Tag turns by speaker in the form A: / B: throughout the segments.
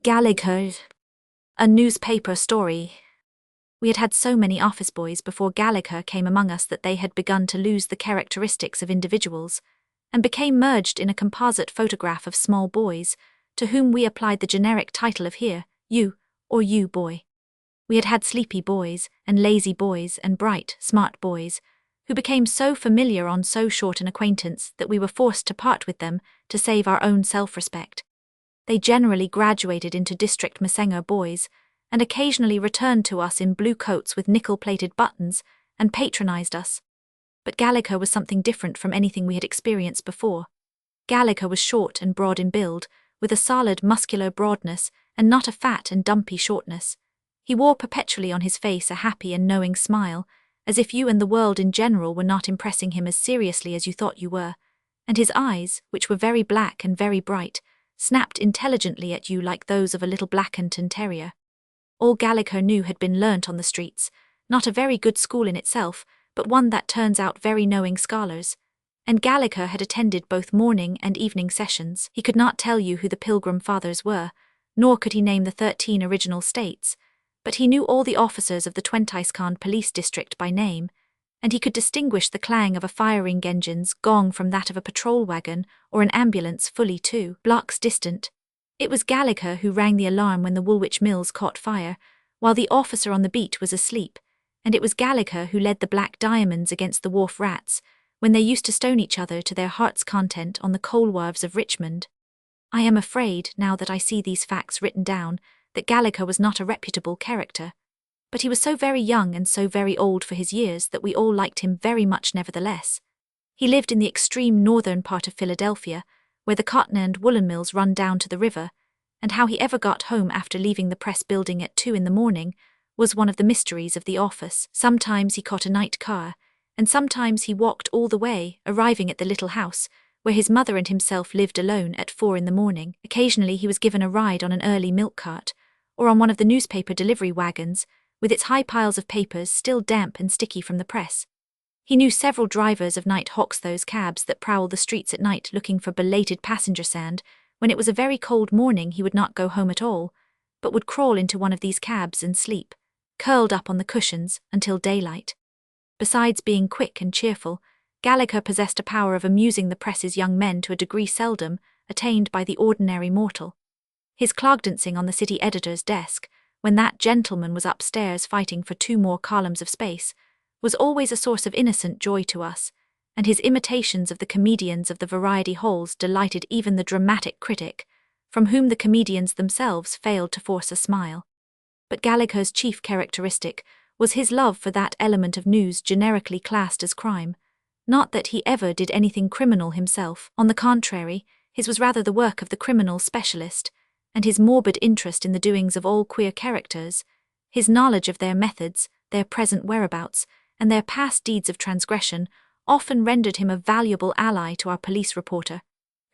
A: Gallegher, a newspaper story. We had had so many office boys before Gallegher came among us that they had begun to lose the characteristics of individuals, and became merged in a composite photograph of small boys, to whom we applied the generic title of here, you, or you boy. We had had sleepy boys, and lazy boys, and bright, smart boys, who became so familiar on so short an acquaintance that we were forced to part with them to save our own self-respect. They generally graduated into district messenger boys, and occasionally returned to us in blue coats with nickel-plated buttons, and patronized us. But Gallegher was something different from anything we had experienced before. Gallegher was short and broad in build, with a solid muscular broadness, and not a fat and dumpy shortness. He wore perpetually on his face a happy and knowing smile, as if you and the world in general were not impressing him as seriously as you thought you were, and his eyes, which were very black and very bright, snapped intelligently at you like those of a little Blackington terrier. All Gallegher knew had been learnt on the streets, not a very good school in itself, but one that turns out very knowing scholars. And Gallegher had attended both morning and evening sessions. He could not tell you who the Pilgrim Fathers were, nor could he name the 13 original states, but he knew all the officers of the Twentyskon police district by name, and he could distinguish the clang of a firing engine's gong from that of a patrol wagon or an ambulance fully 2 blocks distant. It was Gallegher who rang the alarm when the Woolwich Mills caught fire, while the officer on the beat was asleep, and it was Gallegher who led the Black Diamonds against the Wharf Rats, when they used to stone each other to their heart's content on the coal wharves of Richmond. I am afraid, now that I see these facts written down, that Gallegher was not a reputable character, but he was so very young and so very old for his years that we all liked him very much nevertheless. He lived in the extreme northern part of Philadelphia, where the cotton and woolen mills run down to the river, and how he ever got home after leaving the press building at 2 in the morning was one of the mysteries of the office. Sometimes he caught a night car, and sometimes he walked all the way, arriving at the little house, where his mother and himself lived alone at 4 in the morning. Occasionally he was given a ride on an early milk cart, or on one of the newspaper delivery wagons, with its high piles of papers still damp and sticky from the press. He knew several drivers of night hawks, those cabs that prowl the streets at night looking for belated passenger sand. When it was a very cold morning he would not go home at all, but would crawl into one of these cabs and sleep, curled up on the cushions, until daylight. Besides being quick and cheerful, Gallegher possessed a power of amusing the press's young men to a degree seldom attained by the ordinary mortal. His clog-dancing on the city editor's desk, when that gentleman was upstairs fighting for 2 more columns of space, was always a source of innocent joy to us, and his imitations of the comedians of the variety halls delighted even the dramatic critic, from whom the comedians themselves failed to force a smile. But Gallegher's chief characteristic was his love for that element of news generically classed as crime. Not that he ever did anything criminal himself. On the contrary, his was rather the work of the criminal specialist, and his morbid interest in the doings of all queer characters, his knowledge of their methods, their present whereabouts, and their past deeds of transgression often rendered him a valuable ally to our police reporter,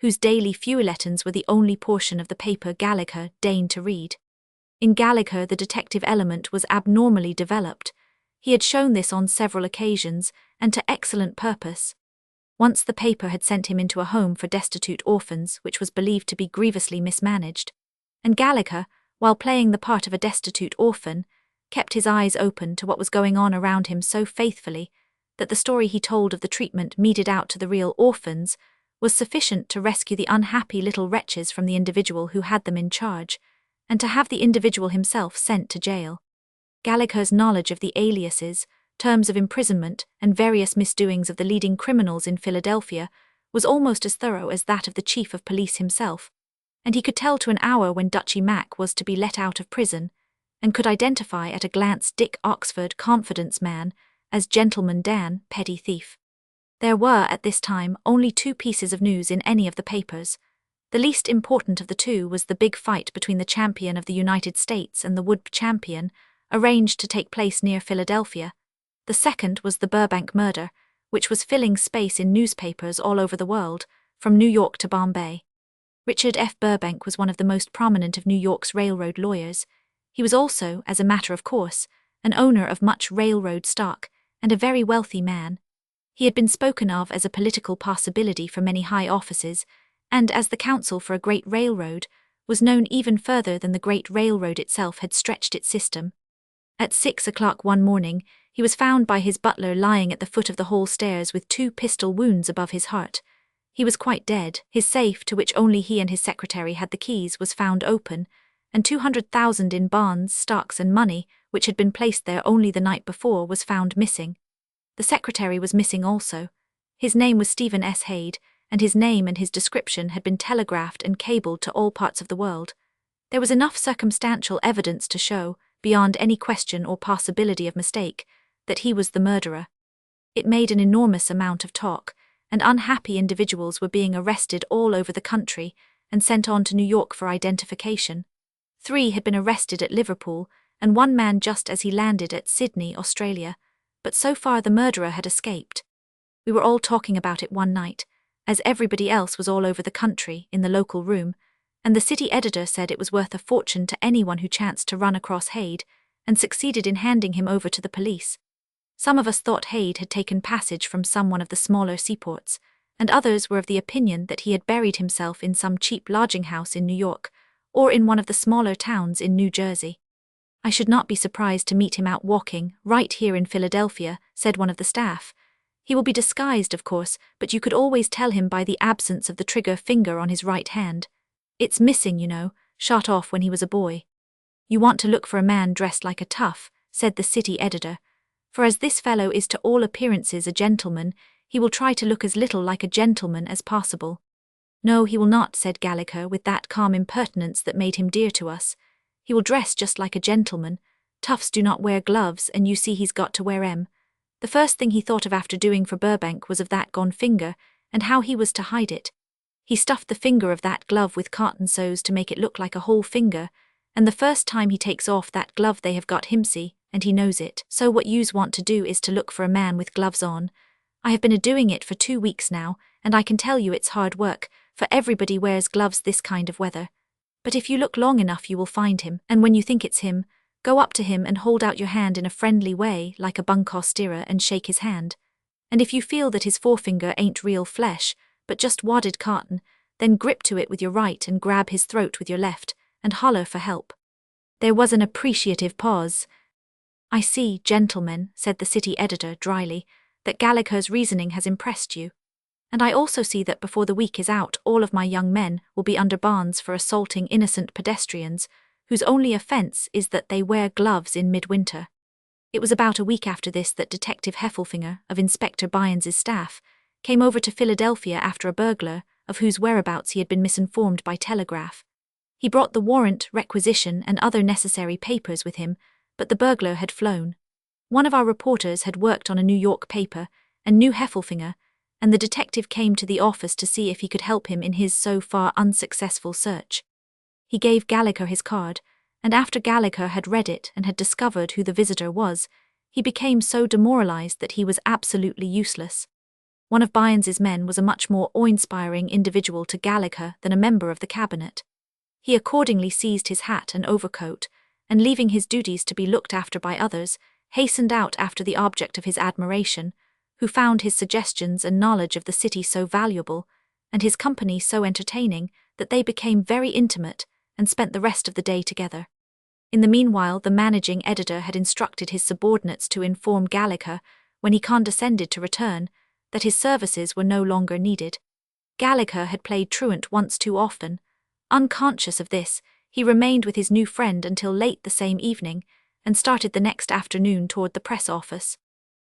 A: whose daily feuilletons were the only portion of the paper Gallegher deigned to read. In Gallegher the detective element was abnormally developed. He had shown this on several occasions, and to excellent purpose. Once the paper had sent him into a home for destitute orphans, which was believed to be grievously mismanaged, and Gallegher, while playing the part of a destitute orphan, kept his eyes open to what was going on around him so faithfully that the story he told of the treatment meted out to the real orphans was sufficient to rescue the unhappy little wretches from the individual who had them in charge, and to have the individual himself sent to jail. Gallegher's knowledge of the aliases, terms of imprisonment, and various misdoings of the leading criminals in Philadelphia was almost as thorough as that of the chief of police himself, and he could tell to an hour when Dutchy Mac was to be let out of prison, and could identify at a glance Dick Oxford, confidence man, as Gentleman Dan, petty thief. There were, at this time, only 2 pieces of news in any of the papers. The least important of the 2 was the big fight between the champion of the United States and the would champion, arranged to take place near Philadelphia. The second was the Burbank murder, which was filling space in newspapers all over the world, from New York to Bombay. Richard F. Burbank was one of the most prominent of New York's railroad lawyers. He was also, as a matter of course, an owner of much railroad stock, and a very wealthy man. He had been spoken of as a political possibility for many high offices, and as the counsel for a great railroad, was known even further than the Great Railroad itself had stretched its system. At 6 o'clock one morning, he was found by his butler lying at the foot of the hall stairs with 2 pistol wounds above his heart. He was quite dead. His safe, to which only he and his secretary had the keys, was found open, and 200,000 in bonds, stocks and money, which had been placed there only the night before, was found missing. The secretary was missing also. His name was Stephen S. Haid, and his name and his description had been telegraphed and cabled to all parts of the world. There was enough circumstantial evidence to show, beyond any question or possibility of mistake, that he was the murderer. It made an enormous amount of talk, and unhappy individuals were being arrested all over the country and sent on to New York for identification. 3 had been arrested at Liverpool, and 1 man just as he landed at Sydney, Australia, but so far the murderer had escaped. We were all talking about it one night, as everybody else was all over the country, in the local room, and the city editor said it was worth a fortune to anyone who chanced to run across Haid, and succeeded in handing him over to the police. Some of us thought Haid had taken passage from some one of the smaller seaports, and others were of the opinion that he had buried himself in some cheap lodging house in New York, or in one of the smaller towns in New Jersey. I should not be surprised to meet him out walking, right here in Philadelphia, said one of the staff. He will be disguised, of course, but you could always tell him by the absence of the trigger finger on his right hand. It's missing, you know, shot off when he was a boy. You want to look for a man dressed like a tough, said the city editor, for as this fellow is to all appearances a gentleman, he will try to look as little like a gentleman as possible. No, he will not, said Gallegher with that calm impertinence that made him dear to us. He will dress just like a gentleman. Toughs do not wear gloves, and you see he's got to wear 'em. The first thing he thought of after doing for Burbank was of that gone finger, and how he was to hide it. He stuffed the finger of that glove with cotton so's to make it look like a whole finger, and the first time he takes off that glove they have got him see, and he knows it. So what yous want to do is to look for a man with gloves on. I have been a-doing it for 2 weeks now, and I can tell you it's hard work, for everybody wears gloves this kind of weather. But if you look long enough you will find him, and when you think it's him, go up to him and hold out your hand in a friendly way, like a bunco steerer, and shake his hand. And if you feel that his forefinger ain't real flesh, but just wadded cotton, then grip to it with your right and grab his throat with your left, and holler for help. There was an appreciative pause. I see, gentlemen, said the city editor dryly, that Gallegher's reasoning has impressed you. And I also see that before the week is out all of my young men will be under bonds for assaulting innocent pedestrians, whose only offence is that they wear gloves in midwinter. It was about a week after this that Detective Heffelfinger, of Inspector Bynes's staff, came over to Philadelphia after a burglar, of whose whereabouts he had been misinformed by telegraph. He brought the warrant, requisition, and other necessary papers with him, but the burglar had flown. One of our reporters had worked on a New York paper, and knew Heffelfinger, and the detective came to the office to see if he could help him in his so far unsuccessful search. He gave Gallegher his card, and after Gallegher had read it and had discovered who the visitor was, he became so demoralized that he was absolutely useless. One of Bynes's men was a much more awe-inspiring individual to Gallegher than a member of the cabinet. He accordingly seized his hat and overcoat, and leaving his duties to be looked after by others, hastened out after the object of his admiration, who found his suggestions and knowledge of the city so valuable, and his company so entertaining, that they became very intimate, and spent the rest of the day together. In the meanwhile the managing editor had instructed his subordinates to inform Gallegher, when he condescended to return, that his services were no longer needed. Gallegher had played truant once too often. Unconscious of this, he remained with his new friend until late the same evening, and started the next afternoon toward the press office.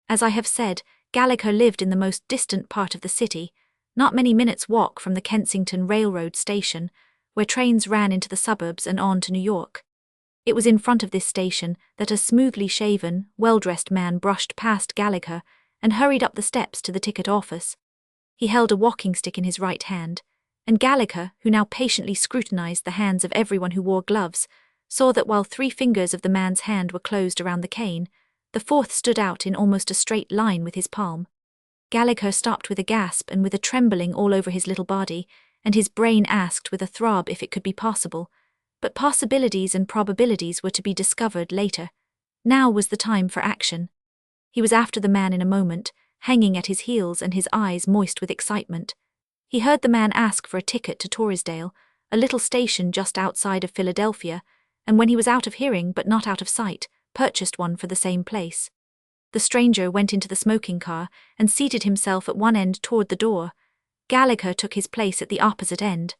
A: As I have said, Gallegher lived in the most distant part of the city, not many minutes' walk from the Kensington Railroad station, where trains ran into the suburbs and on to New York. It was in front of this station that a smoothly shaven, well-dressed man brushed past Gallegher and hurried up the steps to the ticket office. He held a walking stick in his right hand, and Gallegher, who now patiently scrutinized the hands of everyone who wore gloves, saw that while 3 fingers of the man's hand were closed around the cane, the 4th stood out in almost a straight line with his palm. Gallegher stopped with a gasp and with a trembling all over his little body, and his brain asked with a throb if it could be possible. But possibilities and probabilities were to be discovered later. Now was the time for action. He was after the man in a moment, hanging at his heels and his eyes moist with excitement. He heard the man ask for a ticket to Torresdale, a little station just outside of Philadelphia, and when he was out of hearing but not out of sight, purchased one for the same place. The stranger went into the smoking car and seated himself at one end toward the door. Gallegher took his place at the opposite end.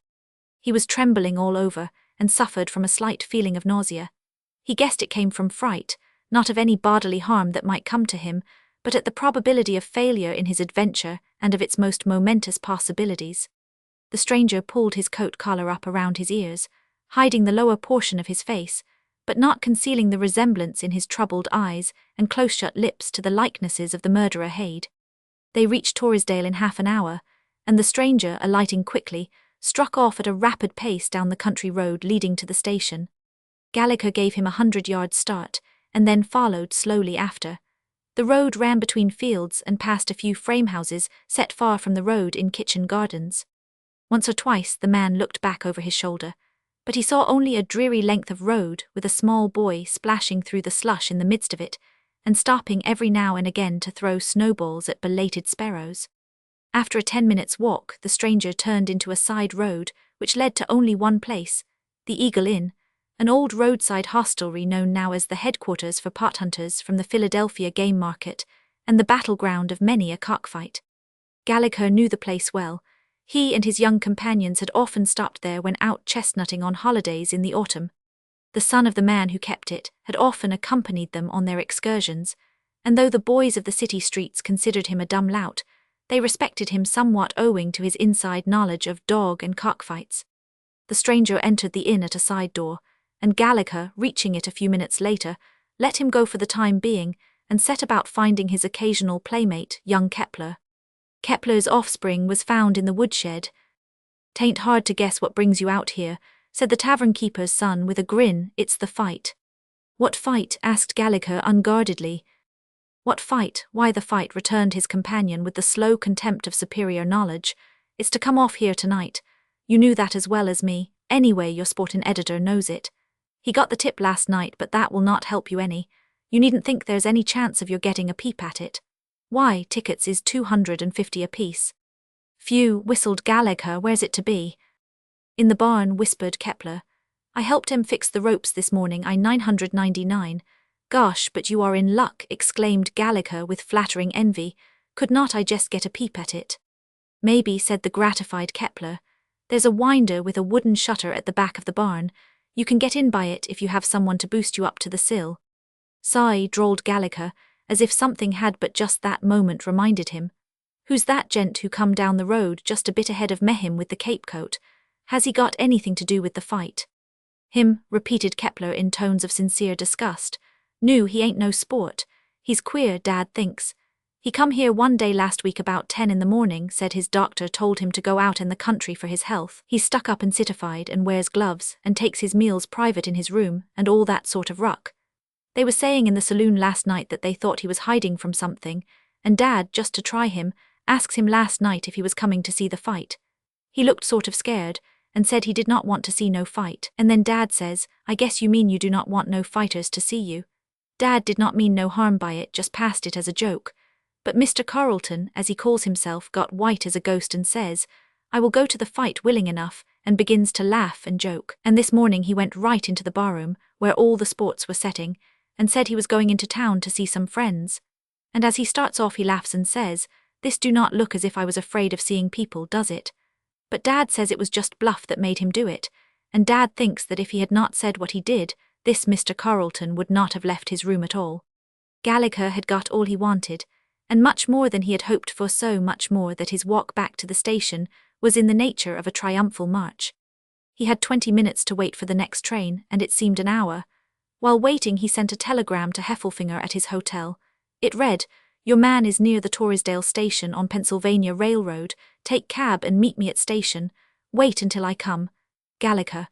A: He was trembling all over and suffered from a slight feeling of nausea. He guessed it came from fright, not of any bodily harm that might come to him, but at the probability of failure in his adventure and of its most momentous possibilities. The stranger pulled his coat collar up around his ears, hiding the lower portion of his face, but not concealing the resemblance in his troubled eyes and close-shut lips to the likenesses of the murderer Hade. They reached Torresdale in half an hour, and the stranger, alighting quickly, struck off at a rapid pace down the country road leading to the station. Gallegher gave him 100-yard start, and then followed slowly after. The road ran between fields and past a few frame houses set far from the road in kitchen gardens. Once or twice the man looked back over his shoulder, but he saw only a dreary length of road with a small boy splashing through the slush in the midst of it, and stopping every now and again to throw snowballs at belated sparrows. After a 10-minutes walk, the stranger turned into a side road which led to only one place, the Eagle Inn, an old roadside hostelry known now as the headquarters for pot hunters from the Philadelphia game market and the battleground of many a cockfight. Gallegher knew the place well. He and his young companions had often stopped there when out chestnutting on holidays in the autumn. The son of the man who kept it had often accompanied them on their excursions, and though the boys of the city streets considered him a dumb lout, they respected him somewhat owing to his inside knowledge of dog and cockfights. The stranger entered the inn at a side door, and Gallegher, reaching it a few minutes later, let him go for the time being and set about finding his occasional playmate, young Kepler. Kepler's offspring was found in the woodshed. "'Tain't hard to guess what brings you out here," said the tavern-keeper's son with a grin. "It's the fight." "What fight?" asked Gallegher unguardedly. "What fight? Why the fight," returned his companion with the slow contempt of superior knowledge. "It's to come off here tonight. You knew that as well as me. Anyway, your sporting editor knows it. He got the tip last night, but that will not help you any. You needn't think there's any chance of your getting a peep at it. Why, tickets is $250 apiece." "Phew," whistled Gallegher. "Where's it to be?" "In the barn," whispered Kepler. "I helped him fix the ropes this morning. I $999. "Gosh, but you are in luck," exclaimed Gallegher with flattering envy. "Could not I just get a peep at it?" "Maybe," said the gratified Kepler. "There's a winder with a wooden shutter at the back of the barn. You can get in by it if you have someone to boost you up to the sill." "Sigh," drawled Gallegher, as if something had but just that moment reminded him. "Who's that gent who come down the road just a bit ahead of Mehim with the cape coat? Has he got anything to do with the fight?" "Him," repeated Kepler in tones of sincere disgust. "No, he ain't no sport. He's queer, Dad thinks. He come here one day last week about 10 in the morning, said his doctor told him to go out in the country for his health. He's stuck up and citified and wears gloves and takes his meals private in his room and all that sort of ruck. They were saying in the saloon last night that they thought he was hiding from something, and Dad, just to try him, asked him last night if he was coming to see the fight. He looked sort of scared and said he did not want to see no fight, and then Dad says, 'I guess you mean you do not want no fighters to see you.' Dad did not mean no harm by it, just passed it as a joke. But Mr. Carleton, as he calls himself, got white as a ghost and says, 'I will go to the fight willing enough,' and begins to laugh and joke. And this morning he went right into the barroom, where all the sports were setting, and said he was going into town to see some friends. And as he starts off he laughs and says, 'This do not look as if I was afraid of seeing people, does it?' But Dad says it was just bluff that made him do it, and Dad thinks that if he had not said what he did, this Mr. Carleton would not have left his room at all." Gallegher had got all he wanted, and much more than he had hoped for, so much more that his walk back to the station was in the nature of a triumphal march. He had 20 minutes to wait for the next train, and it seemed an hour. While waiting, he sent a telegram to Heffelfinger at his hotel. It read, "Your man is near the Torresdale station on Pennsylvania Railroad. Take cab and meet me at station. Wait until I come. Gallegher."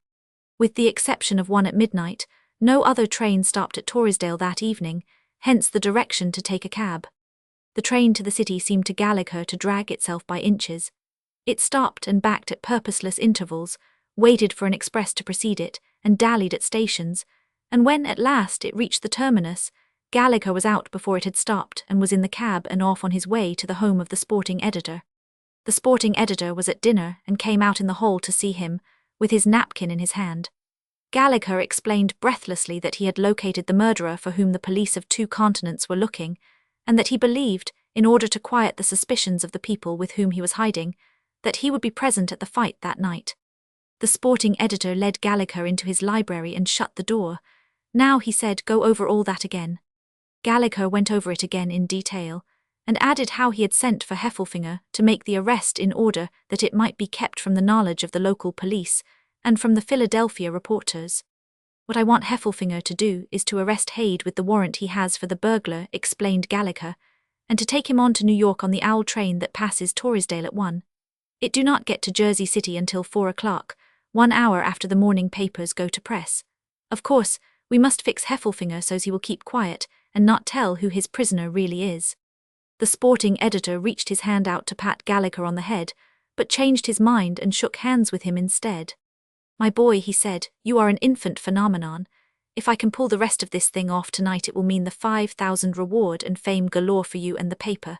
A: With the exception of one at midnight, no other train stopped at Torresdale that evening, hence the direction to take a cab. The train to the city seemed to Gallegher to drag itself by inches. It stopped and backed at purposeless intervals, waited for an express to precede it, and dallied at stations, and when at last it reached the terminus, Gallegher was out before it had stopped and was in the cab and off on his way to the home of the sporting editor. The sporting editor was at dinner and came out in the hall to see him, with his napkin in his hand. Gallegher explained breathlessly that he had located the murderer for whom the police of 2 continents were looking, and that he believed, in order to quiet the suspicions of the people with whom he was hiding, that he would be present at the fight that night. The sporting editor led Gallegher into his library and shut the door. Now, he said, go over all that again. Gallegher went over it again in detail, and added how he had sent for Heffelfinger to make the arrest in order that it might be kept from the knowledge of the local police and from the Philadelphia reporters. What I want Heffelfinger to do is to arrest Hade with the warrant he has for the burglar, explained Gallegher, and to take him on to New York on the Owl train that passes Torresdale at 1. It do not get to Jersey City until 4 o'clock, 1 hour after the morning papers go to press. Of course, we must fix Heffelfinger so's he will keep quiet and not tell who his prisoner really is. The sporting editor reached his hand out to pat Gallegher on the head, but changed his mind and shook hands with him instead. My boy, he said, you are an infant phenomenon. If I can pull the rest of this thing off tonight, it will mean the 5,000 reward and fame galore for you and the paper.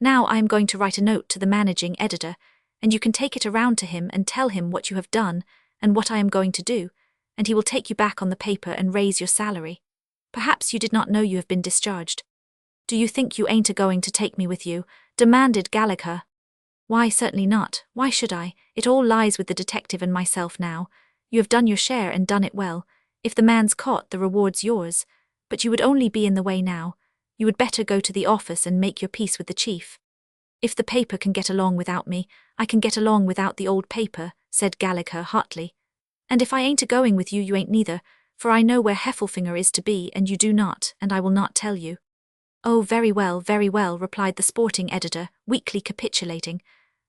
A: Now I am going to write a note to the managing editor, and you can take it around to him and tell him what you have done and what I am going to do, and he will take you back on the paper and raise your salary. Perhaps you did not know you have been discharged. Do you think you ain't a-going to take me with you? Demanded Gallegher. Why, certainly not. Why should I? It all lies with the detective and myself now. You have done your share and done it well. If the man's caught, the reward's yours. But you would only be in the way now. You would better go to the office and make your peace with the chief. If the paper can get along without me, I can get along without the old paper, said Gallegher hotly. And if I ain't a-going with you, you ain't neither, for I know where Heffelfinger is to be and you do not, and I will not tell you. Oh, very well, replied the sporting editor, weakly capitulating.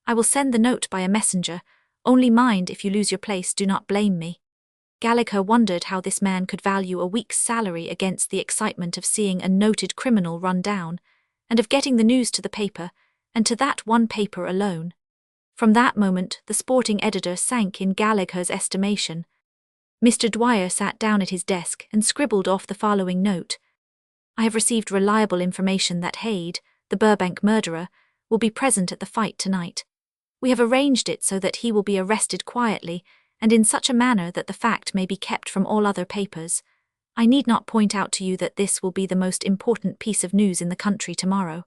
A: I will send the note by a messenger. Only mind, if you lose your place, do not blame me. Gallegher wondered how this man could value a week's salary against the excitement of seeing a noted criminal run down, and of getting the news to the paper, and to that one paper alone. From that moment, the sporting editor sank in Gallegher's estimation. Mr. Dwyer sat down at his desk and scribbled off the following note. I have received reliable information that Hade, the Burbank murderer, will be present at the fight tonight. We have arranged it so that he will be arrested quietly and in such a manner that the fact may be kept from all other papers. I need not point out to you that this will be the most important piece of news in the country tomorrow.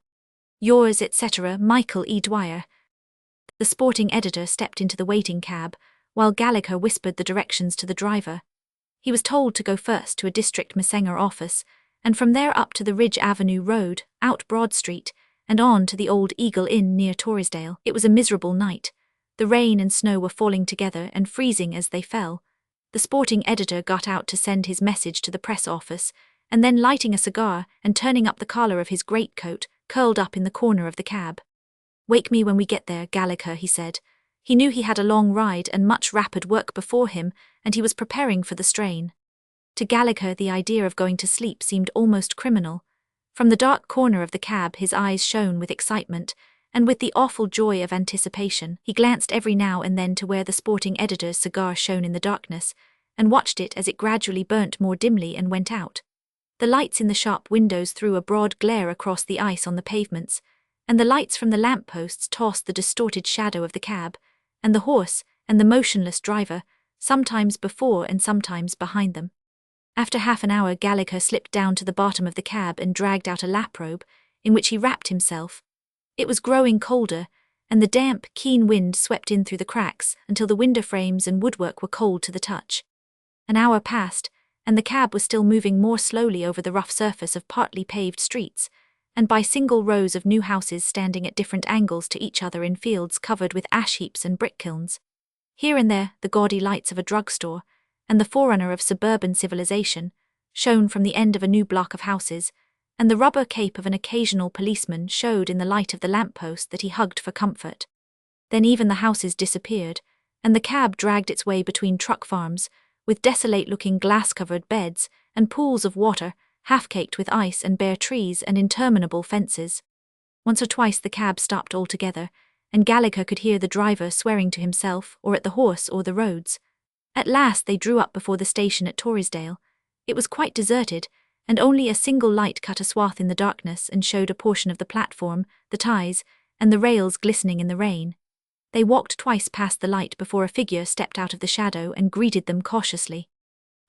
A: Yours, etc., Michael E. Dwyer. The sporting editor stepped into the waiting cab, while Gallegher whispered the directions to the driver. He was told to go first to a district messenger office, and from there up to the Ridge Avenue Road, out Broad Street, and on to the old Eagle Inn near Torresdale. It was a miserable night. The rain and snow were falling together and freezing as they fell. The sporting editor got out to send his message to the press office, and then lighting a cigar and turning up the collar of his greatcoat, curled up in the corner of the cab. Wake me when we get there, Gallegher, he said. He knew he had a long ride and much rapid work before him, and he was preparing for the strain. To Gallegher, the idea of going to sleep seemed almost criminal. From the dark corner of the cab his eyes shone with excitement, and with the awful joy of anticipation. He glanced every now and then to where the sporting editor's cigar shone in the darkness, and watched it as it gradually burnt more dimly and went out. The lights in the shop windows threw a broad glare across the ice on the pavements, and the lights from the lamp-posts tossed the distorted shadow of the cab, and the horse, and the motionless driver, sometimes before and sometimes behind them. After half an hour Gallegher slipped down to the bottom of the cab and dragged out a laprobe, in which he wrapped himself. It was growing colder, and the damp, keen wind swept in through the cracks until the window frames and woodwork were cold to the touch. An hour passed, and the cab was still moving more slowly over the rough surface of partly paved streets, and by single rows of new houses standing at different angles to each other in fields covered with ash heaps and brick kilns. Here and there, the gaudy lights of a drugstore, and the forerunner of suburban civilization, shone from the end of a new block of houses, and the rubber cape of an occasional policeman showed in the light of the lamp-post that he hugged for comfort. Then even the houses disappeared, and the cab dragged its way between truck farms, with desolate-looking glass-covered beds and pools of water, half-caked with ice and bare trees and interminable fences. Once or twice the cab stopped altogether, and Gallegher could hear the driver swearing to himself or at the horse or the roads. At last they drew up before the station at Torresdale. It was quite deserted, and only a single light cut a swath in the darkness and showed a portion of the platform, the ties, and the rails glistening in the rain. They walked twice past the light before a figure stepped out of the shadow and greeted them cautiously.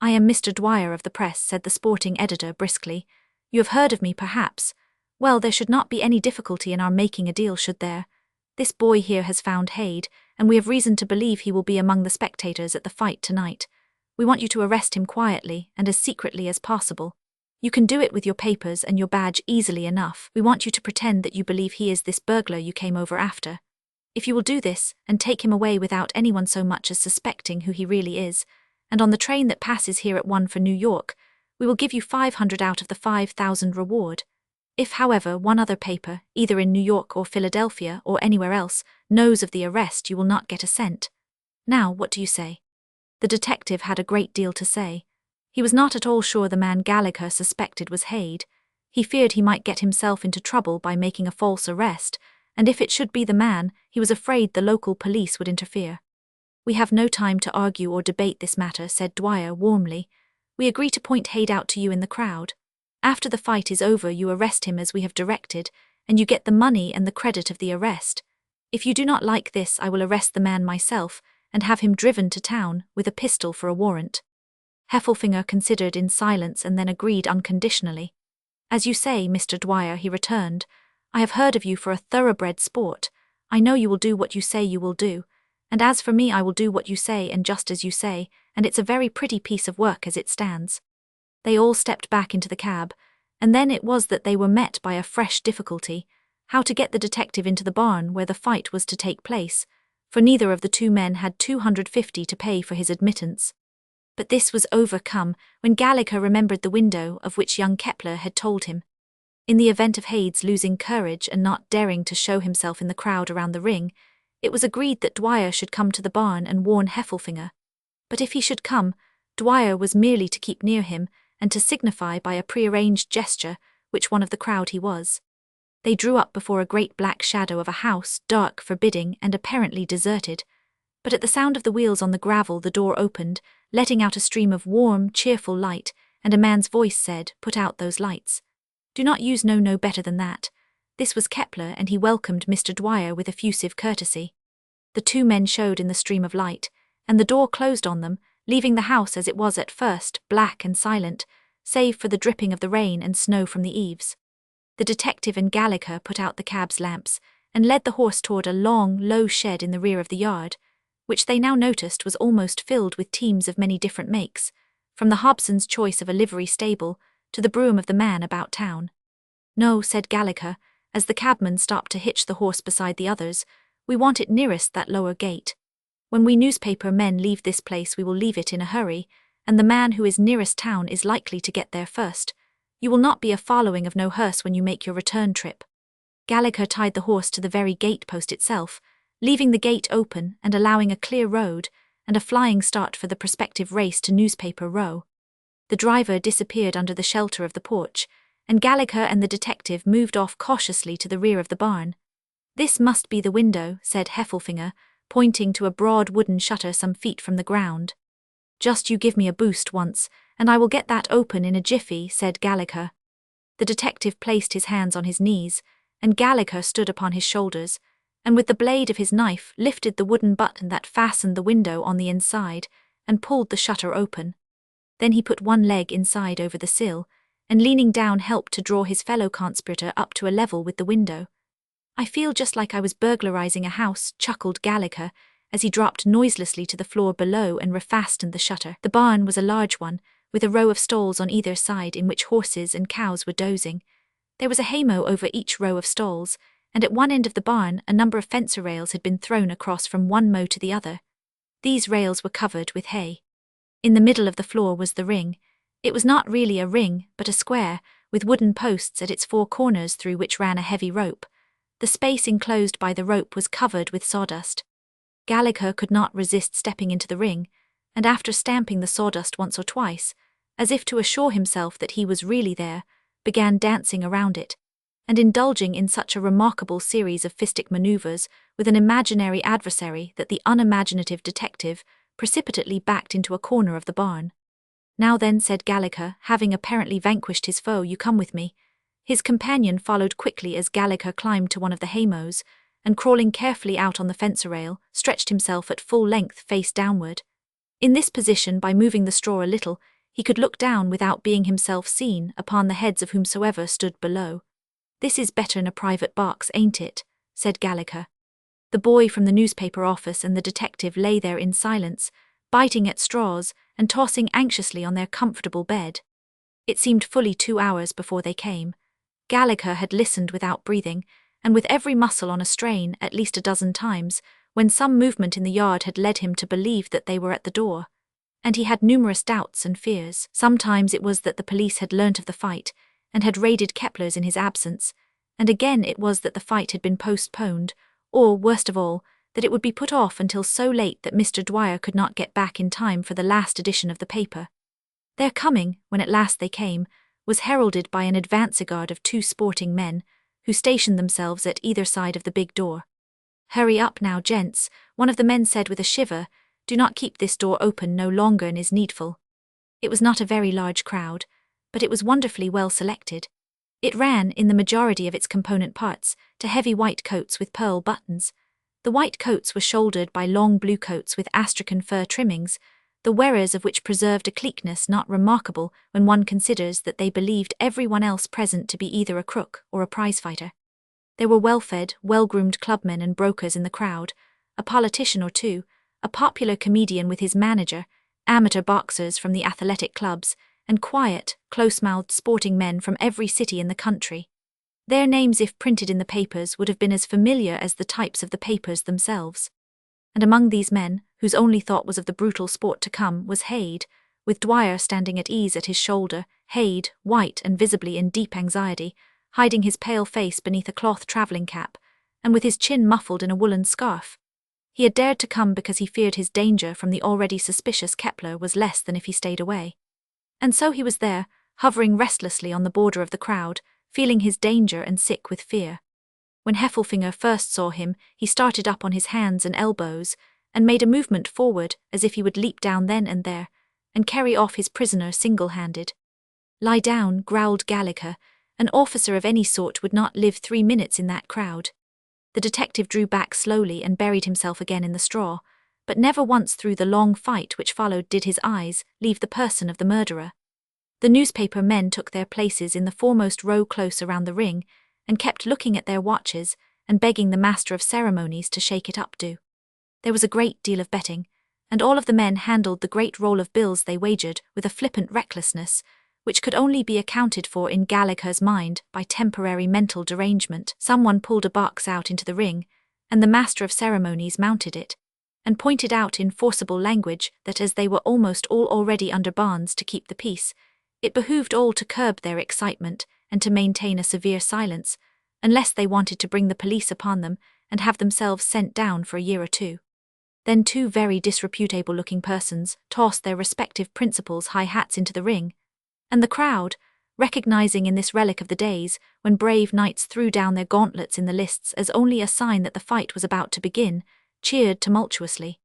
A: "I am Mr. Dwyer of the Press," said the sporting editor briskly. "You have heard of me, perhaps. Well, there should not be any difficulty in our making a deal, should there? This boy here has found Hade, and we have reason to believe he will be among the spectators at the fight tonight. We want you to arrest him quietly and as secretly as possible. You can do it with your papers and your badge easily enough. We want you to pretend that you believe he is this burglar you came over after. If you will do this, and take him away without anyone so much as suspecting who he really is, and on the train that passes here at 1 for New York, we will give you 500 out of the 5,000 reward. If, however, one other paper, either in New York or Philadelphia or anywhere else, knows of the arrest, you will not get a cent. Now, what do you say?" The detective had a great deal to say. He was not at all sure the man Gallegher suspected was Hade. He feared he might get himself into trouble by making a false arrest, and if it should be the man, he was afraid the local police would interfere. "We have no time to argue or debate this matter," said Dwyer warmly. "We agree to point Hade out to you in the crowd. After the fight is over, you arrest him as we have directed, and you get the money and the credit of the arrest. If you do not like this, I will arrest the man myself and have him driven to town with a pistol for a warrant." Heffelfinger considered in silence and then agreed unconditionally. "As you say, Mr. Dwyer," he returned, "I have heard of you for a thoroughbred sport. I know you will do what you say you will do, and as for me, I will do what you say and just as you say, and it's a very pretty piece of work as it stands." They all stepped back into the cab, and then it was that they were met by a fresh difficulty: how to get the detective into the barn where the fight was to take place, for neither of the two men had $250 to pay for his admittance. But this was overcome when Gallegher remembered the window of which young Kepler had told him. In the event of Hade's losing courage and not daring to show himself in the crowd around the ring, it was agreed that Dwyer should come to the barn and warn Heffelfinger. But if he should come, Dwyer was merely to keep near him and to signify by a prearranged gesture which one of the crowd he was. They drew up before a great black shadow of a house, dark, forbidding, and apparently deserted. But at the sound of the wheels on the gravel, the door opened, letting out a stream of warm, cheerful light, and a man's voice said, "Put out those lights. Do not use no better than that." This was Kepler, and he welcomed Mr. Dwyer with effusive courtesy. The two men showed in the stream of light, and the door closed on them, leaving the house as it was at first, black and silent, save for the dripping of the rain and snow from the eaves. The detective and Gallegher put out the cab's lamps, and led the horse toward a long, low shed in the rear of the yard, which they now noticed was almost filled with teams of many different makes, from the Hobson's choice of a livery stable to the brougham of the man about town. "No," said Gallegher, as the cabman stopped to hitch the horse beside the others, "we want it nearest that lower gate. When we newspaper men leave this place, we will leave it in a hurry, and the man who is nearest town is likely to get there first. You will not be a following of no hearse when you make your return trip." Gallegher tied the horse to the very gate post itself, leaving the gate open and allowing a clear road and a flying start for the prospective race to Newspaper Row. The driver disappeared under the shelter of the porch, and Gallegher and the detective moved off cautiously to the rear of the barn. "This must be the window," said Heffelfinger, pointing to a broad wooden shutter some feet from the ground. "Just you give me a boost once, and I will get that open in a jiffy," said Gallegher. The detective placed his hands on his knees, and Gallegher stood upon his shoulders, and with the blade of his knife lifted the wooden button that fastened the window on the inside, and pulled the shutter open. Then he put one leg inside over the sill, and leaning down helped to draw his fellow conspirator up to a level with the window. "I feel just like I was burglarizing a house," chuckled Gallegher, as he dropped noiselessly to the floor below and refastened the shutter. The barn was a large one, with a row of stalls on either side in which horses and cows were dozing. There was a haymow over each row of stalls, and at one end of the barn a number of fencer rails had been thrown across from one mow to the other. These rails were covered with hay. In the middle of the floor was the ring. It was not really a ring, but a square, with wooden posts at its four corners through which ran a heavy rope. The space enclosed by the rope was covered with sawdust. Gallegher could not resist stepping into the ring, and after stamping the sawdust once or twice, as if to assure himself that he was really there, began dancing around it, and indulging in such a remarkable series of fistic maneuvers with an imaginary adversary that the unimaginative detective precipitately backed into a corner of the barn. "Now then," said Gallegher, having apparently vanquished his foe, "you come with me." His companion followed quickly as Gallegher climbed to one of the haymows, and crawling carefully out on the fence rail, stretched himself at full length face downward. In this position, by moving the straw a little, he could look down without being himself seen upon the heads of whomsoever stood below. "This is better'n a private box, ain't it?" said Gallegher. The boy from the newspaper office and the detective lay there in silence, biting at straws and tossing anxiously on their comfortable bed. It seemed fully 2 hours before they came. Gallegher had listened without breathing, and with every muscle on a strain at least a dozen times, when some movement in the yard had led him to believe that they were at the door. And he had numerous doubts and fears. Sometimes it was that the police had learnt of the fight, and had raided Kepler's in his absence, and again it was that the fight had been postponed, or, worst of all, that it would be put off until so late that Mr. Dwyer could not get back in time for the last edition of the paper. Their coming, when at last they came, was heralded by an advance-guard of 2 sporting men, who stationed themselves at either side of the big door. "Hurry up now, gents," one of the men said with a shiver. "Do not keep this door open no longer'n is needful." It was not a very large crowd, but it was wonderfully well selected. It ran, in the majority of its component parts, to heavy white coats with pearl buttons. The white coats were shouldered by long blue coats with astrakhan fur trimmings, the wearers of which preserved a sleekness not remarkable when one considers that they believed everyone else present to be either a crook or a prize-fighter. There were well-fed, well-groomed clubmen and brokers in the crowd, a politician or two, a popular comedian with his manager, amateur boxers from the athletic clubs, and quiet, close-mouthed sporting men from every city in the country. Their names, if printed in the papers, would have been as familiar as the types of the papers themselves. And among these men, whose only thought was of the brutal sport to come, was Hade, with Dwyer standing at ease at his shoulder, Hade, white and visibly in deep anxiety, hiding his pale face beneath a cloth travelling cap, and with his chin muffled in a woolen scarf. He had dared to come because he feared his danger from the already suspicious Kepler was less than if he stayed away. And so he was there, hovering restlessly on the border of the crowd, feeling his danger and sick with fear. When Heffelfinger first saw him, he started up on his hands and elbows, and made a movement forward as if he would leap down then and there, and carry off his prisoner single-handed. "Lie down," growled Gallegher. "An officer of any sort would not live 3 minutes in that crowd." The detective drew back slowly and buried himself again in the straw, but never once through the long fight which followed did his eyes leave the person of the murderer. The newspaper men took their places in the foremost row close around the ring, and kept looking at their watches and begging the master of ceremonies to shake it up. There was a great deal of betting, and all of the men handled the great roll of bills they wagered with a flippant recklessness, which could only be accounted for in Gallegher's mind by temporary mental derangement. Someone pulled a box out into the ring, and the master of ceremonies mounted it, and pointed out in forcible language that as they were almost all already under bonds to keep the peace, it behooved all to curb their excitement and to maintain a severe silence, unless they wanted to bring the police upon them and have themselves sent down for a year or 2. Then 2 very disreputable-looking persons tossed their respective principals' high hats into the ring, and the crowd, recognizing in this relic of the days when brave knights threw down their gauntlets in the lists as only a sign that the fight was about to begin, cheered tumultuously.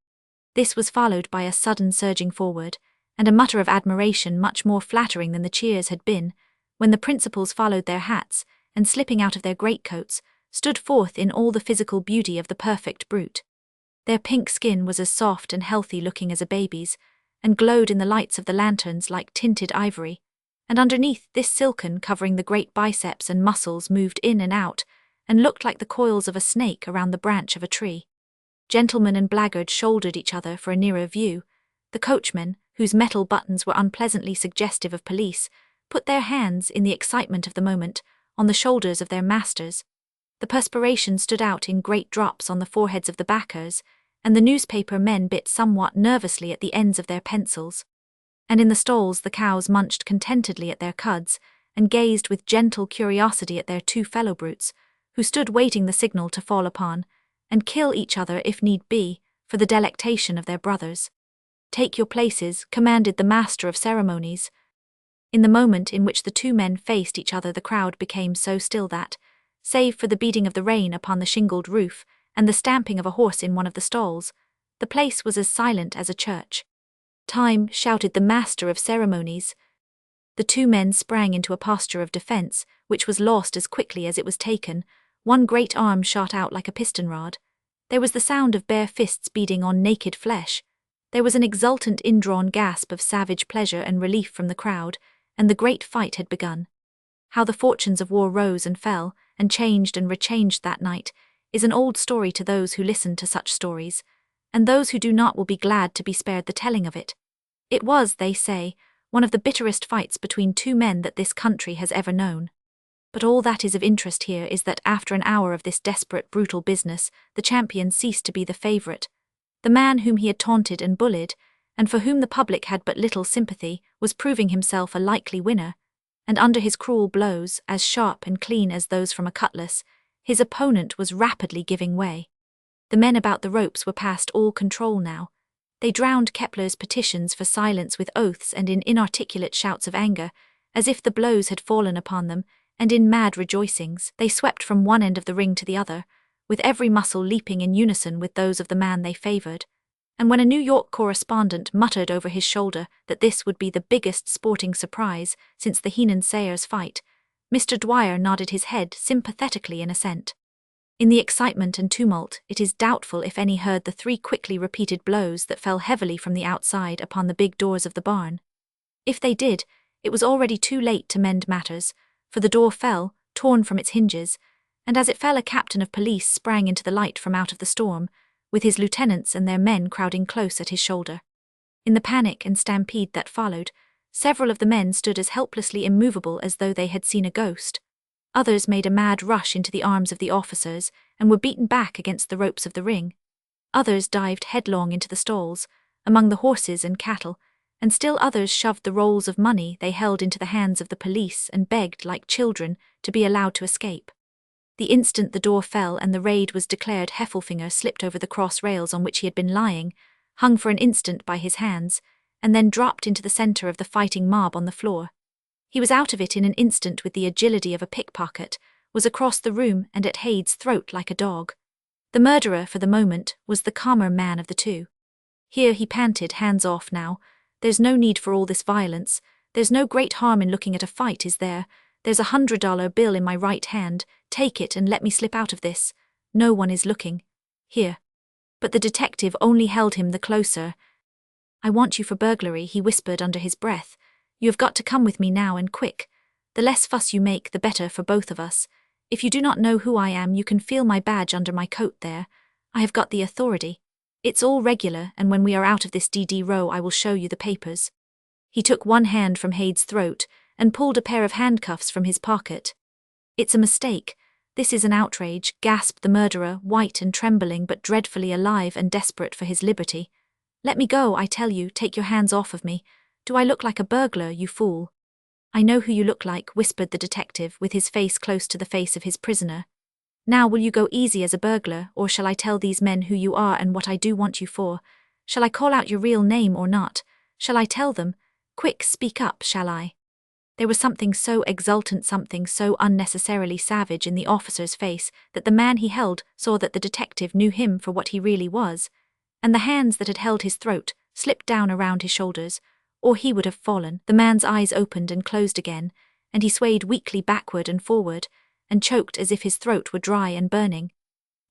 A: This was followed by a sudden surging forward, and a mutter of admiration much more flattering than the cheers had been, when the principals followed their hats, and slipping out of their greatcoats, stood forth in all the physical beauty of the perfect brute. Their pink skin was as soft and healthy-looking as a baby's, and glowed in the lights of the lanterns like tinted ivory, and underneath this silken covering the great biceps and muscles moved in and out, and looked like the coils of a snake around the branch of a tree. Gentleman and blackguard shouldered each other for a nearer view. The coachmen, whose metal buttons were unpleasantly suggestive of police, put their hands, in the excitement of the moment, on the shoulders of their masters. The perspiration stood out in great drops on the foreheads of the backers, and the newspaper men bit somewhat nervously at the ends of their pencils. And in the stalls the cows munched contentedly at their cuds, and gazed with gentle curiosity at their 2 fellow brutes, who stood waiting the signal to fall upon, and kill each other if need be, for the delectation of their brothers. "Take your places," commanded the master of ceremonies. In the moment in which the 2 men faced each other the crowd became so still that, save for the beating of the rain upon the shingled roof and the stamping of a horse in one of the stalls, the place was as silent as a church. "Time," shouted the master of ceremonies. The 2 men sprang into a posture of defence, which was lost as quickly as it was taken, One great arm shot out like a piston rod. There was the sound of bare fists beating on naked flesh. There was an exultant indrawn gasp of savage pleasure and relief from the crowd, and the great fight had begun. How the fortunes of war rose and fell, and changed and rechanged that night, is an old story to those who listen to such stories, and those who do not will be glad to be spared the telling of it. It was, they say, one of the bitterest fights between two men that this country has ever known. But all that is of interest here is that after an hour of this desperate, brutal business, the champion ceased to be the favourite. The man whom he had taunted and bullied, and for whom the public had but little sympathy, was proving himself a likely winner, and under his cruel blows, as sharp and clean as those from a cutlass, his opponent was rapidly giving way. The men about the ropes were past all control now. They drowned Kepler's petitions for silence with oaths and in inarticulate shouts of anger, as if the blows had fallen upon them, and in mad rejoicings they swept from one end of the ring to the other, with every muscle leaping in unison with those of the man they favoured. And when a New York correspondent muttered over his shoulder that this would be the biggest sporting surprise since the Heenan Sayers fight, Mr. Dwyer nodded his head sympathetically in assent. In the excitement and tumult, it is doubtful if any heard the 3 quickly repeated blows that fell heavily from the outside upon the big doors of the barn. If they did, it was already too late to mend matters, for the door fell, torn from its hinges, and as it fell a captain of police sprang into the light from out of the storm, with his lieutenants and their men crowding close at his shoulder. In the panic and stampede that followed, several of the men stood as helplessly immovable as though they had seen a ghost. Others made a mad rush into the arms of the officers and were beaten back against the ropes of the ring. Others dived headlong into the stalls, among the horses and cattle, and still others shoved the rolls of money they held into the hands of the police and begged like children to be allowed to escape. The instant the door fell and the raid was declared, Heffelfinger slipped over the cross rails on which he had been lying, hung for an instant by his hands, and then dropped into the centre of the fighting mob on the floor. He was out of it in an instant with the agility of a pickpocket, was across the room and at Hade's throat like a dog. The murderer, for the moment, was the calmer man of the two. Here he panted, hands off now. There's no need for all this violence. There's no great harm in looking at a fight, is there? There's $100 bill in my right hand. Take it and let me slip out of this. No one is looking. Here. But the detective only held him the closer. I want you for burglary, he whispered under his breath. You have got to come with me now and quick. The less fuss you make, the better for both of us. If you do not know who I am, you can feel my badge under my coat there. I have got the authority. It's all regular, and when we are out of this DD row I will show you the papers. He took one hand from Hade's throat and pulled a pair of handcuffs from his pocket. It's a mistake. This is an outrage, gasped the murderer, white and trembling but dreadfully alive and desperate for his liberty. Let me go, I tell you, take your hands off of me. Do I look like a burglar, you fool? I know who you look like, whispered the detective, with his face close to the face of his prisoner. Now will you go easy as a burglar, or shall I tell these men who you are and what I do want you for? Shall I call out your real name or not? Shall I tell them? Quick, speak up, shall I? There was something so exultant, something so unnecessarily savage in the officer's face that the man he held saw that the detective knew him for what he really was, and the hands that had held his throat slipped down around his shoulders, or he would have fallen. The man's eyes opened and closed again, and he swayed weakly backward and forward, and choked as if his throat were dry and burning.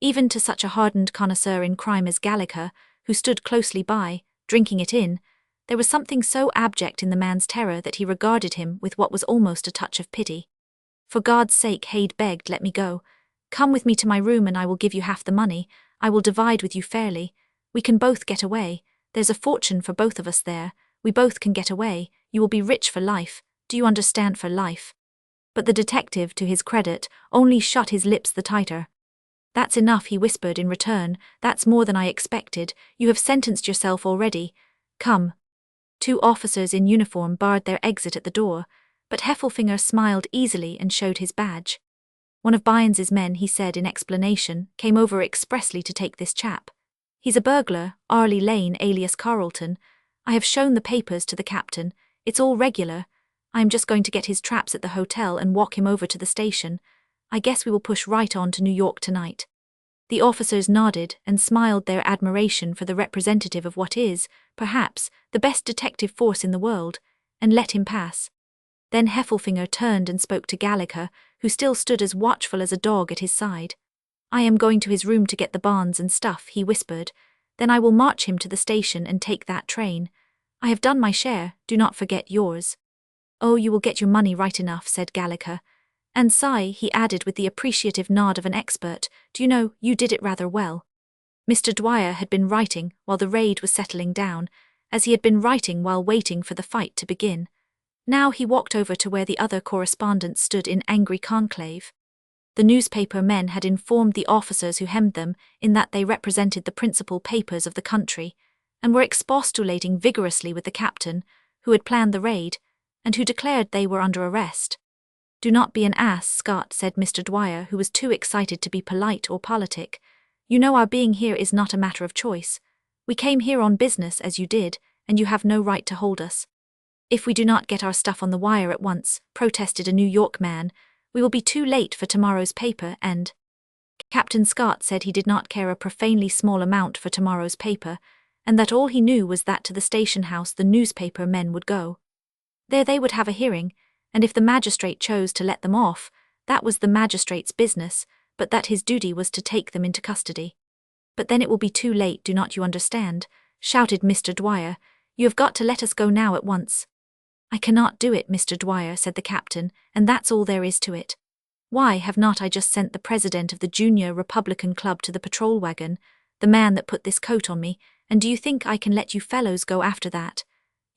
A: Even to such a hardened connoisseur in crime as Gallegher, who stood closely by, drinking it in, there was something so abject in the man's terror that he regarded him with what was almost a touch of pity. For God's sake, Hade begged, let me go. Come with me to my room and I will give you half the money. I will divide with you fairly. We can both get away. There's a fortune for both of us there. We both can get away. You will be rich for life. Do you understand, for life? But the detective, to his credit, only shut his lips the tighter. That's enough, he whispered in return. That's more than I expected. You have sentenced yourself already. Come. 2 officers in uniform barred their exit at the door, but Heffelfinger smiled easily and showed his badge. One of Bynes's men, he said in explanation, came over expressly to take this chap. He's a burglar, Arlie Lane alias Carlton. I have shown the papers to the captain. It's all regular. I am just going to get his traps at the hotel and walk him over to the station. I guess we will push right on to New York tonight. The officers nodded and smiled their admiration for the representative of what is, perhaps, the best detective force in the world, and let him pass. Then Heffelfinger turned and spoke to Gallegher, who still stood as watchful as a dog at his side. "I am going to his room to get the bonds and stuff," he whispered. "Then I will march him to the station and take that train. I have done my share, do not forget yours." "Oh, you will get your money right enough," said Gallegher. "And sigh," he added with the appreciative nod of an expert, "do you know, you did it rather well." Mr. Dwyer had been writing while the raid was settling down, as he had been writing while waiting for the fight to begin. Now he walked over to where the other correspondents stood in angry conclave. The newspaper men had informed the officers who hemmed them in that they represented the principal papers of the country, and were expostulating vigorously with the captain, who had planned the raid, and who declared they were under arrest. "Do not be an ass, Scott," said Mr. Dwyer, who was too excited to be polite or politic. "You know our being here is not a matter of choice. We came here on business as you did, and you have no right to hold us." "If we do not get our stuff on the wire at once," protested a New York man, "we will be too late for tomorrow's paper and—" Captain Scott said he did not care a profanely small amount for tomorrow's paper, and that all he knew was that to the station house the newspaper men would go. There they would have a hearing, and if the magistrate chose to let them off, that was the magistrate's business, but that his duty was to take them into custody. "But then it will be too late, do not you understand?" shouted Mr. Dwyer. "You have got to let us go now at once." "I cannot do it, Mr. Dwyer," said the captain, "and that's all there is to it. Why have not I just sent the president of the Junior Republican Club to the patrol wagon, the man that put this coat on me, and do you think I can let you fellows go after that?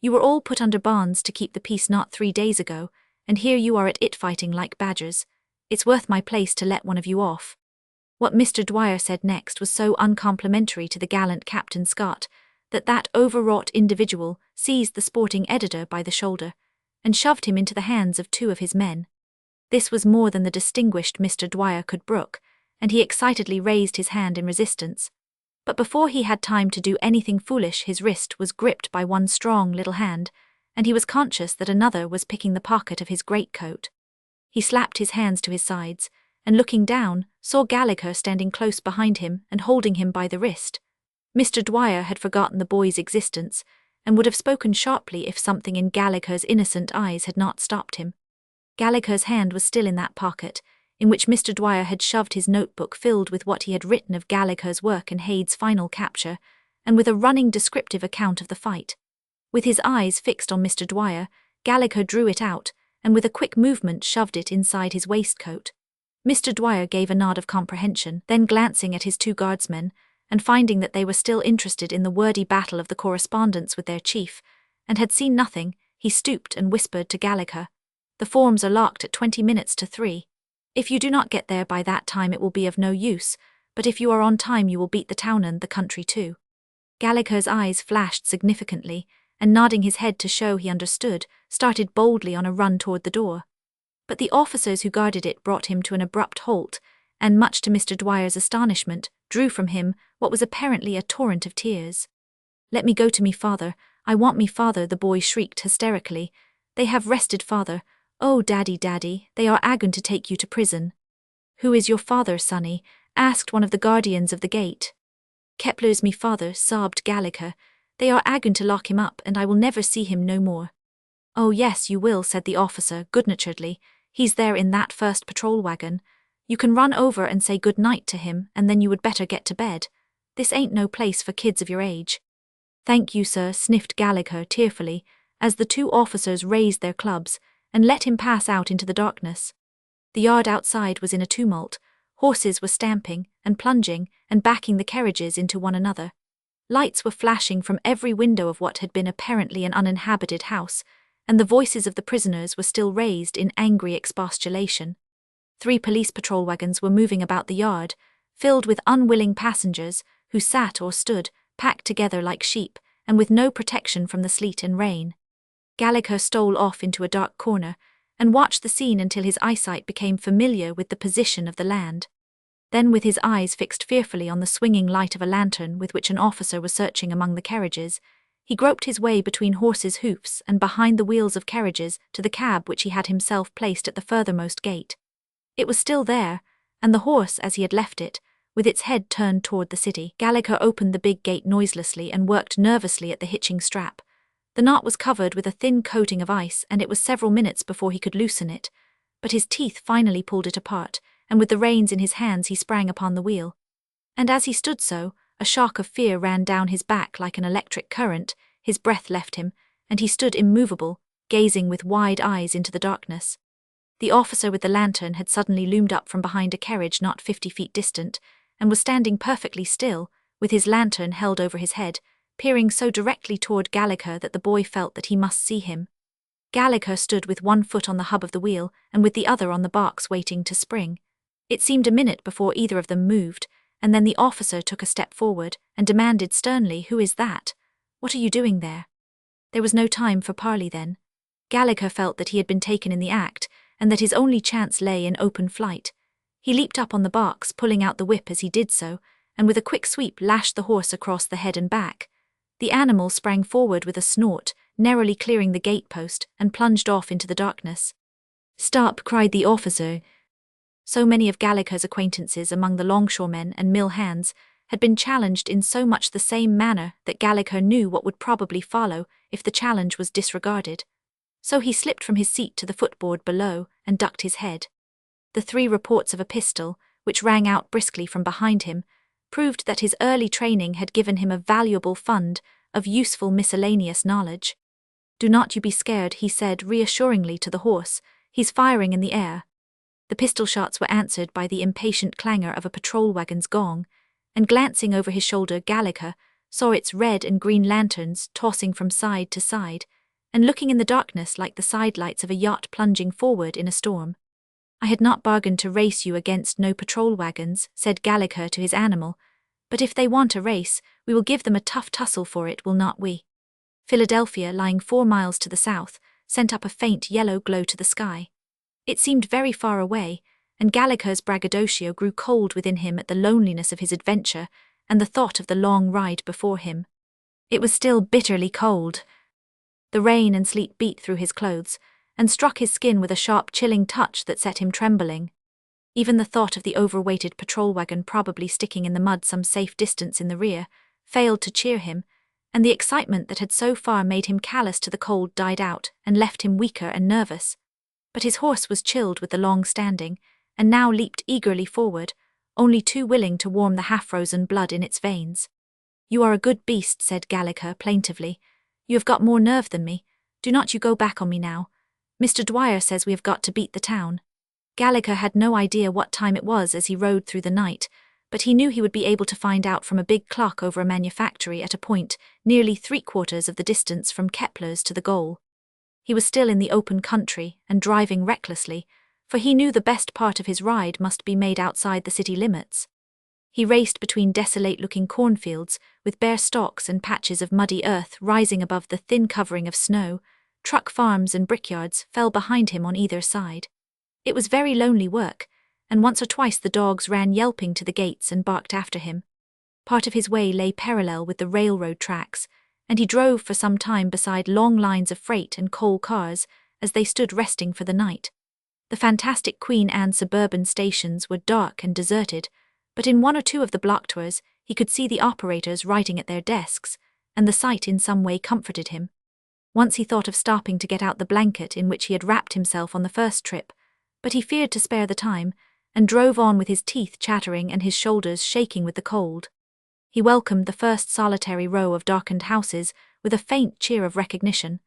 A: You were all put under bonds to keep the peace not 3 days ago, and here you are at it fighting like badgers. It's worth my place to let one of you off." What Mr. Dwyer said next was so uncomplimentary to the gallant Captain Scott that overwrought individual seized the sporting editor by the shoulder and shoved him into the hands of 2 of his men. This was more than the distinguished Mr. Dwyer could brook, and he excitedly raised his hand in resistance. But before he had time to do anything foolish, his wrist was gripped by one strong little hand, and he was conscious that another was picking the pocket of his greatcoat. He slapped his hands to his sides, and looking down, saw Gallegher standing close behind him and holding him by the wrist. Mr. Dwyer had forgotten the boy's existence, and would have spoken sharply if something in Gallegher's innocent eyes had not stopped him. Gallegher's hand was still in that pocket, in which Mr. Dwyer had shoved his notebook filled with what he had written of Gallegher's work and Hade's final capture, and with a running descriptive account of the fight. With his eyes fixed on Mr. Dwyer, Gallegher drew it out, and with a quick movement shoved it inside his waistcoat. Mr. Dwyer gave a nod of comprehension, then glancing at his 2 guardsmen, and finding that they were still interested in the wordy battle of the correspondents with their chief, and had seen nothing, he stooped and whispered to Gallegher, "The forms are locked at 20 minutes to 3. If you do not get there by that time it will be of no use, but if you are on time you will beat the town and the country too." Gallegher's eyes flashed significantly, and nodding his head to show he understood, started boldly on a run toward the door. But the officers who guarded it brought him to an abrupt halt, and much to Mr. Dwyer's astonishment, drew from him what was apparently a torrent of tears. "Let me go to me father, I want me father," the boy shrieked hysterically. "They have arrested father. Oh, daddy, daddy, they are agoing to take you to prison." "Who is your father, sonny?" asked one of the guardians of the gate. "Kepler's me father," sobbed Gallegher. "They are agoing to lock him up, and I will never see him no more." "Oh yes, you will," said the officer good-naturedly. "He's there in that first patrol wagon. You can run over and say good night to him, and then you would better get to bed. This ain't no place for kids of your age." "Thank you, sir," sniffed Gallegher tearfully, as the 2 officers raised their clubs and let him pass out into the darkness. The yard outside was in a tumult. Horses were stamping and plunging and backing the carriages into one another. Lights were flashing from every window of what had been apparently an uninhabited house, and the voices of the prisoners were still raised in angry expostulation. 3 police patrol wagons were moving about the yard, filled with unwilling passengers who sat or stood, packed together like sheep, and with no protection from the sleet and rain. Gallegher stole off into a dark corner, and watched the scene until his eyesight became familiar with the position of the land. Then, with his eyes fixed fearfully on the swinging light of a lantern with which an officer was searching among the carriages, he groped his way between horses' hoofs and behind the wheels of carriages to the cab which he had himself placed at the furthermost gate. It was still there, and the horse as he had left it, with its head turned toward the city. Gallegher opened the big gate noiselessly and worked nervously at the hitching strap. The knot was covered with a thin coating of ice, and it was several minutes before he could loosen it. but his teeth finally pulled it apart, and with the reins in his hands he sprang upon the wheel. And as he stood so, a shock of fear ran down his back like an electric current, his breath left him, and he stood immovable, gazing with wide eyes into the darkness. The officer with the lantern had suddenly loomed up from behind a carriage not 50 feet distant, and was standing perfectly still, with his lantern held over his head, peering so directly toward Gallegher that the boy felt that he must see him. Gallegher stood with one foot on the hub of the wheel and with the other on the box waiting to spring. It seemed a minute before either of them moved, and then the officer took a step forward and demanded sternly, "Who is that? What are you doing there?" There was no time for parley then. Gallegher felt that he had been taken in the act, and that his only chance lay in open flight. He leaped up on the box, pulling out the whip as he did so, and with a quick sweep lashed the horse across the head and back. The animal sprang forward with a snort, narrowly clearing the gatepost, and plunged off into the darkness. "Stop!" cried the officer. So many of Gallegher's acquaintances among the longshoremen and mill hands had been challenged in so much the same manner that Gallegher knew what would probably follow if the challenge was disregarded. So he slipped from his seat to the footboard below and ducked his head. The 3 reports of a pistol, which rang out briskly from behind him, proved that his early training had given him a valuable fund of useful miscellaneous knowledge. "Do not you be scared," he said reassuringly to the horse. "He's firing in the air." The pistol shots were answered by the impatient clangor of a patrol wagon's gong, and glancing over his shoulder, Gallegher saw its red and green lanterns tossing from side to side, and looking in the darkness like the sidelights of a yacht plunging forward in a storm. "I had not bargained to race you against no patrol wagons," said Gallegher to his animal, "but if they want a race, we will give them a tough tussle for it, will not we?" Philadelphia, lying 4 miles to the south, sent up a faint yellow glow to the sky. It seemed very far away, and Gallegher's braggadocio grew cold within him at the loneliness of his adventure and the thought of the long ride before him. It was still bitterly cold. The rain and sleet beat through his clothes and struck his skin with a sharp, chilling touch that set him trembling. Even the thought of the overweighted patrol wagon probably sticking in the mud some safe distance in the rear failed to cheer him, and the excitement that had so far made him callous to the cold died out and left him weaker and nervous. But his horse was chilled with the long standing, and now leaped eagerly forward, only too willing to warm the half-frozen blood in its veins. "You are a good beast," said Gallegher plaintively. "You have got more nerve than me. Do not you go back on me now. Mr. Dwyer says we have got to beat the town." Gallegher had no idea what time it was as he rode through the night, but he knew he would be able to find out from a big clock over a manufactory at a point nearly 3/4 of the distance from Kepler's to the goal. He was still in the open country and driving recklessly, for he knew the best part of his ride must be made outside the city limits. He raced between desolate-looking cornfields with bare stalks and patches of muddy earth rising above the thin covering of snow. Truck farms and brickyards fell behind him on either side. It was very lonely work, and once or twice the dogs ran yelping to the gates and barked after him. Part of his way lay parallel with the railroad tracks, and he drove for some time beside long lines of freight and coal cars as they stood resting for the night. The fantastic Queen Anne suburban stations were dark and deserted, but in 1 or 2 of the block tours he could see the operators writing at their desks, and the sight in some way comforted him. Once he thought of stopping to get out the blanket in which he had wrapped himself on the first trip, but he feared to spare the time, and drove on with his teeth chattering and his shoulders shaking with the cold. He welcomed the first solitary row of darkened houses with a faint cheer of recognition.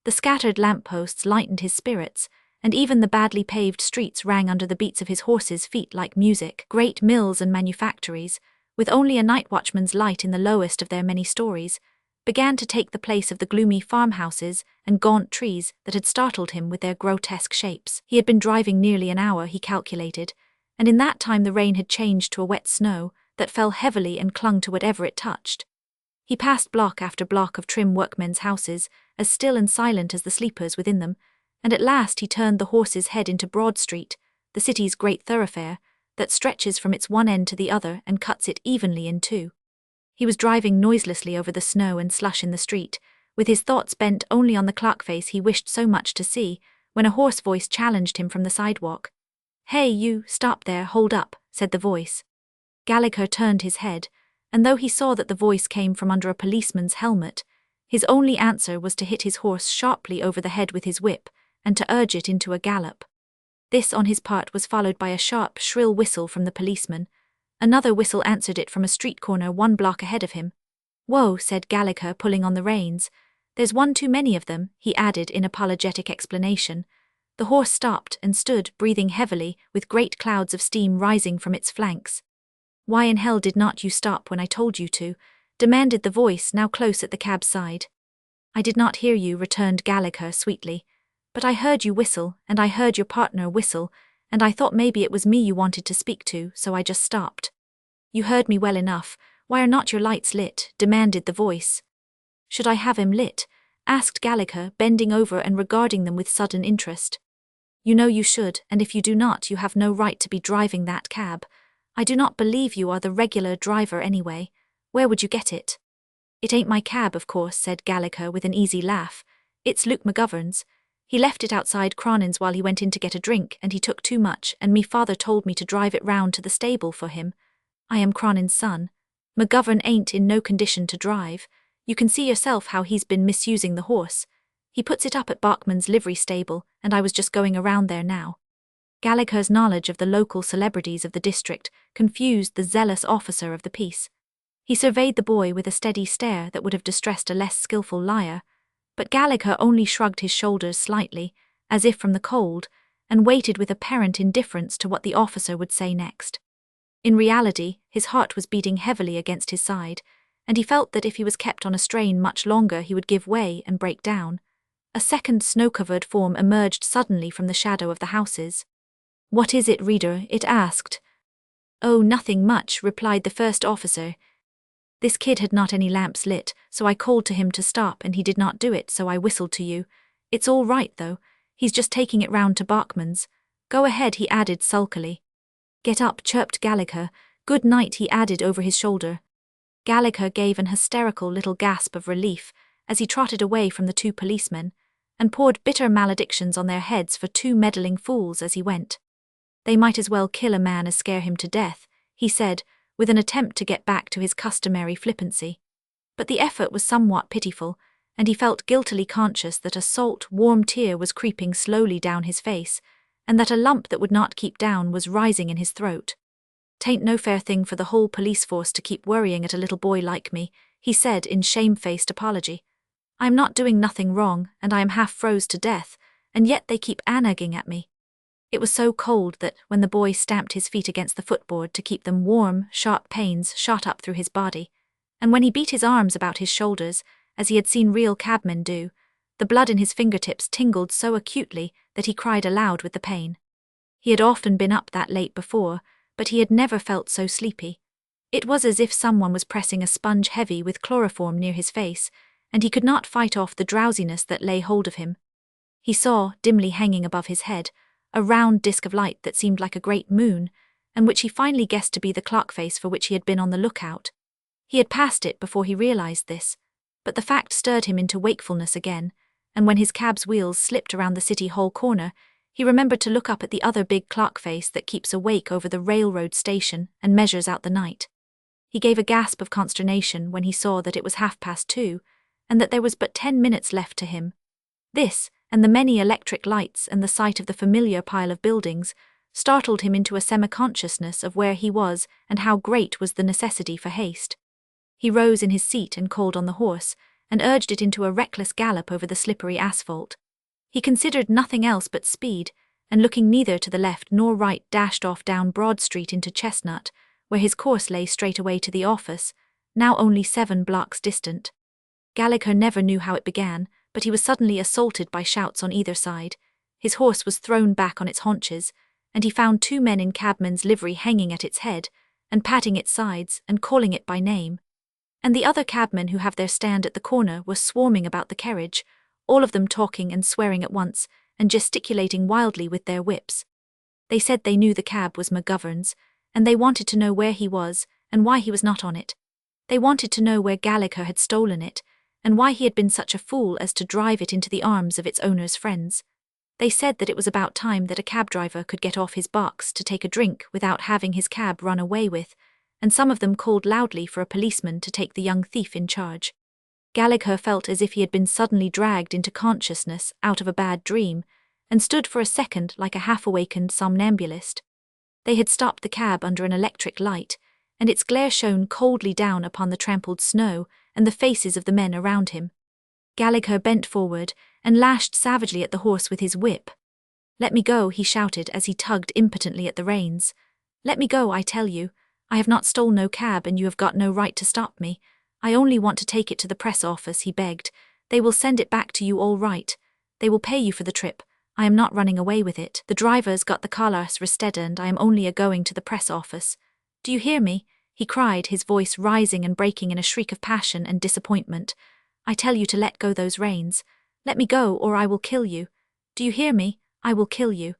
A: The scattered lampposts lightened his spirits, and even the badly paved streets rang under the beats of his horse's feet like music. Great mills and manufactories, with only a night watchman's light in the lowest of their many stories, began to take the place of the gloomy farmhouses and gaunt trees that had startled him with their grotesque shapes. He had been driving nearly an hour, he calculated, and in that time the rain had changed to a wet snow that fell heavily and clung to whatever it touched. He passed block after block of trim workmen's houses, as still and silent as the sleepers within them, and at last he turned the horse's head into Broad Street, the city's great thoroughfare, that stretches from its one end to the other and cuts it evenly in 2. He was driving noiselessly over the snow and slush in the street, with his thoughts bent only on the clock face he wished so much to see, when a hoarse voice challenged him from the sidewalk. "Hey, you, stop there, hold up," said the voice. Gallegher turned his head, and though he saw that the voice came from under a policeman's helmet, his only answer was to hit his horse sharply over the head with his whip and to urge it into a gallop. This on his part was followed by a sharp, shrill whistle from the policeman. Another whistle answered it from a street corner 1 block ahead of him. "Whoa," said Gallegher, pulling on the reins. "There's one too many of them," he added in apologetic explanation. The horse stopped and stood, breathing heavily, with great clouds of steam rising from its flanks. "Why in hell did not you stop when I told you to?" demanded the voice, now close at the cab's side. "I did not hear you," returned Gallegher sweetly. "But I heard you whistle, and I heard your partner whistle, and I thought maybe it was me you wanted to speak to, so I just stopped." "You heard me well enough. Why are not your lights lit?" demanded the voice. "Should I have him lit?" asked Gallegher, bending over and regarding them with sudden interest. "You know you should, and if you do not, you have no right to be driving that cab. I do not believe you are the regular driver anyway. Where would you get it?" "It ain't my cab, of course," said Gallegher with an easy laugh. "It's Luke McGovern's. He left it outside Cronin's while he went in to get a drink, and he took too much, and me father told me to drive it round to the stable for him. I am Cronin's son. McGovern ain't in no condition to drive. You can see yourself how he's been misusing the horse. He puts it up at Bachman's livery stable, and I was just going around there now." Gallegher's knowledge of the local celebrities of the district confused the zealous officer of the peace. He surveyed the boy with a steady stare that would have distressed a less skillful liar, but Gallegher only shrugged his shoulders slightly, as if from the cold, and waited with apparent indifference to what the officer would say next. In reality, his heart was beating heavily against his side, and he felt that if he was kept on a strain much longer he would give way and break down. A second snow-covered form emerged suddenly from the shadow of the houses. "What is it, reader?" it asked. "Oh, nothing much," replied the first officer. "This kid had not any lamps lit, so I called to him to stop and he did not do it, so I whistled to you. It's all right, though. He's just taking it round to Bachman's. Go ahead," he added sulkily. "Get up," chirped Gallegher. "Good night," he added over his shoulder. Gallegher gave an hysterical little gasp of relief as he trotted away from the 2 policemen, and poured bitter maledictions on their heads for 2 meddling fools as he went. "They might as well kill a man as scare him to death," he said, with an attempt to get back to his customary flippancy. But the effort was somewhat pitiful, and he felt guiltily conscious that a salt, warm tear was creeping slowly down his face, and that a lump that would not keep down was rising in his throat. "'Tain't no fair thing for the whole police force to keep worrying at a little boy like me," he said in shamefaced apology. "I am not doing nothing wrong, and I am half froze to death, and yet they keep nagging at me." It was so cold that, when the boy stamped his feet against the footboard to keep them warm, sharp pains shot up through his body, and when he beat his arms about his shoulders, as he had seen real cabmen do, the blood in his fingertips tingled so acutely that he cried aloud with the pain. He had often been up that late before, but he had never felt so sleepy. It was as if someone was pressing a sponge heavy with chloroform near his face, and he could not fight off the drowsiness that lay hold of him. He saw, dimly hanging above his head, a round disk of light that seemed like a great moon, and which he finally guessed to be the clock face for which he had been on the lookout. He had passed it before he realized this, but the fact stirred him into wakefulness again, and when his cab's wheels slipped around the City Hall corner, he remembered to look up at the other big clock face that keeps awake over the railroad station and measures out the night. He gave a gasp of consternation when he saw that it was 2:30, and that there was but 10 minutes left to him. This, and the many electric lights and the sight of the familiar pile of buildings, startled him into a semi-consciousness of where he was and how great was the necessity for haste. He rose in his seat and called on the horse, and urged it into a reckless gallop over the slippery asphalt. He considered nothing else but speed, and looking neither to the left nor right dashed off down Broad Street into Chestnut, where his course lay straight away to the office, now only 7 blocks distant. Gallegher never knew how it began, but he was suddenly assaulted by shouts on either side. His horse was thrown back on its haunches, and he found 2 men in cabman's livery hanging at its head, and patting its sides and calling it by name. And the other cabmen who have their stand at the corner were swarming about the carriage, all of them talking and swearing at once, and gesticulating wildly with their whips. They said they knew the cab was McGovern's, and they wanted to know where he was, and why he was not on it. They wanted to know where Gallegher had stolen it, and why he had been such a fool as to drive it into the arms of its owner's friends. They said that it was about time that a cab driver could get off his box to take a drink without having his cab run away with, and some of them called loudly for a policeman to take the young thief in charge. Gallegher felt as if he had been suddenly dragged into consciousness out of a bad dream, and stood for a second like a half-awakened somnambulist. They had stopped the cab under an electric light, and its glare shone coldly down upon the trampled snow and the faces of the men around him. Gallegher bent forward and lashed savagely at the horse with his whip. "Let me go," he shouted as he tugged impotently at the reins. "Let me go, I tell you. I have not stole no cab and you have got no right to stop me. I only want to take it to the press office," he begged. "They will send it back to you all right. They will pay you for the trip. I am not running away with it. The driver's got the carlas rested and I am only a-going to the press office. Do you hear me?" he cried, his voice rising and breaking in a shriek of passion and disappointment. "I tell you to let go those reins. Let me go or I will kill you. Do you hear me? I will kill you."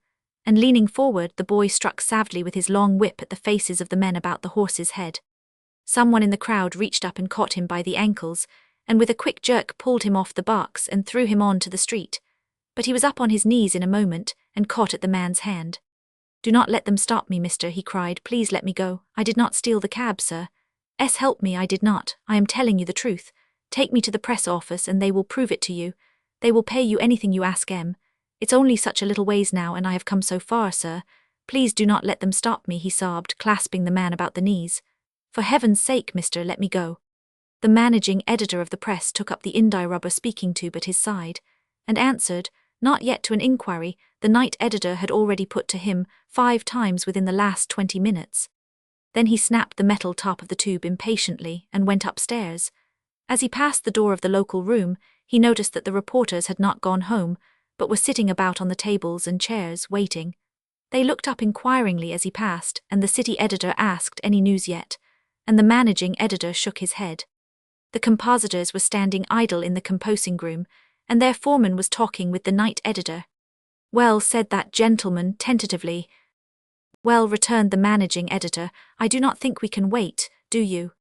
A: And leaning forward, the boy struck savagely with his long whip at the faces of the men about the horse's head. Someone in the crowd reached up and caught him by the ankles, and with a quick jerk pulled him off the box and threw him on to the street. But he was up on his knees in a moment and caught at the man's hand. "Do not let them stop me, mister," he cried. "Please let me go. I did not steal the cab, sir. Help me, I did not. I am telling you the truth. Take me to the press office and they will prove it to you. They will pay you anything you ask 'em. It's only such a little ways now and I have come so far, sir. Please do not let them stop me," he sobbed, clasping the man about the knees. "For heaven's sake, mister, let me go." The managing editor of the press took up the indie-rubber speaking tube at his side, and answered, not yet to an inquiry the night editor had already put to him 5 times within the last 20 minutes. Then he snapped the metal top of the tube impatiently and went upstairs. As he passed the door of the local room, he noticed that the reporters had not gone home, but were sitting about on the tables and chairs, waiting. They looked up inquiringly as he passed, and the city editor asked, "Any news yet?" And the managing editor shook his head. The compositors were standing idle in the composing room, and their foreman was talking with the night editor. "Well," said that gentleman tentatively. "Well," returned the managing editor, "I do not think we can wait, do you?"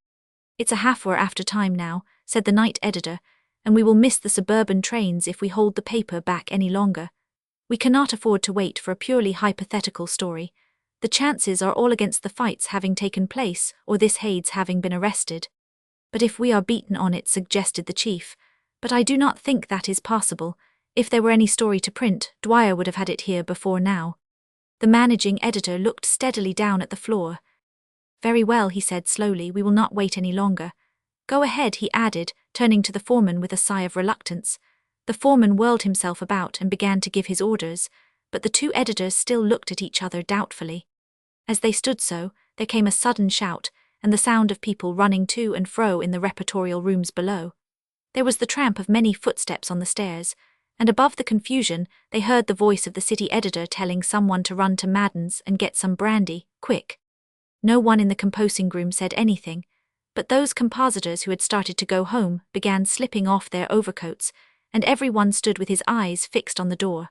A: "It's a half-hour after time now," said the night editor, "and we will miss the suburban trains if we hold the paper back any longer. We cannot afford to wait for a purely hypothetical story. The chances are all against the fights having taken place or this Hades having been arrested." "But if we are beaten on it," suggested the chief. "But I do not think that is possible. If there were any story to print, Dwyer would have had it here before now." The managing editor looked steadily down at the floor. "Very well," he said slowly, "we will not wait any longer. Go ahead," he added, turning to the foreman with a sigh of reluctance. The foreman whirled himself about and began to give his orders, but the 2 editors still looked at each other doubtfully. As they stood so, there came a sudden shout, and the sound of people running to and fro in the repertorial rooms below. There was the tramp of many footsteps on the stairs, and above the confusion they heard the voice of the city editor telling someone to run to Madden's and get some brandy, quick. No one in the composing room said anything, but those compositors who had started to go home began slipping off their overcoats, and everyone stood with his eyes fixed on the door.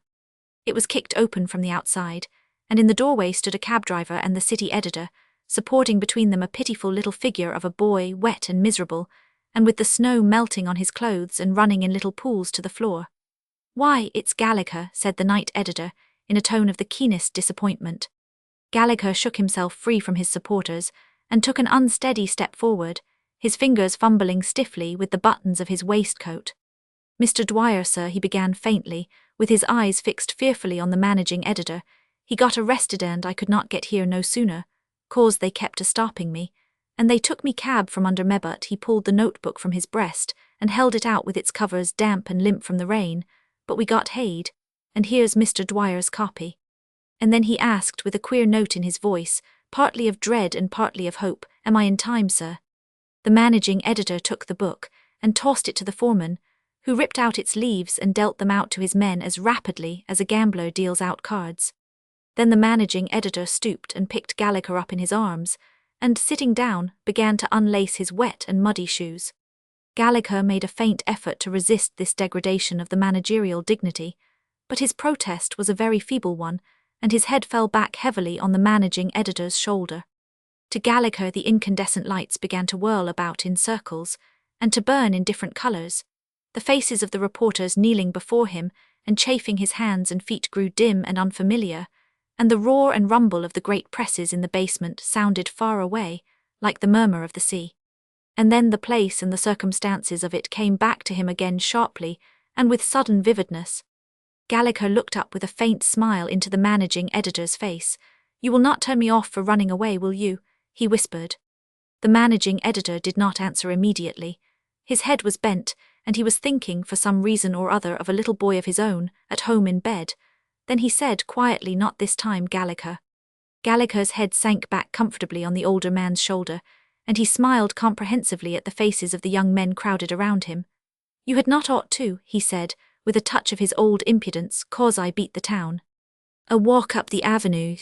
A: It was kicked open from the outside, and in the doorway stood a cab driver and the city editor, supporting between them a pitiful little figure of a boy, wet and miserable, and with the snow melting on his clothes and running in little pools to the floor. "Why, it's Gallegher," said the night editor, in a tone of the keenest disappointment. Gallegher shook himself free from his supporters and took an unsteady step forward, his fingers fumbling stiffly with the buttons of his waistcoat. "Mr. Dwyer, sir," he began faintly, with his eyes fixed fearfully on the managing editor. "He got arrested and I could not get here no sooner, 'cause they kept a-stopping me, and they took me cab from under me." But he pulled the notebook from his breast and held it out with its covers damp and limp from the rain. "But we got Haid, and here's Mr. Dwyer's copy." And then he asked with a queer note in his voice, partly of dread and partly of hope, "Am I in time, sir?" The managing editor took the book and tossed it to the foreman, who ripped out its leaves and dealt them out to his men as rapidly as a gambler deals out cards. Then the managing editor stooped and picked Gallegher up in his arms, and, sitting down, began to unlace his wet and muddy shoes. Gallegher made a faint effort to resist this degradation of the managerial dignity, but his protest was a very feeble one, and his head fell back heavily on the managing editor's shoulder. To Gallegher the incandescent lights began to whirl about in circles, and to burn in different colours. The faces of the reporters kneeling before him and chafing his hands and feet grew dim and unfamiliar, and the roar and rumble of the great presses in the basement sounded far away, like the murmur of the sea. And then the place and the circumstances of it came back to him again sharply and with sudden vividness. Gallegher looked up with a faint smile into the managing editor's face. "You will not turn me off for running away, will you?" he whispered. The managing editor did not answer immediately. His head was bent, and he was thinking, for some reason or other, of a little boy of his own, at home in bed. Then he said quietly, "Not this time, Gallegher." Gallegher's head sank back comfortably on the older man's shoulder, and he smiled comprehensively at the faces of the young men crowded around him. "You had not ought to," he said, with a touch of his old impudence, "'cause I beat the town. A walk up the avenue."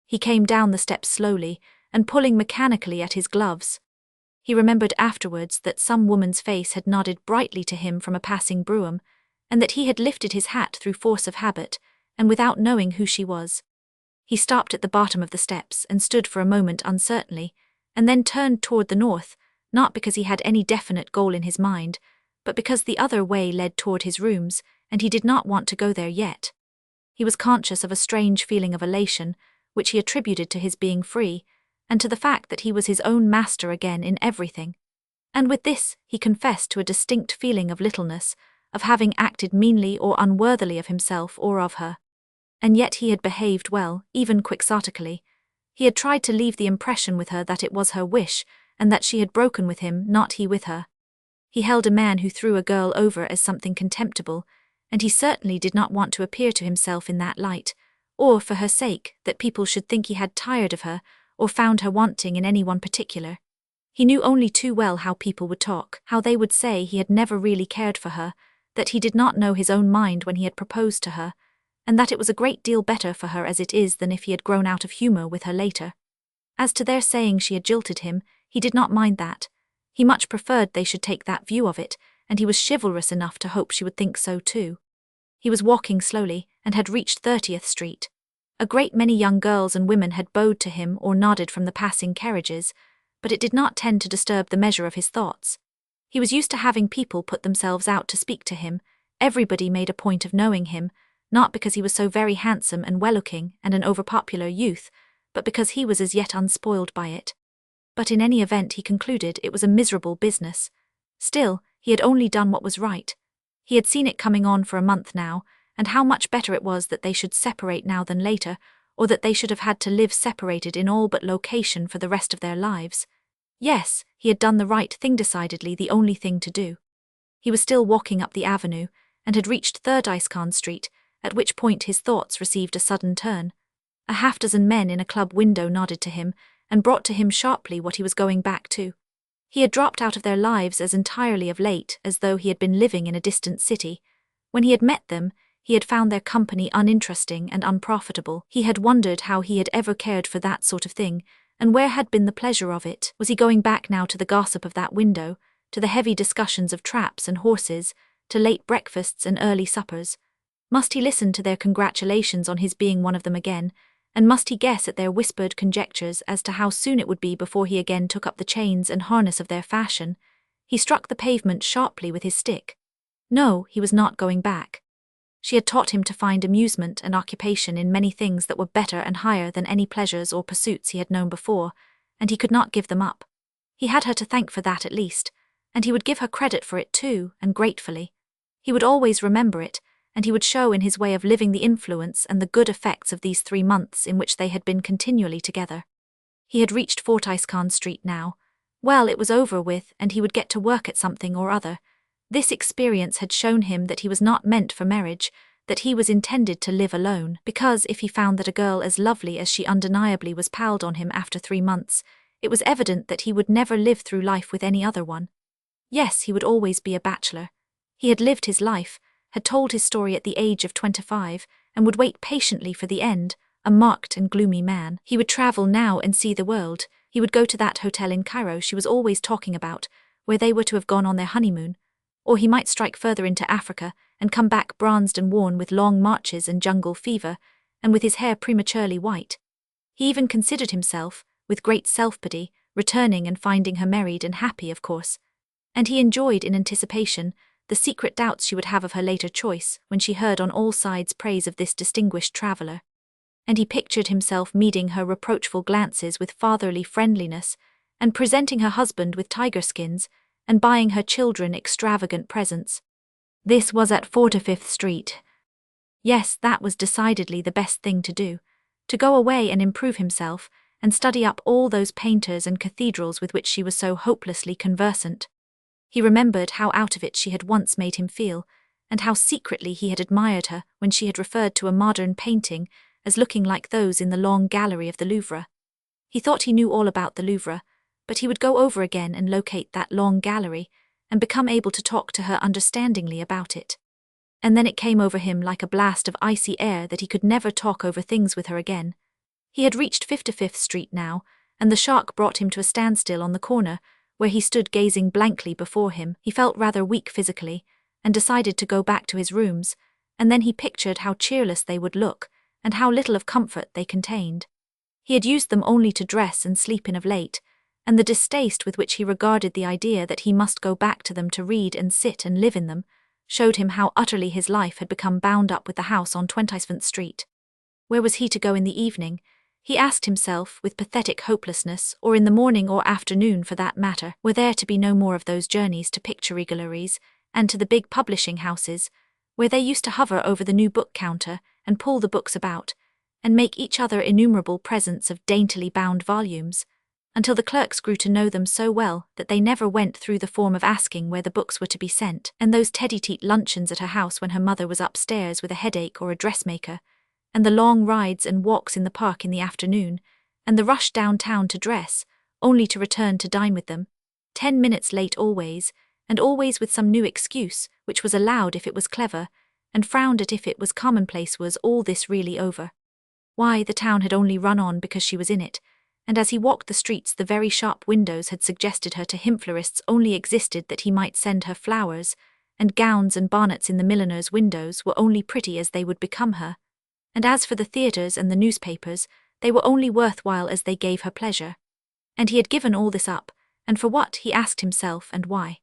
A: He came down the steps slowly, and pulling mechanically at his gloves. He remembered afterwards that some woman's face had nodded brightly to him from a passing brougham, and that he had lifted his hat through force of habit, and without knowing who she was. He stopped at the bottom of the steps and stood for a moment uncertainly, and then turned toward the north, not because he had any definite goal in his mind, but because the other way led toward his rooms, and he did not want to go there yet. He was conscious of a strange feeling of elation, which he attributed to his being free, and to the fact that he was his own master again in everything. And with this, he confessed to a distinct feeling of littleness, of having acted meanly or unworthily of himself or of her. And yet he had behaved well, even quixotically. He had tried to leave the impression with her that it was her wish, and that she had broken with him, not he with her. He held a man who threw a girl over as something contemptible, and he certainly did not want to appear to himself in that light, or, for her sake, that people should think he had tired of her, or found her wanting in any one particular. He knew only too well how people would talk, how they would say he had never really cared for her, that he did not know his own mind when he had proposed to her, and that it was a great deal better for her as it is than if he had grown out of humour with her later. As to their saying she had jilted him, he did not mind that. He much preferred they should take that view of it, and he was chivalrous enough to hope she would think so too. He was walking slowly, and had reached 30th Street. A great many young girls and women had bowed to him or nodded from the passing carriages, but it did not tend to disturb the measure of his thoughts. He was used to having people put themselves out to speak to him. Everybody made a point of knowing him, not because he was so very handsome and well-looking and an overpopular youth, but because he was as yet unspoiled by it. But in any event, he concluded it was a miserable business. Still, he had only done what was right. He had seen it coming on for a month now, and how much better it was that they should separate now than later, or that they should have had to live separated in all but location for the rest of their lives. Yes, he had done the right thing, decidedly the only thing to do. He was still walking up the avenue, and had reached 3rd Iscon Street, at which point his thoughts received a sudden turn. A half-dozen men in a club window nodded to him, and brought to him sharply what he was going back to. He had dropped out of their lives as entirely of late as though he had been living in a distant city. When he had met them, he had found their company uninteresting and unprofitable. He had wondered how he had ever cared for that sort of thing, and where had been the pleasure of it. Was he going back now to the gossip of that window, to the heavy discussions of traps and horses, to late breakfasts and early suppers? Must he listen to their congratulations on his being one of them again, and must he guess at their whispered conjectures as to how soon it would be before he again took up the chains and harness of their fashion? He struck the pavement sharply with his stick. No, he was not going back. She had taught him to find amusement and occupation in many things that were better and higher than any pleasures or pursuits he had known before, and he could not give them up. He had her to thank for that at least, and he would give her credit for it too, and gratefully. He would always remember it, and he would show in his way of living the influence and the good effects of these 3 months in which they had been continually together. He had reached 4th Iscon Street now. Well, it was over with, and he would get to work at something or other. This experience had shown him that he was not meant for marriage, that he was intended to live alone, because if he found that a girl as lovely as she undeniably was palled on him after 3 months, it was evident that he would never live through life with any other one. Yes, he would always be a bachelor. He had lived his life, had told his story at the age of 25, and would wait patiently for the end, a marked and gloomy man. He would travel now and see the world. He would go to that hotel in Cairo she was always talking about, where they were to have gone on their honeymoon. Or he might strike further into Africa, and come back bronzed and worn with long marches and jungle fever, and with his hair prematurely white. He even considered himself, with great self-pity, returning and finding her married and happy, of course. And he enjoyed in anticipation the secret doubts she would have of her later choice when she heard on all sides praise of this distinguished traveller. And he pictured himself meeting her reproachful glances with fatherly friendliness, and presenting her husband with tiger skins, and buying her children extravagant presents. This was at 45th Street. Yes, that was decidedly the best thing to do. To go away and improve himself, and study up all those painters and cathedrals with which she was so hopelessly conversant. He remembered how out of it she had once made him feel, and how secretly he had admired her when she had referred to a modern painting as looking like those in the long gallery of the Louvre. He thought he knew all about the Louvre, but he would go over again and locate that long gallery, and become able to talk to her understandingly about it. And then it came over him like a blast of icy air that he could never talk over things with her again. He had reached 55th Street now, and the shark brought him to a standstill on the corner, where he stood gazing blankly before him. He felt rather weak physically, and decided to go back to his rooms, and then he pictured how cheerless they would look, and how little of comfort they contained. He had used them only to dress and sleep in of late, and the distaste with which he regarded the idea that he must go back to them to read and sit and live in them, showed him how utterly his life had become bound up with the house on 27th Street. Where was he to go in the evening? He asked himself, with pathetic hopelessness, or in the morning or afternoon for that matter. Were there to be no more of those journeys to picture galleries, and to the big publishing houses, where they used to hover over the new book counter, and pull the books about, and make each other innumerable presents of daintily bound volumes, until the clerks grew to know them so well that they never went through the form of asking where the books were to be sent, and those tete-a-tete luncheons at her house when her mother was upstairs with a headache or a dressmaker, and the long rides and walks in the park in the afternoon, and the rush downtown to dress, only to return to dine with them, 10 minutes late always, and always with some new excuse, which was allowed if it was clever, and frowned at if it was commonplace. Was all this really over? Why, the town had only run on because she was in it, and as he walked the streets the very sharp windows had suggested her to him. Florists only existed that he might send her flowers, and gowns and bonnets in the milliners' windows were only pretty as they would become her. And as for the theatres and the newspapers, they were only worthwhile as they gave her pleasure. And he had given all this up, and for what, he asked himself, and why?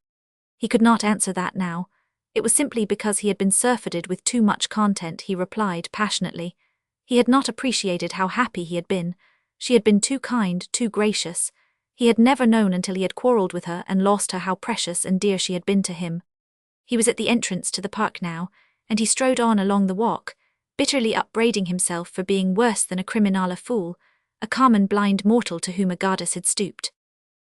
A: He could not answer that now. It was simply because he had been surfeited with too much content, he replied passionately. He had not appreciated how happy he had been. She had been too kind, too gracious. He had never known until he had quarrelled with her and lost her how precious and dear she had been to him. He was at the entrance to the park now, and he strode on along the walk, bitterly upbraiding himself for being worse than a criminal, a fool, a common blind mortal to whom a goddess had stooped.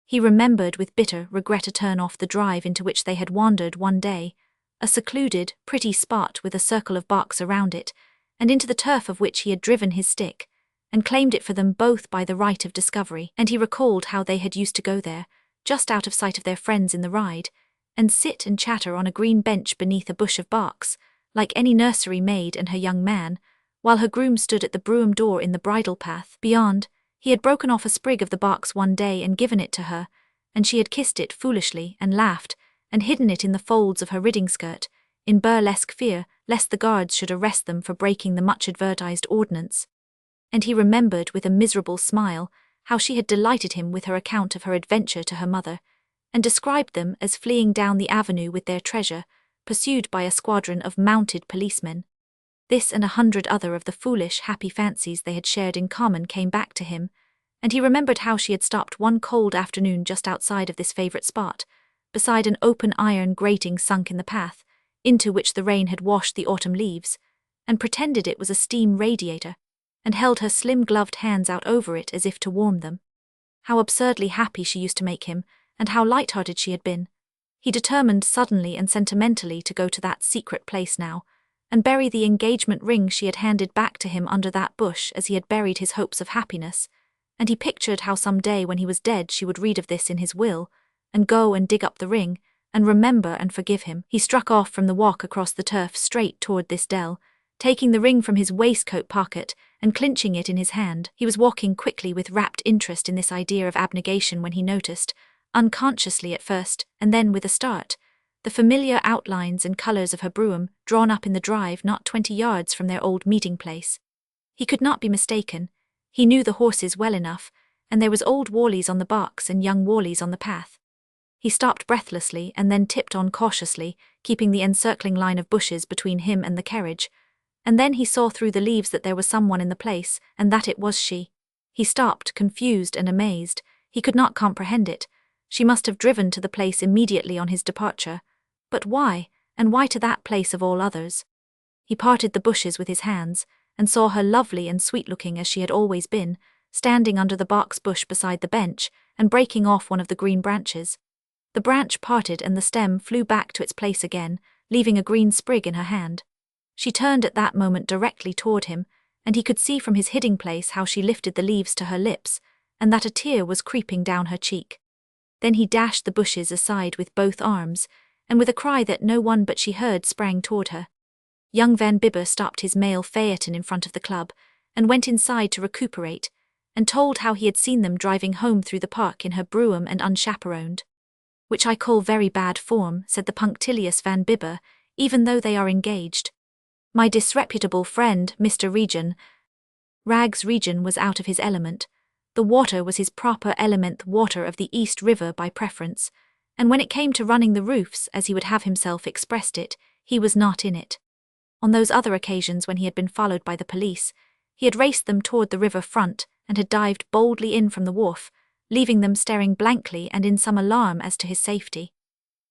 A: He remembered with bitter regret a turn off the drive into which they had wandered one day, a secluded, pretty spot with a circle of box around it, and into the turf of which he had driven his stick, and claimed it for them both by the right of discovery. And he recalled how they had used to go there, just out of sight of their friends in the ride, and sit and chatter on a green bench beneath a bush of box, like any nursery maid and her young man, while her groom stood at the brougham door in the bridle path. Beyond, he had broken off a sprig of the box one day and given it to her, and she had kissed it foolishly and laughed, and hidden it in the folds of her riding skirt, in burlesque fear lest the guards should arrest them for breaking the much-advertised ordinance. And he remembered with a miserable smile how she had delighted him with her account of her adventure to her mother, and described them as fleeing down the avenue with their treasure, pursued by a squadron of mounted policemen. This and 100 other of the foolish, happy fancies they had shared in common came back to him, and he remembered how she had stopped one cold afternoon just outside of this favourite spot, beside an open iron grating sunk in the path, into which the rain had washed the autumn leaves, and pretended it was a steam radiator, and held her slim gloved hands out over it as if to warm them. How absurdly happy she used to make him, and how light-hearted she had been. He determined suddenly and sentimentally to go to that secret place now, and bury the engagement ring she had handed back to him under that bush as he had buried his hopes of happiness, and he pictured how some day when he was dead she would read of this in his will, and go and dig up the ring, and remember and forgive him. He struck off from the walk across the turf straight toward this dell, taking the ring from his waistcoat pocket and clinching it in his hand. He was walking quickly with rapt interest in this idea of abnegation when he noticed, unconsciously at first, and then with a start, the familiar outlines and colours of her brougham drawn up in the drive not 20 yards from their old meeting place. He could not be mistaken. He knew the horses well enough, and there was old Wally's on the box and young Wally's on the path. He stopped breathlessly and then tipped on cautiously, keeping the encircling line of bushes between him and the carriage, and then he saw through the leaves that there was someone in the place, and that it was she. He stopped, confused and amazed. He could not comprehend it. She must have driven to the place immediately on his departure. But why, and why to that place of all others? He parted the bushes with his hands, and saw her lovely and sweet-looking as she had always been, standing under the box bush beside the bench, and breaking off one of the green branches. The branch parted and the stem flew back to its place again, leaving a green sprig in her hand. She turned at that moment directly toward him, and he could see from his hiding place how she lifted the leaves to her lips, and that a tear was creeping down her cheek. Then he dashed the bushes aside with both arms, and with a cry that no one but she heard sprang toward her. Young Van Bibber stopped his mail phaeton in front of the club, and went inside to recuperate, and told how he had seen them driving home through the park in her brougham and unchaperoned. "Which I call very bad form," said the punctilious Van Bibber, "even though they are engaged. My disreputable friend, Mr. Regan." Rags Regan was out of his element. The water was his proper element, water of the East River by preference, and when it came to running the roofs, as he would have himself expressed it, he was not in it. On those other occasions when he had been followed by the police, he had raced them toward the river front and had dived boldly in from the wharf, leaving them staring blankly and in some alarm as to his safety.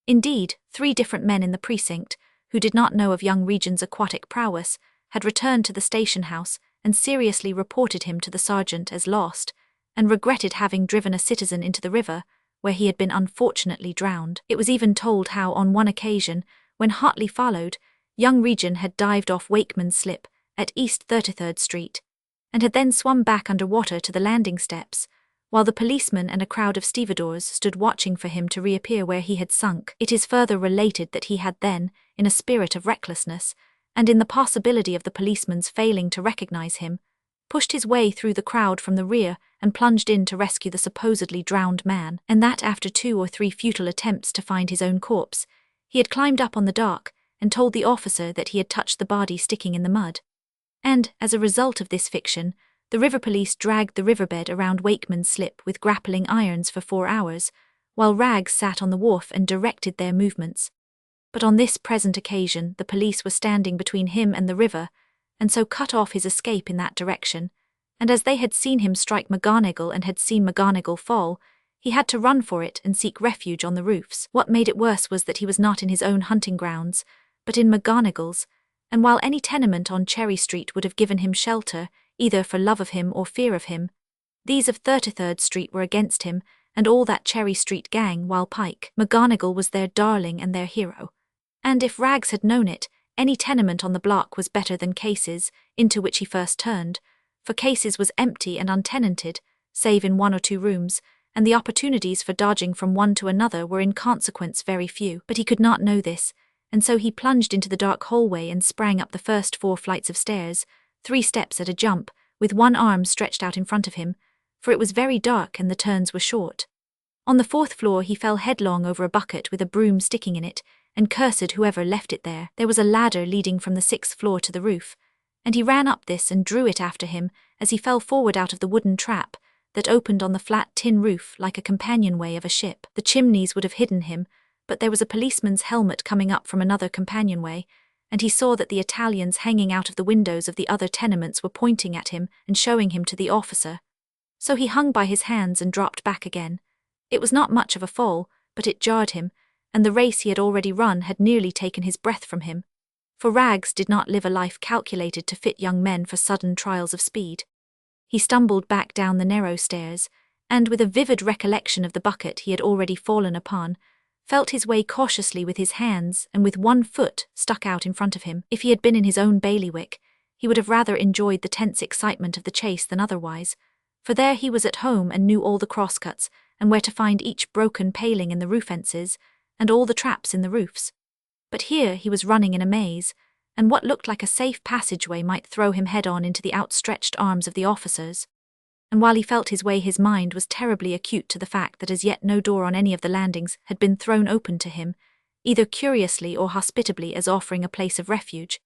A: Indeed, 3 different men in the precinct, who did not know of young Regan's aquatic prowess, had returned to the station house and seriously reported him to the sergeant as lost, and regretted having driven a citizen into the river, where he had been unfortunately drowned. It was even told how on one occasion, when hotly followed, young Regan had dived off Wakeman's Slip at East 33rd Street, and had then swum back under water to the landing steps, while the policeman and a crowd of stevedores stood watching for him to reappear where he had sunk. It is further related that he had then, in a spirit of recklessness, and in the possibility of the policeman's failing to recognize him, pushed his way through the crowd from the rear and plunged in to rescue the supposedly drowned man, and that after 2 or 3 futile attempts to find his own corpse, he had climbed up on the dock and told the officer that he had touched the body sticking in the mud. And, as a result of this fiction, the river police dragged the riverbed around Wakeman's Slip with grappling irons for 4 hours, while Rags sat on the wharf and directed their movements. But on this present occasion the police were standing between him and the river, and so cut off his escape in that direction, and as they had seen him strike McGonagall and had seen McGonagall fall, he had to run for it and seek refuge on the roofs. What made it worse was that he was not in his own hunting grounds, but in McGonagall's, and while any tenement on Cherry Street would have given him shelter, either for love of him or fear of him, these of 33rd Street were against him, and all that Cherry Street gang, while Pike McGonagall was their darling and their hero. And if Rags had known it, any tenement on the block was better than Case's, into which he first turned, for Case's was empty and untenanted, save in 1 or 2 rooms, and the opportunities for dodging from one to another were in consequence very few. But he could not know this, and so he plunged into the dark hallway and sprang up the first 4 flights of stairs, 3 steps at a jump, with one arm stretched out in front of him, for it was very dark and the turns were short. On the 4th floor he fell headlong over a bucket with a broom sticking in it, and cursed whoever left it there. There was a ladder leading from the 6th floor to the roof, and he ran up this and drew it after him as he fell forward out of the wooden trap that opened on the flat tin roof like a companionway of a ship. The chimneys would have hidden him, but there was a policeman's helmet coming up from another companionway, and he saw that the Italians hanging out of the windows of the other tenements were pointing at him and showing him to the officer. So he hung by his hands and dropped back again. It was not much of a fall, but it jarred him, and the race he had already run had nearly taken his breath from him. For Rags did not live a life calculated to fit young men for sudden trials of speed. He stumbled back down the narrow stairs, and with a vivid recollection of the bucket he had already fallen upon, felt his way cautiously with his hands and with one foot stuck out in front of him. If he had been in his own bailiwick, he would have rather enjoyed the tense excitement of the chase than otherwise, for there he was at home and knew all the crosscuts and where to find each broken paling in the roof fences and all the traps in the roofs. But here he was running in a maze, and what looked like a safe passageway might throw him head-on into the outstretched arms of the officers. And while he felt his way, his mind was terribly acute to the fact that as yet no door on any of the landings had been thrown open to him, either curiously or hospitably as offering a place of refuge.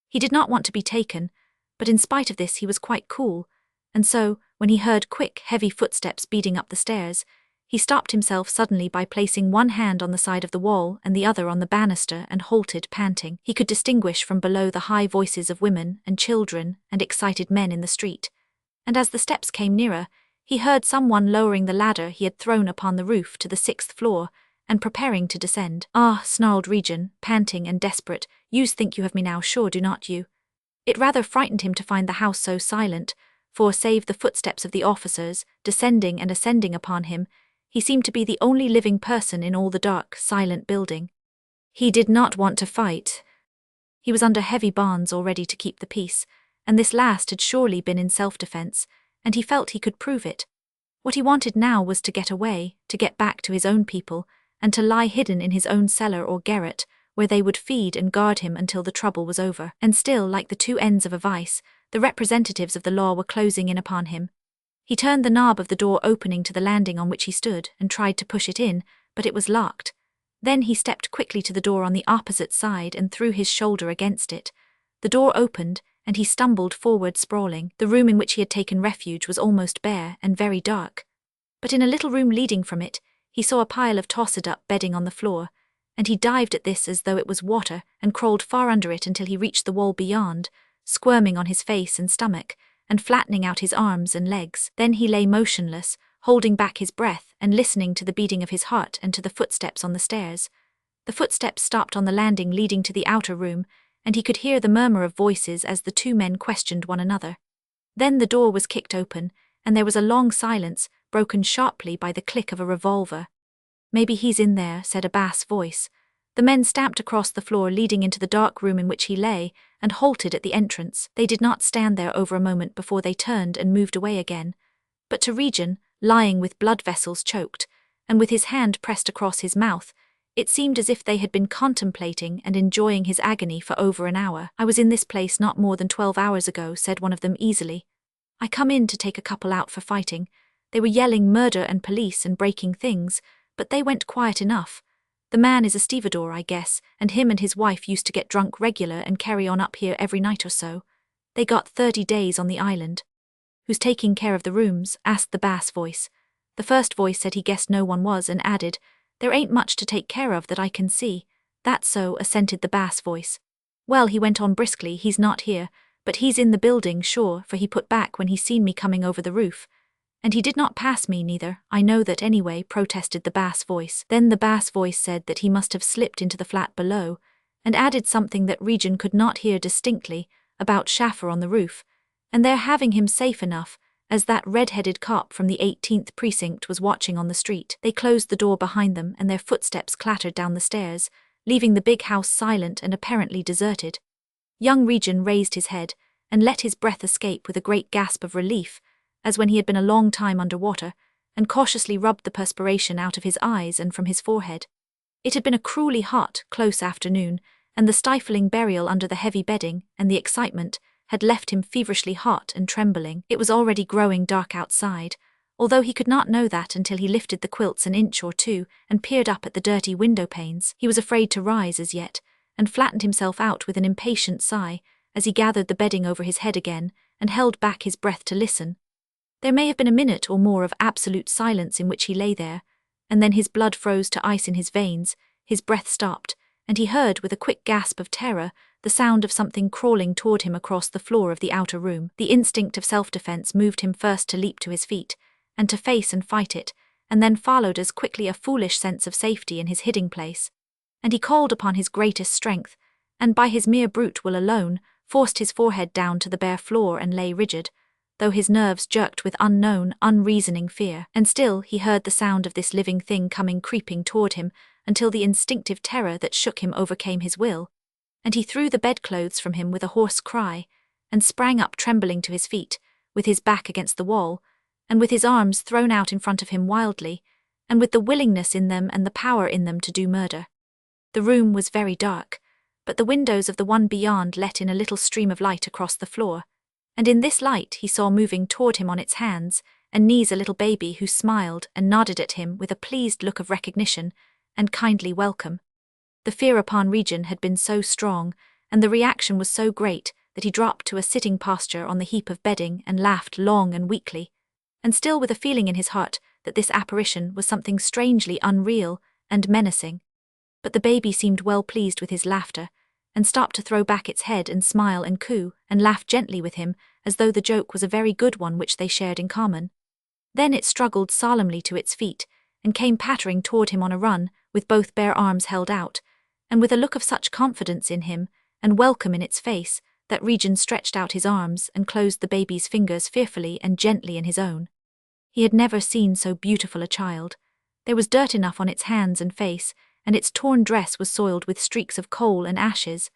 A: He did not want to be taken, but in spite of this he was quite cool, and so, when he heard quick, heavy footsteps beating up the stairs, he stopped himself suddenly by placing one hand on the side of the wall and the other on the banister and halted, panting. He could distinguish from below the high voices of women and children and excited men in the street, and as the steps came nearer, he heard someone lowering the ladder he had thrown upon the roof to the 6th floor and preparing to descend. "Ah," snarled Regan, panting and desperate, "You think you have me now, sure do not you?" It rather frightened him to find the house so silent, for save the footsteps of the officers, descending and ascending upon him, he seemed to be the only living person in all the dark, silent building. He did not want to fight. He was under heavy bonds already to keep the peace, and this last had surely been in self-defense, and he felt he could prove it. What he wanted now was to get away, to get back to his own people, and to lie hidden in his own cellar or garret, where they would feed and guard him until the trouble was over. And still, like the two ends of a vice, the representatives of the law were closing in upon him. He turned the knob of the door opening to the landing on which he stood and tried to push it in, but it was locked. Then he stepped quickly to the door on the opposite side and threw his shoulder against it. The door opened, and he stumbled forward sprawling. The room in which he had taken refuge was almost bare and very dark. But in a little room leading from it, he saw a pile of tossed-up bedding on the floor, and he dived at this as though it was water and crawled far under it until he reached the wall beyond, squirming on his face and stomach, and flattening out his arms and legs. Then he lay motionless, holding back his breath and listening to the beating of his heart and to the footsteps on the stairs. The footsteps stopped on the landing leading to the outer room, and he could hear the murmur of voices as the two men questioned one another. Then the door was kicked open, and there was a long silence, broken sharply by the click of a revolver. "Maybe he's in there," said a bass voice. The men stamped across the floor leading into the dark room in which he lay, and halted at the entrance. They did not stand there over a moment before they turned and moved away again. But to Regin, lying with blood vessels choked, and with his hand pressed across his mouth, it seemed as if they had been contemplating and enjoying his agony for over an hour. "I was in this place not more than 12 hours ago," said one of them easily. "I come in to take a couple out for fighting. They were yelling murder and police and breaking things, but they went quiet enough. The man is a stevedore, I guess, and him and his wife used to get drunk regular and carry on up here every night or so. They got 30 days on the island." "Who's taking care of the rooms?" asked the bass voice. The first voice said he guessed no one was and added, "There ain't much to take care of that I can see." "That's so," assented the bass voice. "Well," he went on briskly, "he's not here, but he's in the building, sure, for he put back when he seen me coming over the roof. And he did not pass me neither, I know that anyway," protested the bass voice. Then the bass voice said that he must have slipped into the flat below, and added something that Regin could not hear distinctly, about Schaffer on the roof, and their having him safe enough, as that red-headed cop from the 18th precinct was watching on the street. They closed the door behind them and their footsteps clattered down the stairs, leaving the big house silent and apparently deserted. Young Regin raised his head and let his breath escape with a great gasp of relief, as when he had been a long time under water, and cautiously rubbed the perspiration out of his eyes and from his forehead. It had been a cruelly hot, close afternoon, and the stifling burial under the heavy bedding and the excitement had left him feverishly hot and trembling. It was already growing dark outside, although he could not know that until he lifted the quilts an inch or two and peered up at the dirty window panes. He was afraid to rise as yet, and flattened himself out with an impatient sigh as he gathered the bedding over his head again and held back his breath to listen. There may have been a minute or more of absolute silence in which he lay there, and then his blood froze to ice in his veins, his breath stopped, and he heard with a quick gasp of terror the sound of something crawling toward him across the floor of the outer room. The instinct of self-defense moved him first to leap to his feet, and to face and fight it, and then followed as quickly a foolish sense of safety in his hiding place. And he called upon his greatest strength, and by his mere brute will alone, forced his forehead down to the bare floor and lay rigid, though his nerves jerked with unknown, unreasoning fear. And still he heard the sound of this living thing coming creeping toward him, until the instinctive terror that shook him overcame his will, and he threw the bedclothes from him with a hoarse cry, and sprang up trembling to his feet, with his back against the wall, and with his arms thrown out in front of him wildly, and with the willingness in them and the power in them to do murder. The room was very dark, but the windows of the one beyond let in a little stream of light across the floor, and in this light he saw moving toward him on its hands and knees a little baby who smiled and nodded at him with a pleased look of recognition and kindly welcome. The fear upon Regin had been so strong, and the reaction was so great, that he dropped to a sitting posture on the heap of bedding and laughed long and weakly, and still with a feeling in his heart that this apparition was something strangely unreal and menacing. But the baby seemed well pleased with his laughter, and stopped to throw back its head and smile and coo, and laugh gently with him, as though the joke was a very good one which they shared in common. Then it struggled solemnly to its feet, and came pattering toward him on a run, with both bare arms held out, and with a look of such confidence in him, and welcome in its face, that Regin stretched out his arms and closed the baby's fingers fearfully and gently in his own. He had never seen so beautiful a child. There was dirt enough on its hands and face, and its torn dress was soiled with streaks of coal and ashes.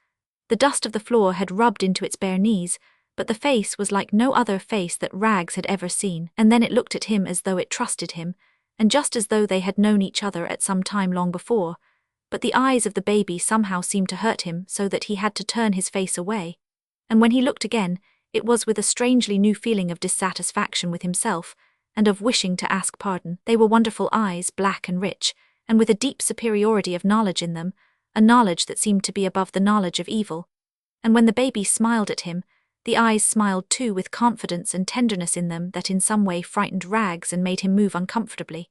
A: The dust of the floor had rubbed into its bare knees, but the face was like no other face that Rags had ever seen, and then it looked at him as though it trusted him, and just as though they had known each other at some time long before. But the eyes of the baby somehow seemed to hurt him so that he had to turn his face away. And when he looked again, it was with a strangely new feeling of dissatisfaction with himself, and of wishing to ask pardon. They were wonderful eyes, black and rich, and with a deep superiority of knowledge in them, a knowledge that seemed to be above the knowledge of evil. And when the baby smiled at him, the eyes smiled too with confidence and tenderness in them that in some way frightened Rags and made him move uncomfortably.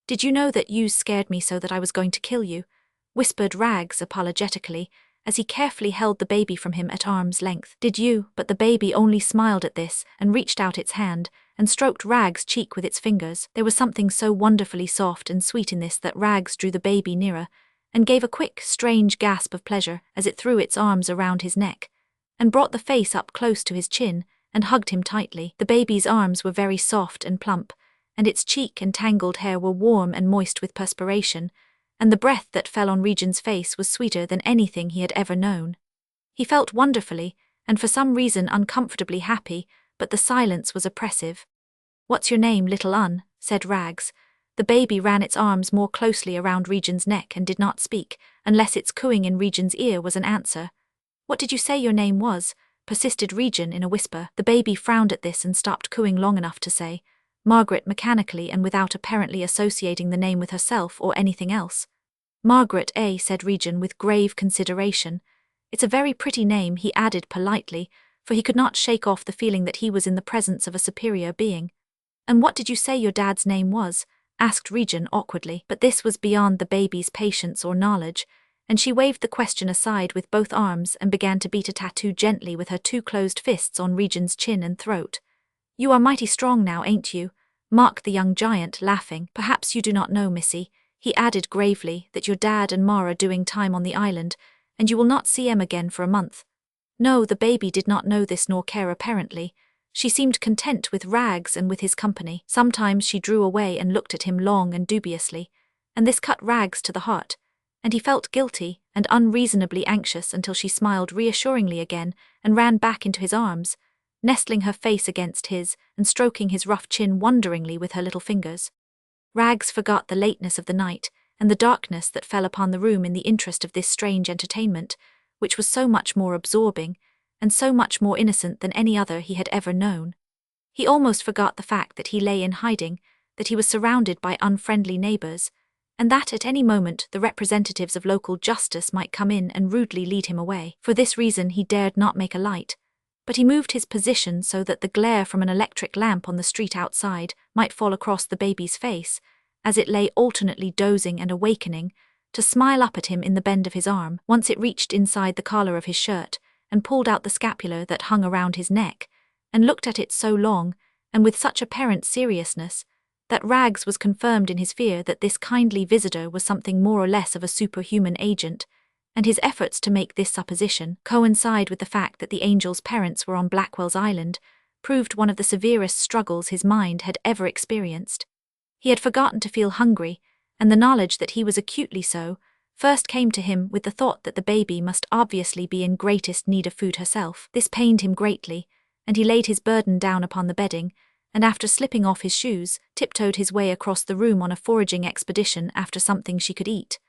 A: "Did you know that you scared me so that I was going to kill you?" whispered Rags apologetically, as he carefully held the baby from him at arm's length. "Did you?" But the baby only smiled at this and reached out its hand and stroked Rags' cheek with its fingers. There was something so wonderfully soft and sweet in this that Rags drew the baby nearer and gave a quick, strange gasp of pleasure as it threw its arms around his neck and brought the face up close to his chin and hugged him tightly. The baby's arms were very soft and plump, and its cheek and tangled hair were warm and moist with perspiration, and the breath that fell on Regin's face was sweeter than anything he had ever known. He felt wonderfully, and for some reason uncomfortably happy, but the silence was oppressive. "What's your name, little un?" said Rags. The baby ran its arms more closely around Regin's neck and did not speak, unless its cooing in Regin's ear was an answer. "What did you say your name was?" persisted Regin in a whisper. The baby frowned at this and stopped cooing long enough to say Margaret mechanically and without apparently associating the name with herself or anything else. "Margaret, eh?" said Regin with grave consideration. "It's a very pretty name," he added politely, for he could not shake off the feeling that he was in the presence of a superior being. "And what did you say your dad's name was?" asked Regin awkwardly. But this was beyond the baby's patience or knowledge, and she waved the question aside with both arms and began to beat a tattoo gently with her two closed fists on Regin's chin and throat. "You are mighty strong now, ain't you?" mocked the young giant, laughing. "Perhaps you do not know, missy," he added gravely, "that your dad and ma are doing time on the island, and you will not see 'em again for a month." No, the baby did not know this nor care apparently. She seemed content with Rags and with his company. Sometimes she drew away and looked at him long and dubiously, and this cut Rags to the heart, and he felt guilty and unreasonably anxious until she smiled reassuringly again and ran back into his arms, nestling her face against his and stroking his rough chin wonderingly with her little fingers. Rags forgot the lateness of the night and the darkness that fell upon the room in the interest of this strange entertainment, which was so much more absorbing and so much more innocent than any other he had ever known. He almost forgot the fact that he lay in hiding, that he was surrounded by unfriendly neighbors, and that at any moment the representatives of local justice might come in and rudely lead him away. For this reason he dared not make a light, but he moved his position so that the glare from an electric lamp on the street outside might fall across the baby's face, as it lay alternately dozing and awakening, to smile up at him in the bend of his arm. Once it reached inside the collar of his shirt, and pulled out the scapular that hung around his neck, and looked at it so long, and with such apparent seriousness, that Rags was confirmed in his fear that this kindly visitor was something more or less of a superhuman agent, and his efforts to make this supposition coincide with the fact that the angel's parents were on Blackwell's Island proved one of the severest struggles his mind had ever experienced. He had forgotten to feel hungry, and the knowledge that he was acutely so first came to him with the thought that the baby must obviously be in greatest need of food herself. This pained him greatly, and he laid his burden down upon the bedding, and after slipping off his shoes, tiptoed his way across the room on a foraging expedition after something she could eat.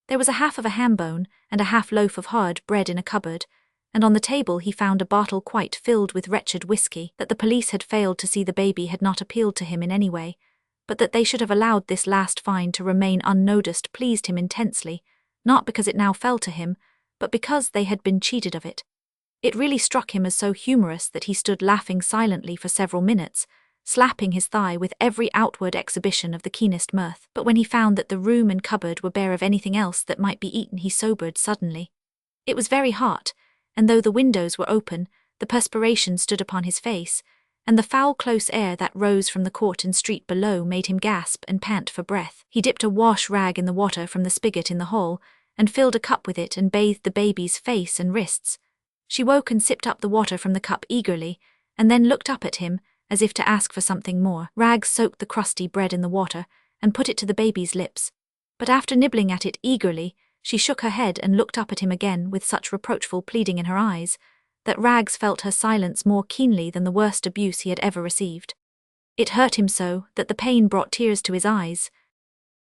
A: There was a half of a ham bone and a half loaf of hard bread in a cupboard, and on the table he found a bottle quite filled with wretched whiskey. That the police had failed to see the baby had not appealed to him in any way, but that they should have allowed this last find to remain unnoticed pleased him intensely, not because it now fell to him, but because they had been cheated of it. It really struck him as so humorous that he stood laughing silently for several minutes, slapping his thigh with every outward exhibition of the keenest mirth. But when he found that the room and cupboard were bare of anything else that might be eaten, he sobered suddenly. It was very hot, and though the windows were open, the perspiration stood upon his face, and the foul close air that rose from the court and street below made him gasp and pant for breath. He dipped a wash rag in the water from the spigot in the hall, and filled a cup with it and bathed the baby's face and wrists, She woke and sipped up the water from the cup eagerly, and then looked up at him, as if to ask for something more. Rags soaked the crusty bread in the water and put it to the baby's lips. But after nibbling at it eagerly, she shook her head and looked up at him again with such reproachful pleading in her eyes, that Rags felt her silence more keenly than the worst abuse he had ever received. It hurt him so that the pain brought tears to his eyes.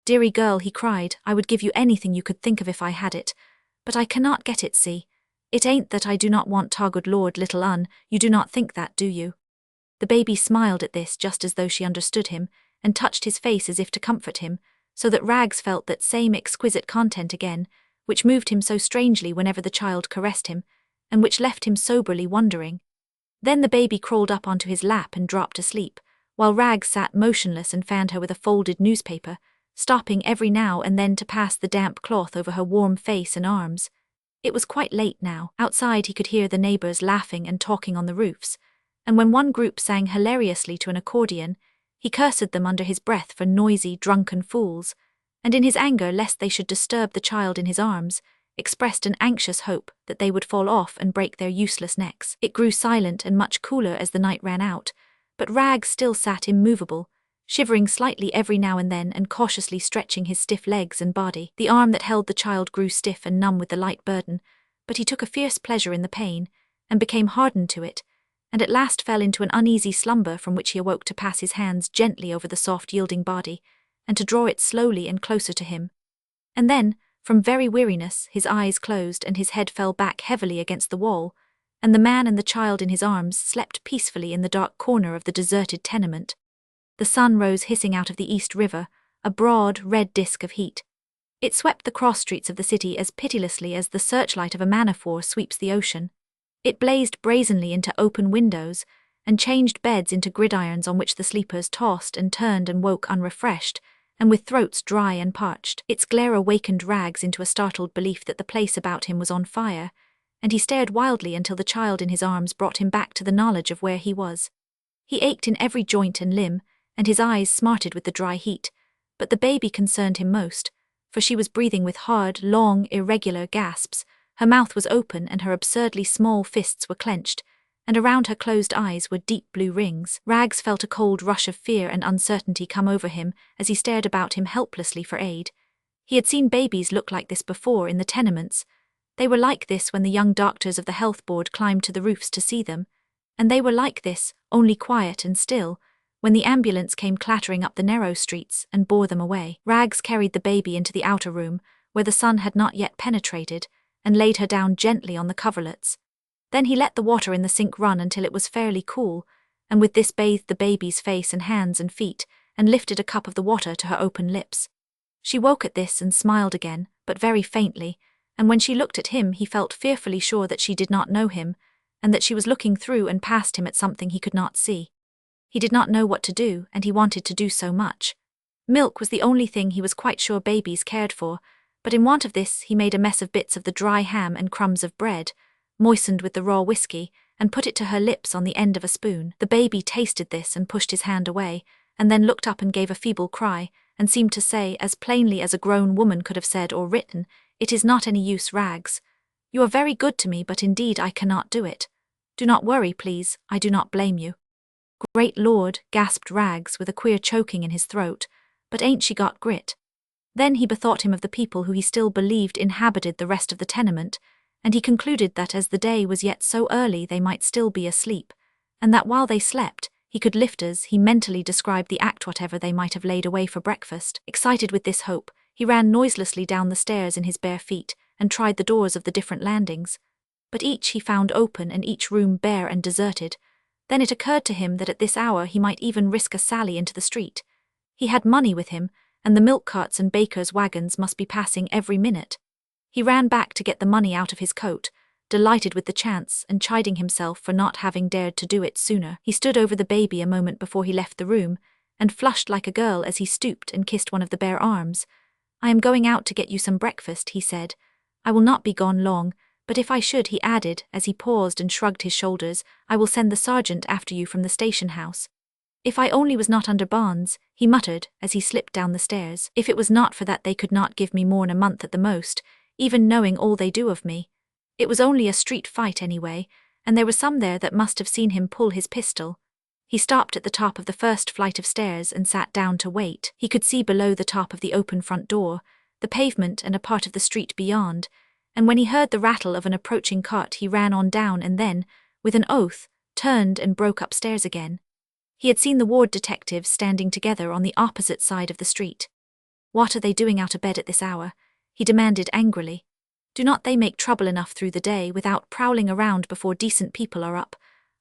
A: "Dearie girl," he cried, "I would give you anything you could think of if I had it. But I cannot get it, see. It ain't that I do not want ta good Lord, little un, you do not think that, do you?" The baby smiled at this just as though she understood him, and touched his face as if to comfort him, so that Rags felt that same exquisite content again, which moved him so strangely whenever the child caressed him, and which left him soberly wondering. Then the baby crawled up onto his lap and dropped asleep, while Rags sat motionless and fanned her with a folded newspaper, stopping every now and then to pass the damp cloth over her warm face and arms. It was quite late now. Outside he could hear the neighbors laughing and talking on the roofs, and when one group sang hilariously to an accordion, he cursed them under his breath for noisy, drunken fools, and in his anger lest they should disturb the child in his arms, expressed an anxious hope that they would fall off and break their useless necks. It grew silent and much cooler as the night ran out, but Rags still sat immovable, shivering slightly every now and then and cautiously stretching his stiff legs and body. The arm that held the child grew stiff and numb with the light burden, but he took a fierce pleasure in the pain, and became hardened to it, and at last fell into an uneasy slumber from which he awoke to pass his hands gently over the soft yielding body, and to draw it slowly and closer to him. And then, from very weariness, his eyes closed and his head fell back heavily against the wall, and the man and the child in his arms slept peacefully in the dark corner of the deserted tenement. The sun rose hissing out of the East River, a broad, red disk of heat. It swept the cross streets of the city as pitilessly as the searchlight of a man-of-war sweeps the ocean. It blazed brazenly into open windows, and changed beds into gridirons on which the sleepers tossed and turned and woke unrefreshed, and with throats dry and parched. Its glare awakened Rags into a startled belief that the place about him was on fire, and he stared wildly until the child in his arms brought him back to the knowledge of where he was. He ached in every joint and limb, and his eyes smarted with the dry heat, but the baby concerned him most, for she was breathing with hard, long, irregular gasps. Her mouth was open and her absurdly small fists were clenched, and around her closed eyes were deep blue rings. Rags felt a cold rush of fear and uncertainty come over him as he stared about him helplessly for aid. He had seen babies look like this before in the tenements. They were like this when the young doctors of the health board climbed to the roofs to see them, and they were like this, only quiet and still, when the ambulance came clattering up the narrow streets and bore them away. Rags carried the baby into the outer room, where the sun had not yet penetrated, and laid her down gently on the coverlets. Then he let the water in the sink run until it was fairly cool, and with this bathed the baby's face and hands and feet, and lifted a cup of the water to her open lips. She woke at this and smiled again, but very faintly, and when she looked at him he felt fearfully sure that she did not know him, and that she was looking through and past him at something he could not see. He did not know what to do, and he wanted to do so much. Milk was the only thing he was quite sure babies cared for, but in want of this he made a mess of bits of the dry ham and crumbs of bread, moistened with the raw whiskey, and put it to her lips on the end of a spoon. The baby tasted this and pushed his hand away, and then looked up and gave a feeble cry, and seemed to say, as plainly as a grown woman could have said or written, "It is not any use, Rags. You are very good to me, but indeed I cannot do it. Do not worry, please, I do not blame you." "Great Lord," gasped Rags with a queer choking in his throat, "but ain't she got grit?" Then he bethought him of the people who he still believed inhabited the rest of the tenement, and he concluded that as the day was yet so early they might still be asleep, and that while they slept, he could lift as he mentally described the act whatever they might have laid away for breakfast. Excited with this hope, he ran noiselessly down the stairs in his bare feet, and tried the doors of the different landings. But each he found open and each room bare and deserted. Then it occurred to him that at this hour he might even risk a sally into the street. He had money with him, and the milk carts and bakers' wagons must be passing every minute. He ran back to get the money out of his coat, delighted with the chance and chiding himself for not having dared to do it sooner. He stood over the baby a moment before he left the room, and flushed like a girl as he stooped and kissed one of the bare arms. "I am going out to get you some breakfast," he said. "I will not be gone long, but if I should," he added, as he paused and shrugged his shoulders, "I will send the sergeant after you from the station house. If I only was not under bonds," he muttered as he slipped down the stairs. "If it was not for that they could not give me more'n a month at the most, even knowing all they do of me. It was only a street fight anyway, and there were some there that must have seen him pull his pistol. He stopped at the top of the first flight of stairs and sat down to wait. He could see below the top of the open front door, the pavement and a part of the street beyond, and when he heard the rattle of an approaching cart he ran on down and then, with an oath, turned and broke upstairs again. He had seen the ward detectives standing together on the opposite side of the street. "What are they doing out of bed at this hour?" he demanded angrily. "Do not they make trouble enough through the day without prowling around before decent people are up?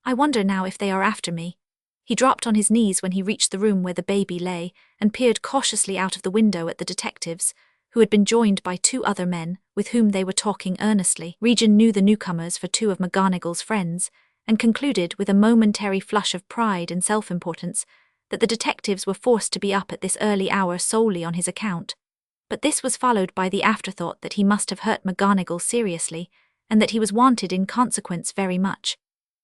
A: I wonder now if they are after me." He dropped on his knees when he reached the room where the baby lay and peered cautiously out of the window at the detectives, who had been joined by 2 other men, with whom they were talking earnestly. Regin knew the newcomers for 2 of McGonagall's friends, and concluded with a momentary flush of pride and self-importance that the detectives were forced to be up at this early hour solely on his account. But this was followed by the afterthought that he must have hurt McGonagall seriously, and that he was wanted in consequence very much.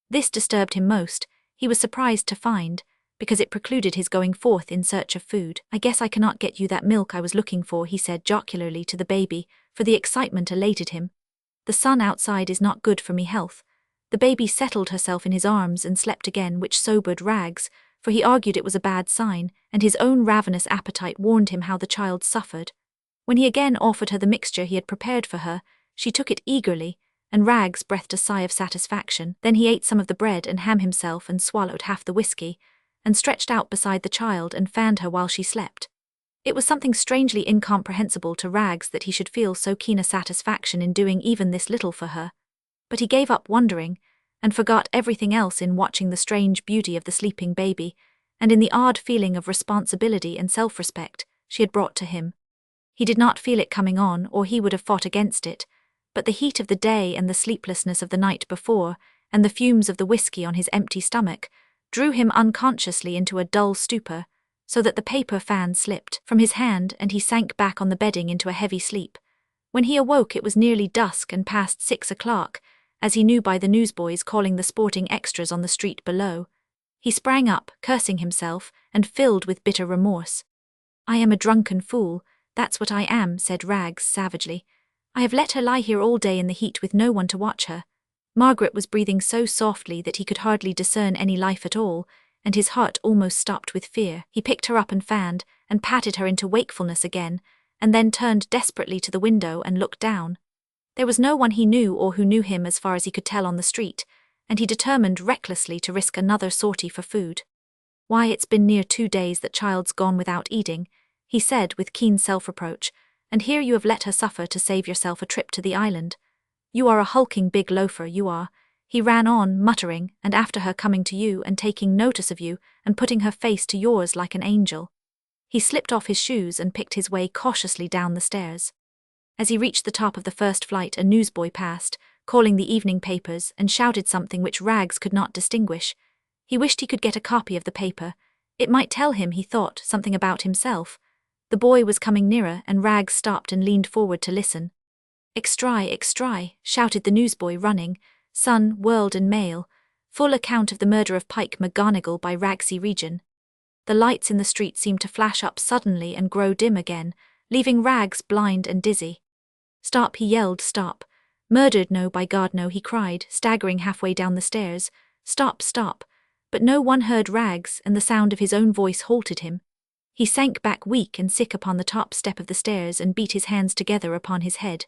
A: This disturbed him most, he was surprised to find, because it precluded his going forth in search of food. "I guess I cannot get you that milk I was looking for," he said jocularly to the baby, for the excitement elated him. "The sun outside is not good for me health." The baby settled herself in his arms and slept again, which sobered Rags, for he argued it was a bad sign, and his own ravenous appetite warned him how the child suffered. When he again offered her the mixture he had prepared for her, she took it eagerly, and Rags breathed a sigh of satisfaction. Then he ate some of the bread and ham himself and swallowed half the whiskey, and stretched out beside the child and fanned her while she slept. It was something strangely incomprehensible to Rags that he should feel so keen a satisfaction in doing even this little for her. But he gave up wondering, and forgot everything else in watching the strange beauty of the sleeping baby, and in the odd feeling of responsibility and self-respect she had brought to him. He did not feel it coming on, or he would have fought against it, but the heat of the day and the sleeplessness of the night before, and the fumes of the whiskey on his empty stomach, drew him unconsciously into a dull stupor, so that the paper fan slipped from his hand and he sank back on the bedding into a heavy sleep. When he awoke it was nearly dusk and past 6 o'clock, as he knew by the newsboys calling the sporting extras on the street below. He sprang up, cursing himself, and filled with bitter remorse. "I am a drunken fool, that's what I am," said Rags savagely. "I have let her lie here all day in the heat with no one to watch her." Margaret was breathing so softly that he could hardly discern any life at all, and his heart almost stopped with fear. He picked her up and fanned, and patted her into wakefulness again, and then turned desperately to the window and looked down. There was no one he knew or who knew him as far as he could tell on the street, and he determined recklessly to risk another sortie for food. "Why, it's been near 2 days that child's gone without eating," he said with keen self-reproach, "and here you have let her suffer to save yourself a trip to the island. You are a hulking big loafer, you are." He ran on, muttering, and after her coming to you and taking notice of you and putting her face to yours like an angel. He slipped off his shoes and picked his way cautiously down the stairs. As he reached the top of the first flight, a newsboy passed, calling the evening papers, and shouted something which Rags could not distinguish. He wished he could get a copy of the paper. It might tell him, he thought, something about himself. The boy was coming nearer, and Rags stopped and leaned forward to listen. Extry, shouted the newsboy, running. Sun, World and Mail. Full account of the murder of Pike McGonagall by Ragsy Regin. The lights in the street seemed to flash up suddenly and grow dim again, leaving Rags blind and dizzy. "Stop," he yelled, "stop. Murdered, no, by God, no," he cried, staggering halfway down the stairs. "Stop, stop." But no one heard Rags, and the sound of his own voice halted him. He sank back weak and sick upon the top step of the stairs and beat his hands together upon his head.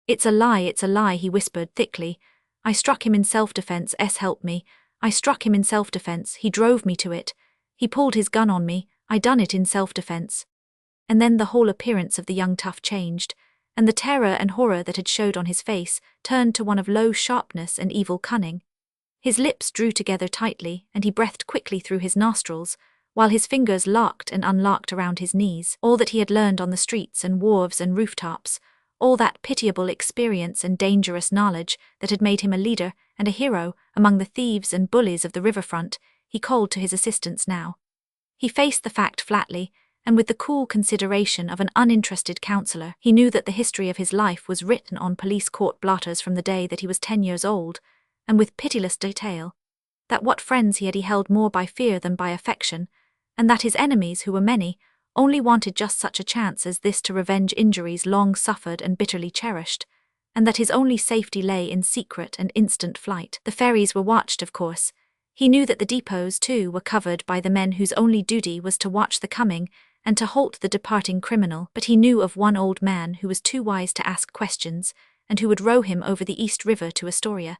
A: It's a lie," he whispered thickly. "I struck him in self-defense, help me. I struck him in self-defense, he drove me to it. He pulled his gun on me, I done it in self-defense." And then the whole appearance of the young tough changed, and the terror and horror that had showed on his face turned to one of low sharpness and evil cunning. His lips drew together tightly, and he breathed quickly through his nostrils, while his fingers locked and unlocked around his knees. All that he had learned on the streets and wharves and rooftops, all that pitiable experience and dangerous knowledge that had made him a leader and a hero among the thieves and bullies of the riverfront, he called to his assistance now. He faced the fact flatly, and with the cool consideration of an uninterested counsellor. He knew that the history of his life was written on police court blotters from the day that he was 10 years old, and with pitiless detail, that what friends he held more by fear than by affection, and that his enemies, who were many, only wanted just such a chance as this to revenge injuries long suffered and bitterly cherished. and that his only safety lay in secret and instant flight. The ferries were watched, of course. He knew that the depots, too, were covered by the men whose only duty was to watch the coming and to halt the departing criminal, but he knew of one old man who was too wise to ask questions and who would row him over the East River to Astoria,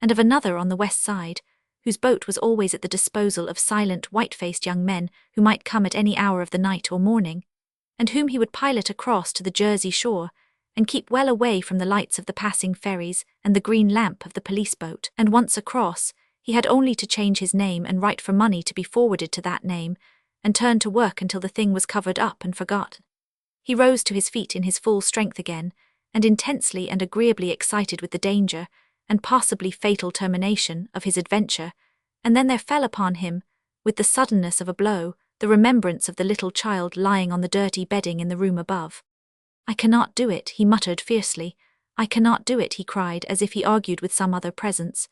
A: and of another on the west side, whose boat was always at the disposal of silent, white-faced young men who might come at any hour of the night or morning, and whom he would pilot across to the Jersey shore and keep well away from the lights of the passing ferries and the green lamp of the police boat. And once across, he had only to change his name and write for money to be forwarded to that name, and turn to work until the thing was covered up and forgotten. He rose to his feet in his full strength again, and intensely and agreeably excited with the danger, and possibly fatal termination, of his adventure, and then there fell upon him, with the suddenness of a blow, the remembrance of the little child lying on the dirty bedding in the room above. "I cannot do it," he muttered fiercely. "I cannot do it," he cried, as if he argued with some other presence.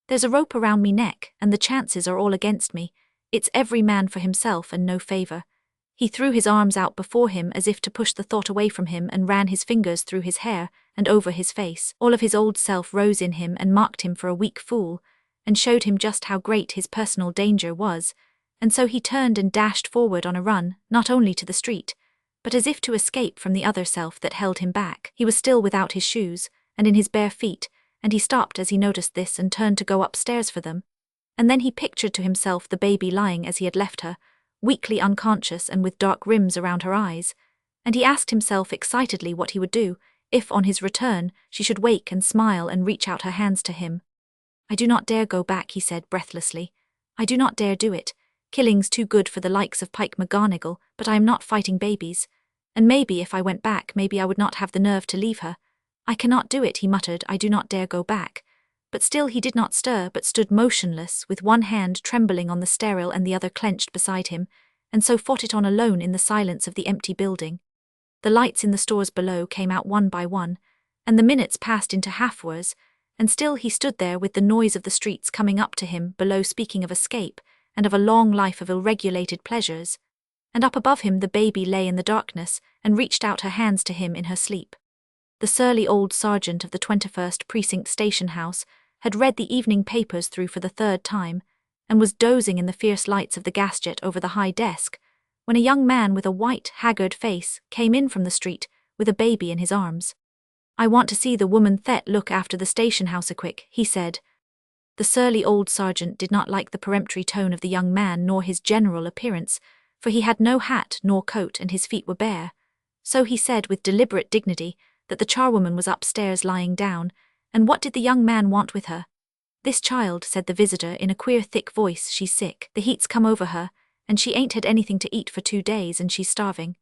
A: "There's a rope around me neck, and the chances are all against me. It's every man for himself and no favor." He threw his arms out before him as if to push the thought away from him and ran his fingers through his hair and over his face. All of his old self rose in him and marked him for a weak fool, and showed him just how great his personal danger was, and so he turned and dashed forward on a run, not only to the street, but as if to escape from the other self that held him back. He was still without his shoes, and in his bare feet, and he stopped as he noticed this and turned to go upstairs for them. And then he pictured to himself the baby lying as he had left her, weakly unconscious and with dark rims around her eyes, and he asked himself excitedly what he would do if, on his return, she should wake and smile and reach out her hands to him. "I do not dare go back," he said breathlessly. "I do not dare do it. Killing's too good for the likes of Pike McGonigal, but I am not fighting babies. And maybe if I went back, maybe I would not have the nerve to leave her. I cannot do it," he muttered. "I do not dare go back." But still he did not stir, but stood motionless, with one hand trembling on the steril and the other clenched beside him, and so fought it on alone in the silence of the empty building. The lights in the stores below came out one by one, and the minutes passed into half-hours, and still he stood there with the noise of the streets coming up to him below, speaking of escape, and of a long life of ill-regulated pleasures, and up above him the baby lay in the darkness and reached out her hands to him in her sleep. The surly old sergeant of the 21st Precinct station house had read the evening papers through for the third time, and was dozing in the fierce lights of the gas jet over the high desk, when a young man with a white, haggard face came in from the street with a baby in his arms. "I want to see the woman that look after the station house a quick," he said. The surly old sergeant did not like the peremptory tone of the young man nor his general appearance, for he had no hat nor coat and his feet were bare. So he said with deliberate dignity that the charwoman was upstairs lying down, and what did the young man want with her? "This child," said the visitor in a queer thick voice, "she's sick. The heat's come over her, and she ain't had anything to eat for 2 days, and she's starving.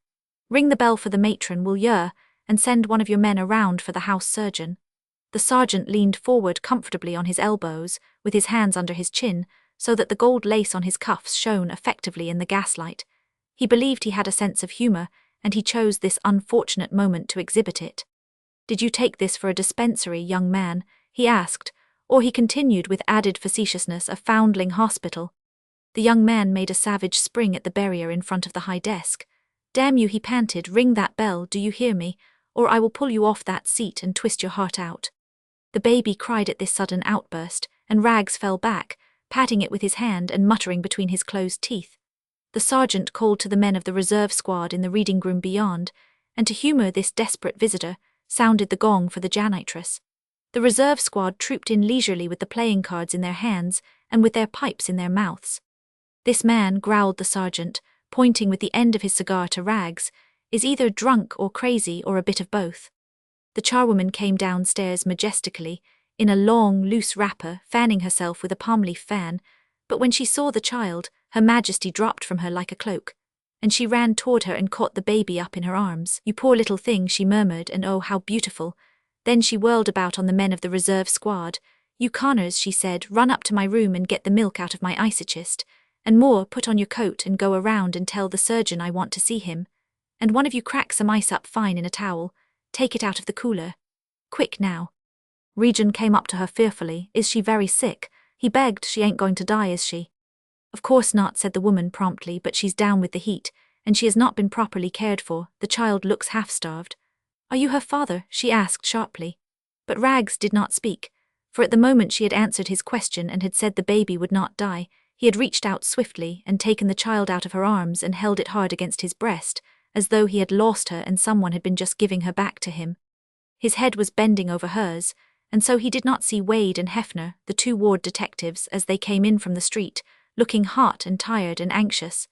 A: Ring the bell for the matron, will yer, and send one of your men around for the house surgeon." The sergeant leaned forward comfortably on his elbows, with his hands under his chin, so that the gold lace on his cuffs shone effectively in the gaslight. He believed he had a sense of humor, and he chose this unfortunate moment to exhibit it. "Did you take this for a dispensary, young man?" he asked, or he continued with added facetiousness, "a foundling hospital?" The young man made a savage spring at the barrier in front of the high desk. "Damn you," he panted, "ring that bell, do you hear me, or I will pull you off that seat and twist your heart out." The baby cried at this sudden outburst, and Rags fell back, patting it with his hand and muttering between his closed teeth. The sergeant called to the men of the reserve squad in the reading room beyond, and to humor this desperate visitor, sounded the gong for the janitress. The reserve squad trooped in leisurely with the playing cards in their hands and with their pipes in their mouths. "This man," growled the sergeant, pointing with the end of his cigar to Rags, "is either drunk or crazy or a bit of both." The charwoman came downstairs majestically, in a long, loose wrapper, fanning herself with a palm leaf fan, but when she saw the child, her majesty dropped from her like a cloak, and she ran toward her and caught the baby up in her arms. "You poor little thing," she murmured, "and oh, how beautiful." Then she whirled about on the men of the reserve squad. "You Connors," she said, "run up to my room and get the milk out of my ice-chest, and Moore, put on your coat and go around and tell the surgeon I want to see him. And one of you crack some ice up fine in a towel. Take it out of the cooler. Quick now." Regan came up to her fearfully. "Is she very sick?" he begged. "She ain't going to die, is she?" "Of course not," said the woman promptly, "but she's down with the heat, and she has not been properly cared for. The child looks half-starved." "Are you her father?" she asked sharply. But Rags did not speak, for at the moment she had answered his question and had said the baby would not die, he had reached out swiftly and taken the child out of her arms and held it hard against his breast, as though he had lost her and someone had been just giving her back to him. His head was bending over hers, and so he did not see Wade and Hefner, the 2 ward detectives, as they came in from the street, looking hot and tired and anxious.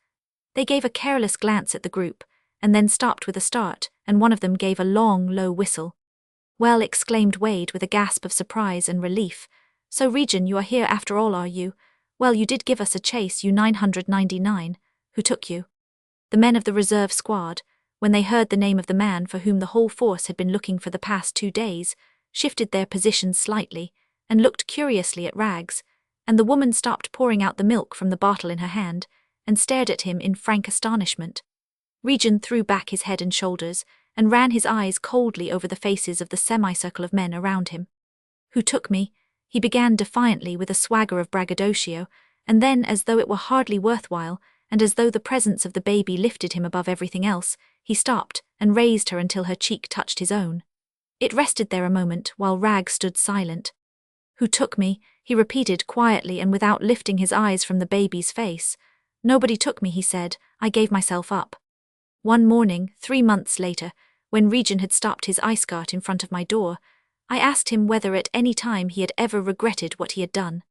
A: They gave a careless glance at the group, and then stopped with a start, and one of them gave a long, low whistle. "Well," exclaimed Wade with a gasp of surprise and relief. "So, Regin, you are here after all, are you? Well, you did give us a chase, you 999. Who took you?" The men of the reserve squad, when they heard the name of the man for whom the whole force had been looking for the past 2 days, shifted their positions slightly and looked curiously at Rags, and the woman stopped pouring out the milk from the bottle in her hand and stared at him in frank astonishment. Regin threw back his head and shoulders and ran his eyes coldly over the faces of the semicircle of men around him. "Who took me?" he began defiantly with a swagger of braggadocio, and then, as though it were hardly worthwhile, and as though the presence of the baby lifted him above everything else, he stopped and raised her until her cheek touched his own. It rested there a moment while Rag stood silent. "Who took me?" he repeated quietly and without lifting his eyes from the baby's face. "Nobody took me," he said. "I gave myself up." One morning, 3 months later, when Regin had stopped his ice cart in front of my door, I asked him whether at any time he had ever regretted what he had done.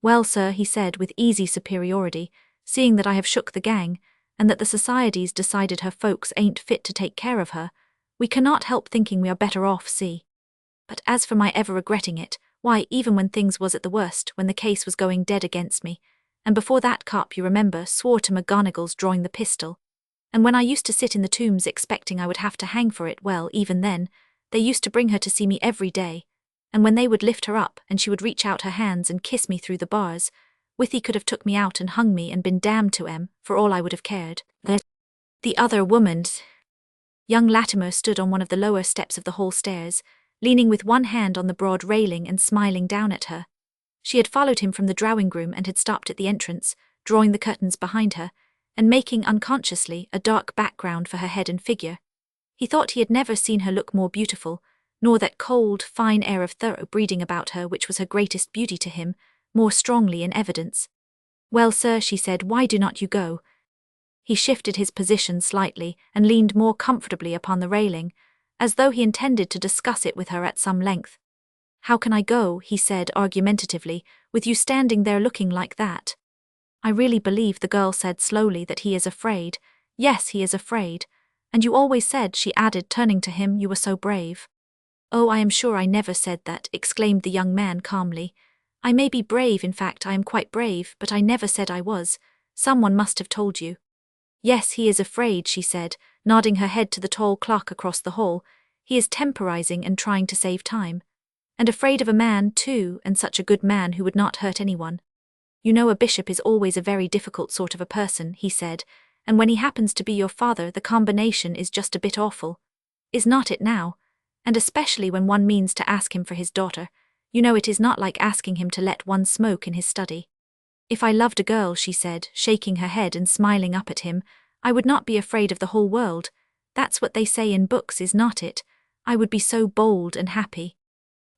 A: "Well, sir," he said with easy superiority, "seeing that I have shook the gang, and that the societies decided her folks ain't fit to take care of her, we cannot help thinking we are better off, see. But as for my ever regretting it, why, even when things was at the worst, when the case was going dead against me, and before that cop, you remember, swore to McGonagall's drawing the pistol, and when I used to sit in the tombs expecting I would have to hang for it, well, even then, they used to bring her to see me every day, and when they would lift her up and she would reach out her hands and kiss me through the bars, Withy could have took me out and hung me and been damned to 'em, for all I would have cared. The other woman..." Young Latimer stood on one of the lower steps of the hall stairs, leaning with one hand on the broad railing and smiling down at her. She had followed him from the drawing-room and had stopped at the entrance, drawing the curtains behind her, and making unconsciously a dark background for her head and figure. He thought he had never seen her look more beautiful, nor that cold, fine air of thorough breeding about her which was her greatest beauty to him, more strongly in evidence. "Well, sir," she said, "why do not you go?" He shifted his position slightly and leaned more comfortably upon the railing, as though he intended to discuss it with her at some length. "How can I go," he said argumentatively, "with you standing there looking like that?" "I really believe," the girl said slowly, "that he is afraid. Yes, he is afraid. And you always said," she added, turning to him, "you were so brave." "Oh, I am sure I never said that," exclaimed the young man calmly. "I may be brave, in fact I am quite brave, but I never said I was. Someone must have told you." "Yes, he is afraid," she said, nodding her head to the tall clock across the hall. "He is temporizing and trying to save time. And afraid of a man, too, and such a good man who would not hurt anyone. You know a bishop is always a very difficult sort of a person," he said, "and when he happens to be your father the combination is just a bit awful. Is not it now? And especially when one means to ask him for his daughter. You know it is not like asking him to let one smoke in his study. If I loved a girl," she said, shaking her head and smiling up at him, "I would not be afraid of the whole world. That's what they say in books, is not it? I would be so bold and happy."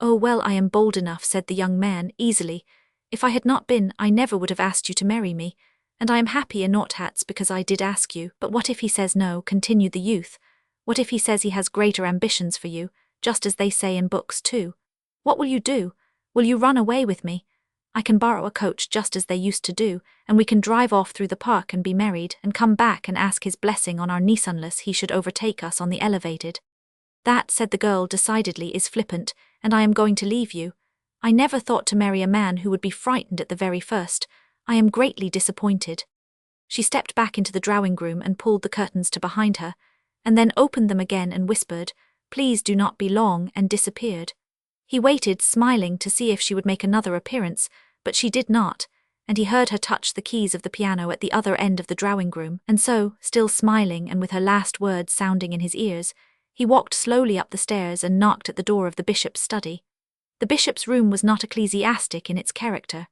A: "Oh, well, I am bold enough," said the young man, easily. "If I had not been, I never would have asked you to marry me, and I am happy in Northats because I did ask you." "But what if he says no?" continued the youth. "What if he says he has greater ambitions for you, just as they say in books too? What will you do? Will you run away with me? I can borrow a coach just as they used to do, and we can drive off through the park and be married, and come back and ask his blessing on our niece unless he should overtake us on the elevated." "That," said the girl decidedly, "is flippant, and I am going to leave you. I never thought to marry a man who would be frightened at the very first. I am greatly disappointed." She stepped back into the drawing-room and pulled the curtains to behind her, and then opened them again and whispered, "Please do not be long," and disappeared. He waited, smiling, to see if she would make another appearance, but she did not, and he heard her touch the keys of the piano at the other end of the drawing-room, and so, still smiling and with her last words sounding in his ears, he walked slowly up the stairs and knocked at the door of the bishop's study. The bishop's room was not ecclesiastic in its character.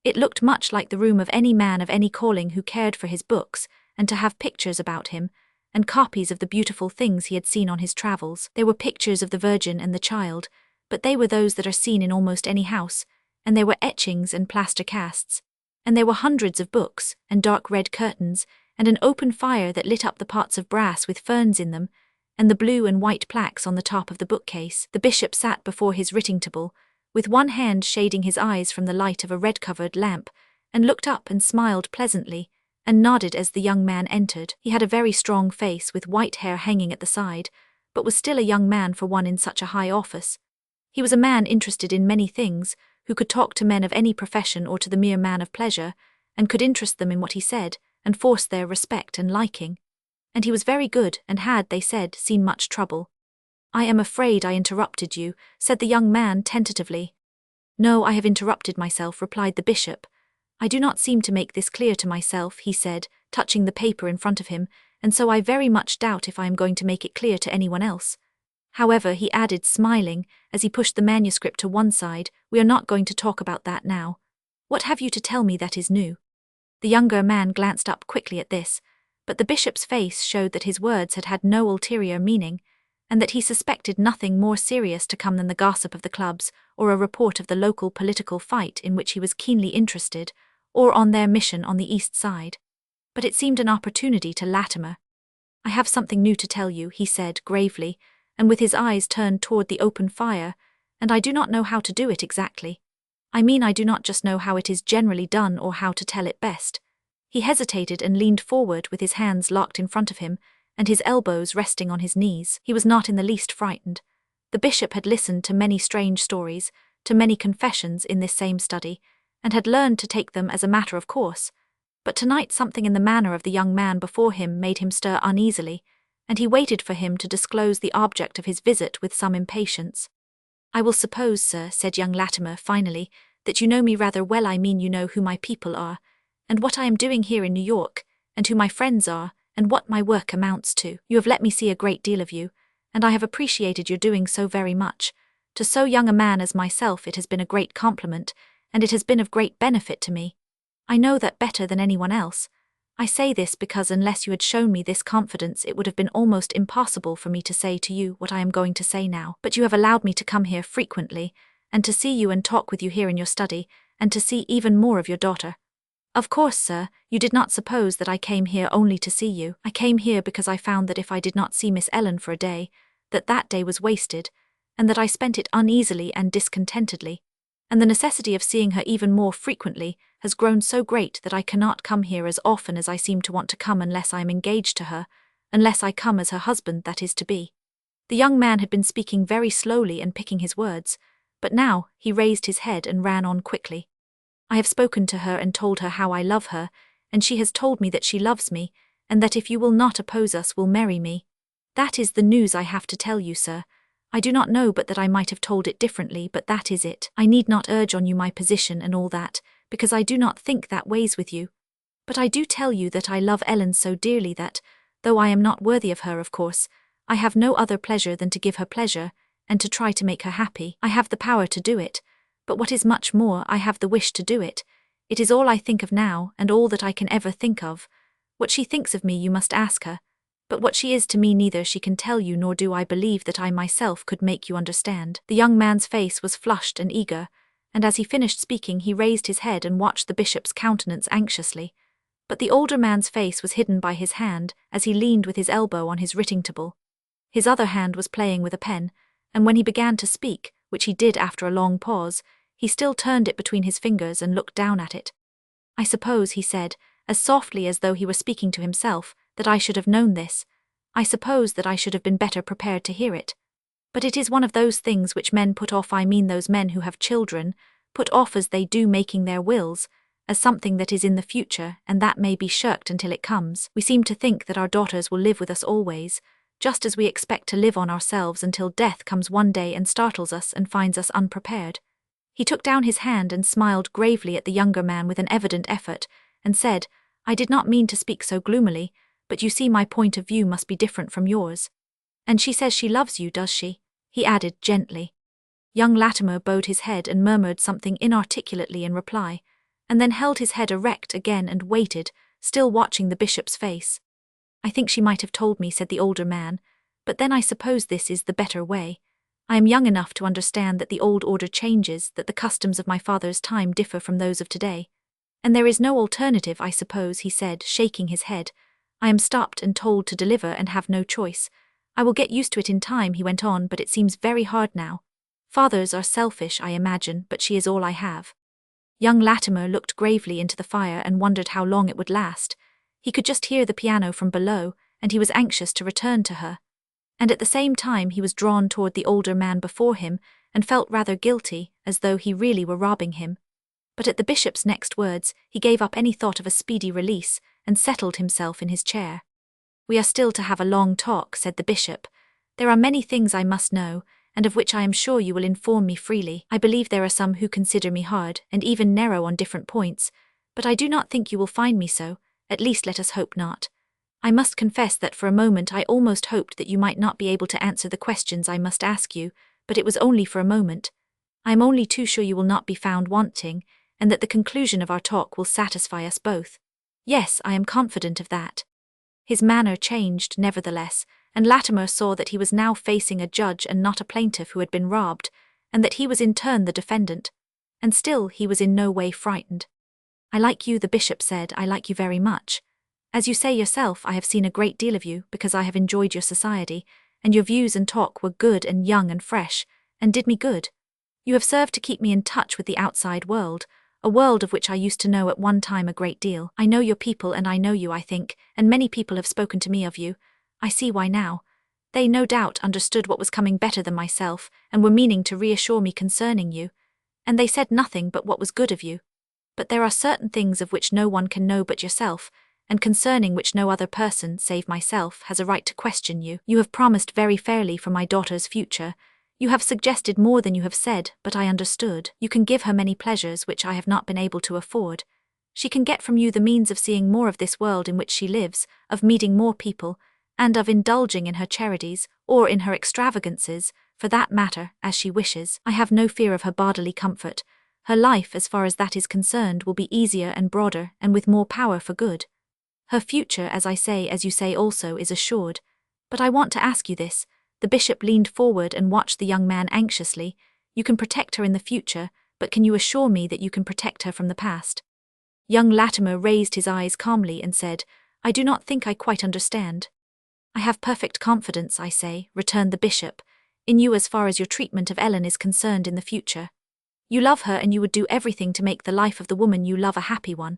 A: It looked much like the room of any man of any calling who cared for his books, and to have pictures about him, and copies of the beautiful things he had seen on his travels. There were pictures of the Virgin and the Child, but they were those that are seen in almost any house, and there were etchings and plaster casts, and there were hundreds of books, and dark red curtains, and an open fire that lit up the pots of brass with ferns in them, and the blue and white plaques on the top of the bookcase. The bishop sat before his writing table, with one hand shading his eyes from the light of a red-covered lamp, and looked up and smiled pleasantly, and nodded as the young man entered. He had a very strong face with white hair hanging at the side, but was still a young man for one in such a high office. He was a man interested in many things, who could talk to men of any profession or to the mere man of pleasure, and could interest them in what he said, and force their respect and liking. And he was very good, and had, they said, seen much trouble. "I am afraid I interrupted you," said the young man tentatively. "No, I have interrupted myself," replied the bishop. "I do not seem to make this clear to myself," he said, touching the paper in front of him, "and so I very much doubt if I am going to make it clear to anyone else. However," he added, smiling, as he pushed the manuscript to one side, "we are not going to talk about that now. What have you to tell me that is new?" The younger man glanced up quickly at this, but the bishop's face showed that his words had had no ulterior meaning, and that he suspected nothing more serious to come than the gossip of the clubs, or a report of the local political fight in which he was keenly interested, or on their mission on the east side. But it seemed an opportunity to Latimer. "I have something new to tell you," he said gravely, and with his eyes turned toward the open fire, "and I do not know how to do it exactly. I mean, I do not just know how it is generally done or how to tell it best." He hesitated and leaned forward with his hands locked in front of him, and his elbows resting on his knees. He was not in the least frightened. The bishop had listened to many strange stories, to many confessions in this same study, and had learned to take them as a matter of course. But tonight something in the manner of the young man before him made him stir uneasily, and he waited for him to disclose the object of his visit with some impatience. "I will suppose, sir," said young Latimer finally, "that you know me rather well. I mean, you know who my people are, and what I am doing here in New York, and who my friends are, and what my work amounts to. You have let me see a great deal of you, and I have appreciated your doing so very much. To so young a man as myself it has been a great compliment, and it has been of great benefit to me. I know that better than anyone else. I say this because unless you had shown me this confidence it would have been almost impossible for me to say to you what I am going to say now. But you have allowed me to come here frequently, and to see you and talk with you here in your study, and to see even more of your daughter. Of course, sir, you did not suppose that I came here only to see you. I came here because I found that if I did not see Miss Ellen for a day, that day was wasted, and that I spent it uneasily and discontentedly, and the necessity of seeing her even more frequently has grown so great that I cannot come here as often as I seem to want to come unless I am engaged to her, unless I come as her husband that is to be." The young man had been speaking very slowly and picking his words, but now he raised his head and ran on quickly. "I have spoken to her and told her how I love her, and she has told me that she loves me, and that if you will not oppose us will marry me. That is the news I have to tell you, sir. I do not know but that I might have told it differently, but that is it. I need not urge on you my position and all that, because I do not think that weighs with you. But I do tell you that I love Ellen so dearly that, though I am not worthy of her of course, I have no other pleasure than to give her pleasure, and to try to make her happy. I have the power to do it, but what is much more, I have the wish to do it. It is all I think of now, and all that I can ever think of. What she thinks of me you must ask her, but what she is to me neither she can tell you nor do I believe that I myself could make you understand." The young man's face was flushed and eager, and as he finished speaking he raised his head and watched the bishop's countenance anxiously. But the older man's face was hidden by his hand as he leaned with his elbow on his writing table. His other hand was playing with a pen, and when he began to speak, which he did after a long pause, he still turned it between his fingers and looked down at it. "I suppose," he said, as softly as though he were speaking to himself, "that I should have known this. I suppose that I should have been better prepared to hear it. But it is one of those things which men put off. I mean those men who have children, put off as they do making their wills, as something that is in the future and that may be shirked until it comes. We seem to think that our daughters will live with us always, just as we expect to live on ourselves until death comes one day and startles us and finds us unprepared." He took down his hand and smiled gravely at the younger man with an evident effort, and said, "I did not mean to speak so gloomily, but you see my point of view must be different from yours. And she says she loves you, does she?" he added gently. Young Latimer bowed his head and murmured something inarticulately in reply, and then held his head erect again and waited, still watching the bishop's face. "I think she might have told me," said the older man, "but then I suppose this is the better way. I am young enough to understand that the old order changes, that the customs of my father's time differ from those of today. And there is no alternative, I suppose, he said, shaking his head. I am stopped and told to deliver and have no choice. I will get used to it in time, he went on, but it seems very hard now. Fathers are selfish, I imagine, but she is all I have. Young Latimer looked gravely into the fire and wondered how long it would last. He could just hear the piano from below, and he was anxious to return to her. And at the same time he was drawn toward the older man before him, and felt rather guilty, as though he really were robbing him. But at the bishop's next words, he gave up any thought of a speedy release, and settled himself in his chair. We are still to have a long talk, said the bishop. There are many things I must know, and of which I am sure you will inform me freely. I believe there are some who consider me hard, and even narrow on different points, but I do not think you will find me so, at least let us hope not. I must confess that for a moment I almost hoped that you might not be able to answer the questions I must ask you, but it was only for a moment. I am only too sure you will not be found wanting, and that the conclusion of our talk will satisfy us both. Yes, I am confident of that. His manner changed, nevertheless, and Latimer saw that he was now facing a judge and not a plaintiff who had been robbed, and that he was in turn the defendant. And still he was in no way frightened. I like you, the bishop said, I like you very much. As you say yourself, I have seen a great deal of you, because I have enjoyed your society, and your views and talk were good and young and fresh, and did me good. You have served to keep me in touch with the outside world, a world of which I used to know at one time a great deal. I know your people and I know you, I think, and many people have spoken to me of you. I see why now. They no doubt understood what was coming better than myself, and were meaning to reassure me concerning you. And they said nothing but what was good of you. But there are certain things of which no one can know but yourself, and concerning which no other person, save myself, has a right to question you. You have promised very fairly for my daughter's future. You have suggested more than you have said, but I understood. You can give her many pleasures which I have not been able to afford. She can get from you the means of seeing more of this world in which she lives, of meeting more people, and of indulging in her charities, or in her extravagances, for that matter, as she wishes. I have no fear of her bodily comfort. Her life, as far as that is concerned, will be easier and broader, and with more power for good. Her future, as I say, as you say also, is assured. But I want to ask you this. The bishop leaned forward and watched the young man anxiously. You can protect her in the future, but can you assure me that you can protect her from the past? Young Latimer raised his eyes calmly and said, I do not think I quite understand. I have perfect confidence, I say, returned the bishop, in you as far as your treatment of Ellen is concerned in the future. You love her and you would do everything to make the life of the woman you love a happy one.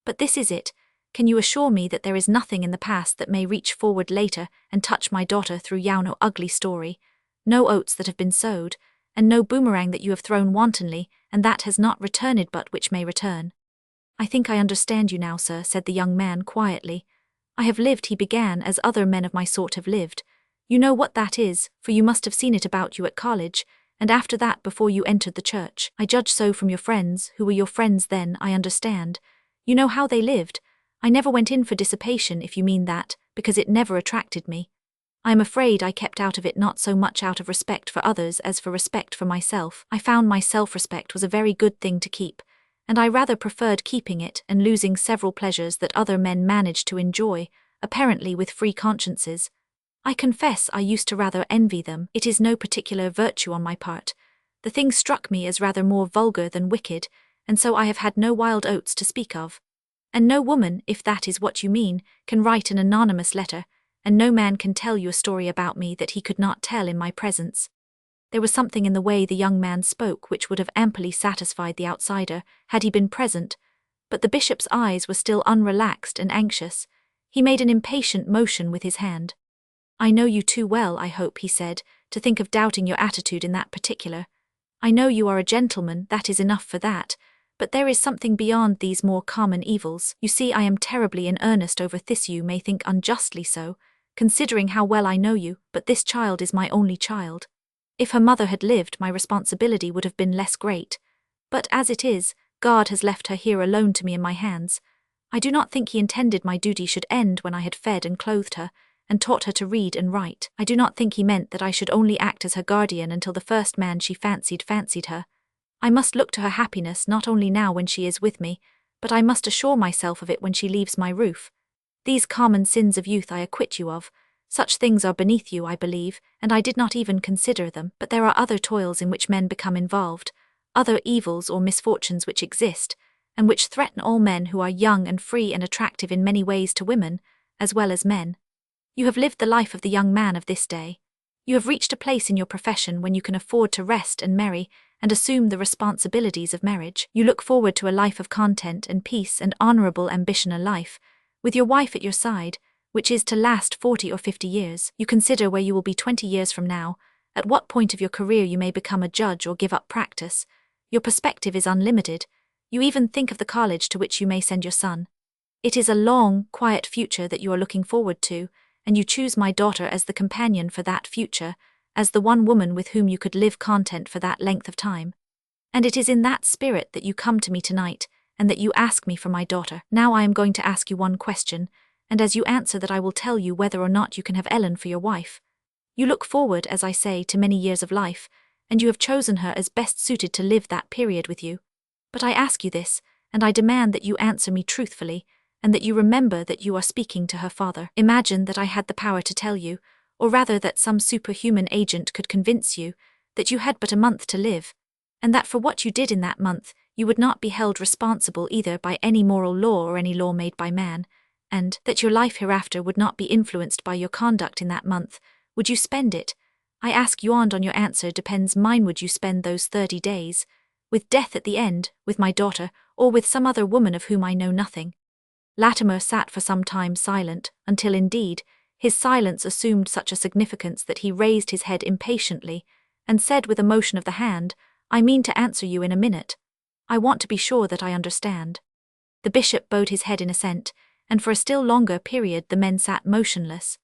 A: But this is it. Can you assure me that there is nothing in the past that may reach forward later and touch my daughter through no ugly story, no oats that have been sowed, and no boomerang that you have thrown wantonly, and that has not returned but which may return? I think I understand you now, sir, said the young man quietly. I have lived, he began, as other men of my sort have lived. You know what that is, for you must have seen it about you at college, and after that before you entered the church. I judge so from your friends, who were your friends then, I understand. You know how they lived. I never went in for dissipation, if you mean that, because it never attracted me. I am afraid I kept out of it not so much out of respect for others as for respect for myself. I found my self-respect was a very good thing to keep, and I rather preferred keeping it and losing several pleasures that other men managed to enjoy, apparently with free consciences. I confess I used to rather envy them. It is no particular virtue on my part. The thing struck me as rather more vulgar than wicked, and so I have had no wild oats to speak of. And no woman, if that is what you mean, can write an anonymous letter, and no man can tell you a story about me that he could not tell in my presence. There was something in the way the young man spoke which would have amply satisfied the outsider, had he been present, but the bishop's eyes were still unrelaxed and anxious. He made an impatient motion with his hand. I know you too well, I hope, he said, to think of doubting your attitude in that particular. I know you are a gentleman, that is enough for that. But there is something beyond these more common evils. You see, I am terribly in earnest over this. You may think unjustly so, considering how well I know you, but this child is my only child. If her mother had lived, my responsibility would have been less great. But as it is, God has left her here alone to me in my hands. I do not think he intended my duty should end when I had fed and clothed her, and taught her to read and write. I do not think he meant that I should only act as her guardian until the first man she fancied her. I must look to her happiness not only now when she is with me, but I must assure myself of it when she leaves my roof. These common sins of youth I acquit you of, Such things are beneath you, I believe, and I did not even consider them. But there are other toils in which men become involved, other evils or misfortunes which exist, and which threaten all men who are young and free and attractive in many ways to women, as well as men. You have lived the life of the young man of this day. You have reached a place in your profession when you can afford to rest and marry, and assume the responsibilities of marriage. You look forward to a life of content and peace and honorable ambition, a life, with your wife at your side, which is to last 40 or 50 years. You consider where you will be 20 years from now, at what point of your career you may become a judge or give up practice. Your perspective is unlimited. You even think of the college to which you may send your son. It is a long, quiet future that you are looking forward to, and you choose my daughter as the companion for that future, as the one woman with whom you could live content for that length of time. And it is in that spirit that you come to me tonight, and that you ask me for my daughter. Now I am going to ask you one question, and as you answer that I will tell you whether or not you can have Ellen for your wife. You look forward, as I say, to many years of life, and you have chosen her as best suited to live that period with you. But I ask you this, and I demand that you answer me truthfully, and that you remember that you are speaking to her father. Imagine that I had the power to tell you, or rather that some superhuman agent could convince you, that you had but a month to live, and that for what you did in that month, you would not be held responsible either by any moral law or any law made by man, and that your life hereafter would not be influenced by your conduct in that month. Would you spend it? I ask you, and on your answer depends mine. Would you spend those 30 days, with death at the end, with my daughter, or with some other woman of whom I know nothing? Latimer sat for some time silent, until indeed, his silence assumed such a significance that he raised his head impatiently, and said with a motion of the hand, I mean to answer you in a minute. I want to be sure that I understand. The bishop bowed his head in assent, and for a still longer period the men sat motionless.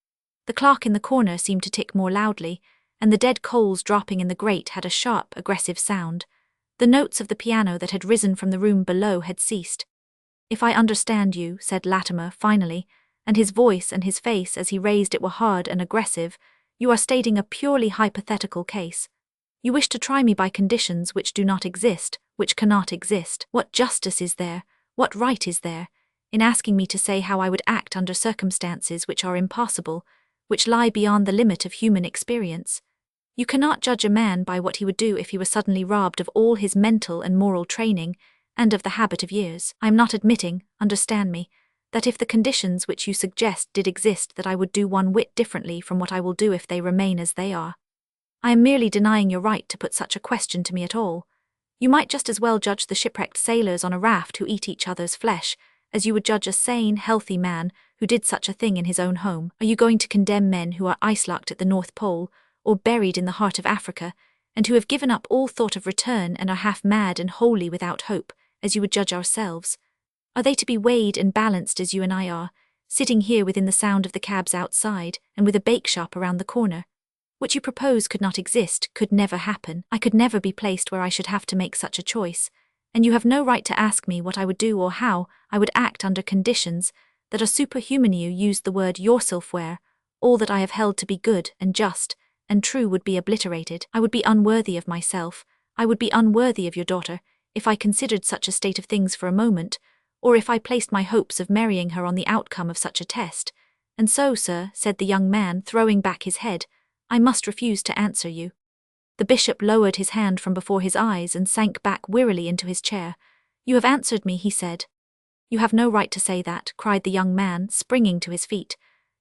A: The clock in the corner seemed to tick more loudly, and the dead coals dropping in the grate had a sharp, aggressive sound. The notes of the piano that had risen from the room below had ceased. If I understand you, said Latimer finally, and his voice and his face as he raised it were hard and aggressive, you are stating a purely hypothetical case. You wish to try me by conditions which do not exist, which cannot exist. What justice is there, what right is there, in asking me to say how I would act under circumstances which are impossible, which lie beyond the limit of human experience? You cannot judge a man by what he would do if he were suddenly robbed of all his mental and moral training, and of the habit of years. I am not admitting, understand me, that if the conditions which you suggest did exist that I would do one whit differently from what I will do if they remain as they are. I am merely denying your right to put such a question to me at all. You might just as well judge the shipwrecked sailors on a raft who eat each other's flesh, as you would judge a sane, healthy man who did such a thing in his own home. Are you going to condemn men who are ice-locked at the North Pole, or buried in the heart of Africa, and who have given up all thought of return and are half mad and wholly without hope, as you would judge ourselves? Are they to be weighed and balanced as you and I are, sitting here within the sound of the cabs outside, and with a bake shop around the corner? What you propose could not exist, could never happen. I could never be placed where I should have to make such a choice, and you have no right to ask me what I would do or how I would act under conditions that are superhuman. You used the word yourself, where all that I have held to be good and just and true would be obliterated. I would be unworthy of myself, I would be unworthy of your daughter, if I considered such a state of things for a moment, or if I placed my hopes of marrying her on the outcome of such a test. And so, sir, said the young man, throwing back his head, I must refuse to answer you. The bishop lowered his hand from before his eyes and sank back wearily into his chair. You have answered me, he said. You have no right to say that, cried the young man, springing to his feet.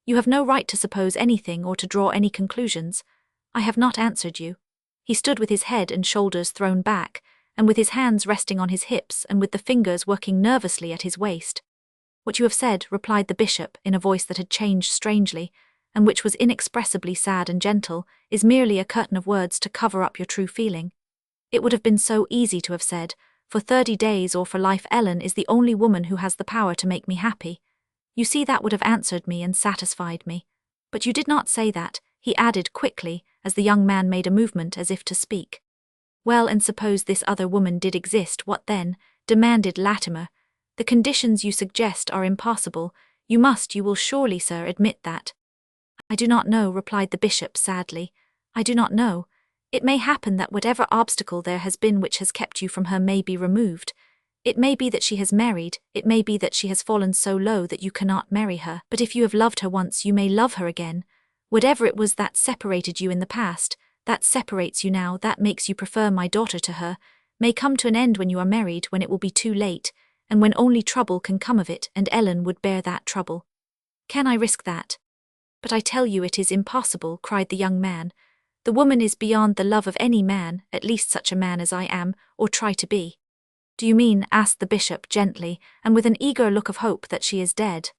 A: You have no right to suppose anything or to draw any conclusions. I have not answered you. He stood with his head and shoulders thrown back, and with his hands resting on his hips and with the fingers working nervously at his waist. What you have said, replied the bishop in a voice that had changed strangely, and which was inexpressibly sad and gentle, is merely a curtain of words to cover up your true feeling. It would have been so easy to have said, for 30 days or for life Ellen is the only woman who has the power to make me happy. You see, that would have answered me and satisfied me. But you did not say that, he added quickly, as the young man made a movement as if to speak. Well, and suppose this other woman did exist, what then? Demanded Latimer. The conditions you suggest are impossible. You will surely, sir, admit that. I do not know, replied the bishop sadly. I do not know. It may happen that whatever obstacle there has been which has kept you from her may be removed. It may be that she has married, it may be that she has fallen so low that you cannot marry her. But if you have loved her once, you may love her again. Whatever it was that separated you in the past, that separates you now, that makes you prefer my daughter to her, may come to an end when you are married, when it will be too late, and when only trouble can come of it, and Ellen would bear that trouble. Can I risk that? But I tell you it is impossible, cried the young man. The woman is beyond the love of any man, at least such a man as I am, or try to be. Do you mean, asked the bishop gently, and with an eager look of hope, that she is dead?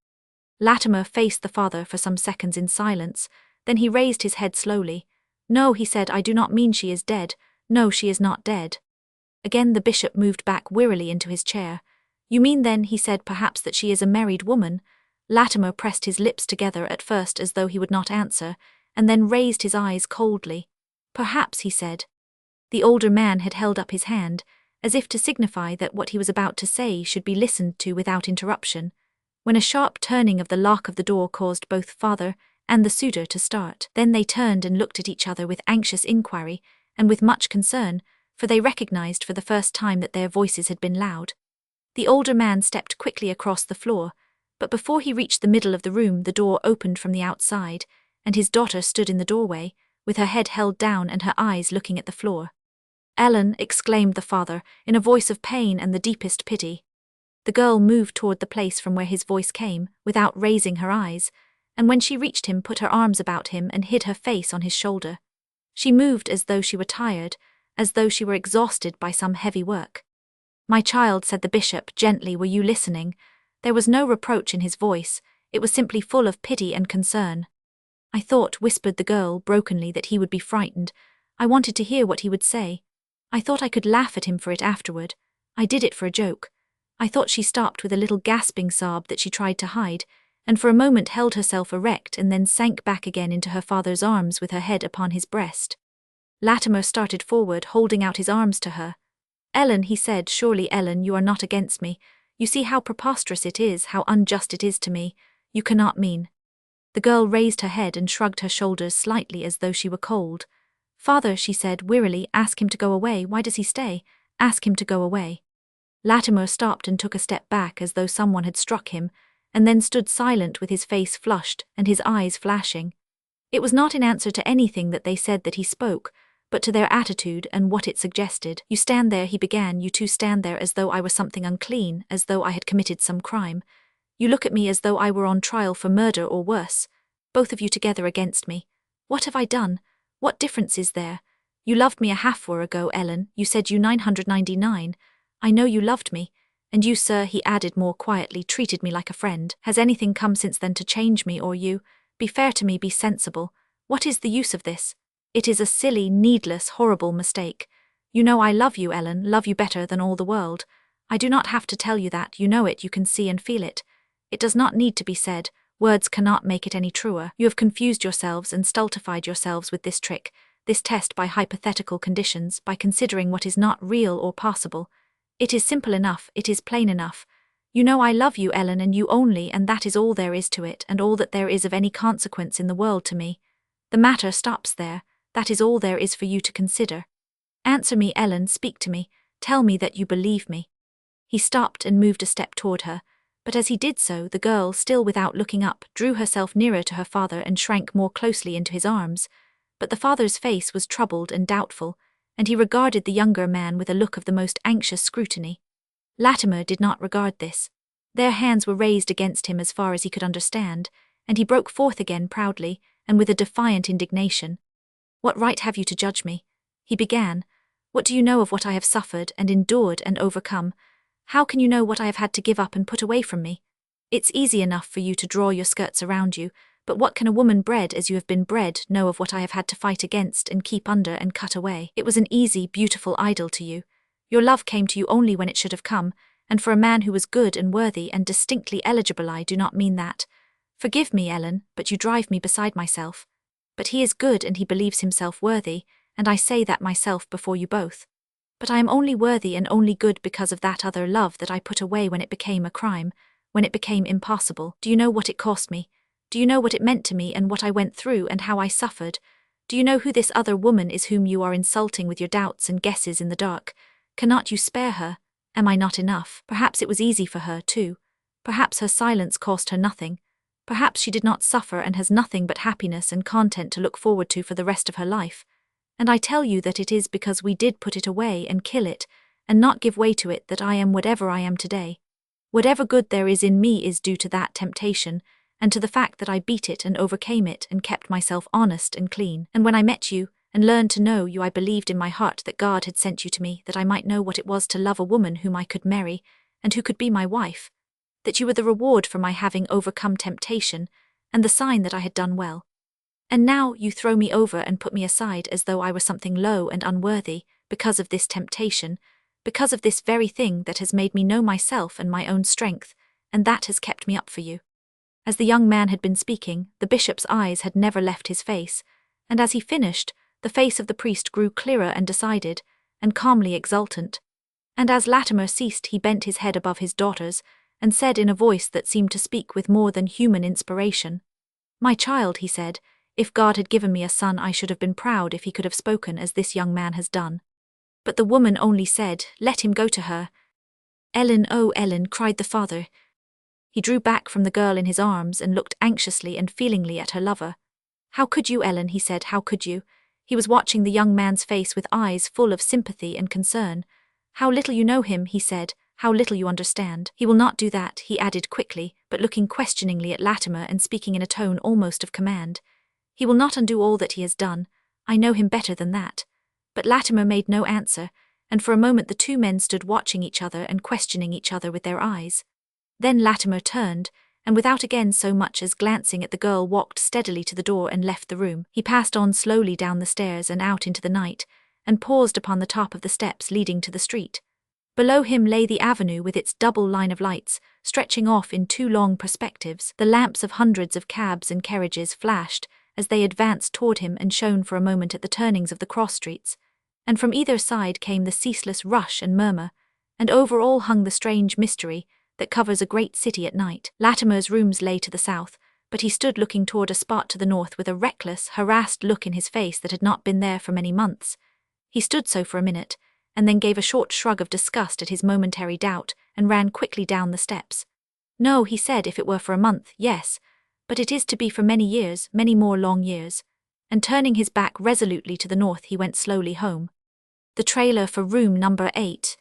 A: Latimer faced the father for some seconds in silence, then he raised his head slowly. No, he said, I do not mean she is dead. No, she is not dead. Again the bishop moved back wearily into his chair. You mean then, he said, perhaps that she is a married woman? Latimer pressed his lips together at first as though he would not answer, and then raised his eyes coldly. Perhaps, he said. The older man had held up his hand, as if to signify that what he was about to say should be listened to without interruption, when a sharp turning of the lock of the door caused both father and the suitor to start. Then they turned and looked at each other with anxious inquiry, and with much concern, for they recognized for the first time that their voices had been loud. The older man stepped quickly across the floor, but before he reached the middle of the room the door opened from the outside, and his daughter stood in the doorway, with her head held down and her eyes looking at the floor. Ellen, exclaimed the father, in a voice of pain and the deepest pity. The girl moved toward the place from where his voice came, without raising her eyes, and when she reached him put her arms about him and hid her face on his shoulder. She moved as though she were tired, as though she were exhausted by some heavy work. My child, said the bishop gently, were you listening? There was no reproach in his voice, it was simply full of pity and concern. I thought, whispered the girl brokenly, that he would be frightened. I wanted to hear what he would say. I thought I could laugh at him for it afterward. I did it for a joke. I thought. She stopped with a little gasping sob that she tried to hide, and for a moment held herself erect and then sank back again into her father's arms with her head upon his breast. Latimer started forward, holding out his arms to her. Ellen, he said, surely, Ellen, you are not against me. You see how preposterous it is, how unjust it is to me. You cannot mean. The girl raised her head and shrugged her shoulders slightly as though she were cold. Father, she said wearily, ask him to go away. Why does he stay? Ask him to go away. Latimer stopped and took a step back as though someone had struck him, and then stood silent with his face flushed and his eyes flashing. It was not in answer to anything that they said that he spoke, but to their attitude and what it suggested. You stand there, he began, you two stand there as though I were something unclean, as though I had committed some crime. You look at me as though I were on trial for murder or worse. Both of you together against me. What have I done? What difference is there? You loved me a half-hour ago, Ellen. You said you 999. I know you loved me. And you, sir, he added more quietly, treated me like a friend. Has anything come since then to change me or you? Be fair to me, be sensible. What is the use of this? It is a silly, needless, horrible mistake. You know I love you, Ellen, love you better than all the world. I do not have to tell you that, you know it, you can see and feel it. It does not need to be said, words cannot make it any truer. You have confused yourselves and stultified yourselves with this trick, this test by hypothetical conditions, by considering what is not real or possible. It is simple enough, it is plain enough. You know I love you, Ellen, and you only, and that is all there is to it, and all that there is of any consequence in the world to me. The matter stops there, that is all there is for you to consider. Answer me, Ellen, speak to me, tell me that you believe me. He stopped and moved a step toward her, but as he did so, the girl, still without looking up, drew herself nearer to her father and shrank more closely into his arms. But the father's face was troubled and doubtful, and he regarded the younger man with a look of the most anxious scrutiny. Latimer did not regard this. Their hands were raised against him as far as he could understand, and he broke forth again proudly, and with a defiant indignation. What right have you to judge me? He began. What do you know of what I have suffered and endured and overcome? How can you know what I have had to give up and put away from me? It's easy enough for you to draw your skirts around you, but what can a woman bred as you have been bred know of what I have had to fight against and keep under and cut away? It was an easy, beautiful idyll to you. Your love came to you only when it should have come, and for a man who was good and worthy and distinctly eligible. I do not mean that. Forgive me, Ellen, but you drive me beside myself. But he is good and he believes himself worthy, and I say that myself before you both. But I am only worthy and only good because of that other love that I put away when it became a crime, when it became impossible. Do you know what it cost me? Do you know what it meant to me and what I went through and how I suffered? Do you know who this other woman is whom you are insulting with your doubts and guesses in the dark? Cannot you spare her? Am I not enough? Perhaps it was easy for her, too. Perhaps her silence cost her nothing. Perhaps she did not suffer and has nothing but happiness and content to look forward to for the rest of her life. And I tell you that it is because we did put it away and kill it, and not give way to it, that I am whatever I am today. Whatever good there is in me is due to that temptation, and to the fact that I beat it and overcame it and kept myself honest and clean. And when I met you, and learned to know you, I believed in my heart that God had sent you to me, that I might know what it was to love a woman whom I could marry, and who could be my wife, that you were the reward for my having overcome temptation, and the sign that I had done well. And now you throw me over and put me aside as though I were something low and unworthy, because of this temptation, because of this very thing that has made me know myself and my own strength, and that has kept me up for you. As the young man had been speaking, the bishop's eyes had never left his face, and as he finished, the face of the priest grew clearer and decided, and calmly exultant. And as Latimer ceased, he bent his head above his daughter's, and said in a voice that seemed to speak with more than human inspiration, "My child," he said, "if God had given me a son, I should have been proud if he could have spoken as this young man has done." But the woman only said, "Let him go to her." "Ellen, oh Ellen," cried the father. He drew back from the girl in his arms and looked anxiously and feelingly at her lover. "How could you, Ellen?" he said, "how could you?" He was watching the young man's face with eyes full of sympathy and concern. "How little you know him," he said, "how little you understand." "He will not do that," he added quickly, but looking questioningly at Latimer and speaking in a tone almost of command. "He will not undo all that he has done. I know him better than that." But Latimer made no answer, and for a moment the two men stood watching each other and questioning each other with their eyes. Then Latimer turned, and without again so much as glancing at the girl, walked steadily to the door and left the room. He passed on slowly down the stairs and out into the night, and paused upon the top of the steps leading to the street. Below him lay the avenue with its double line of lights, stretching off in two long perspectives. The lamps of hundreds of cabs and carriages flashed as they advanced toward him and shone for a moment at the turnings of the cross streets, and from either side came the ceaseless rush and murmur, and over all hung the strange mystery that covers a great city at night. Latimer's rooms lay to the south, but he stood looking toward a spot to the north with a reckless, harassed look in his face that had not been there for many months. He stood so for a minute, and then gave a short shrug of disgust at his momentary doubt, and ran quickly down the steps. "No," he said, "if it were for a month, yes, but it is to be for many years, many more long years." And turning his back resolutely to the north, he went slowly home. The trailer for room number 8.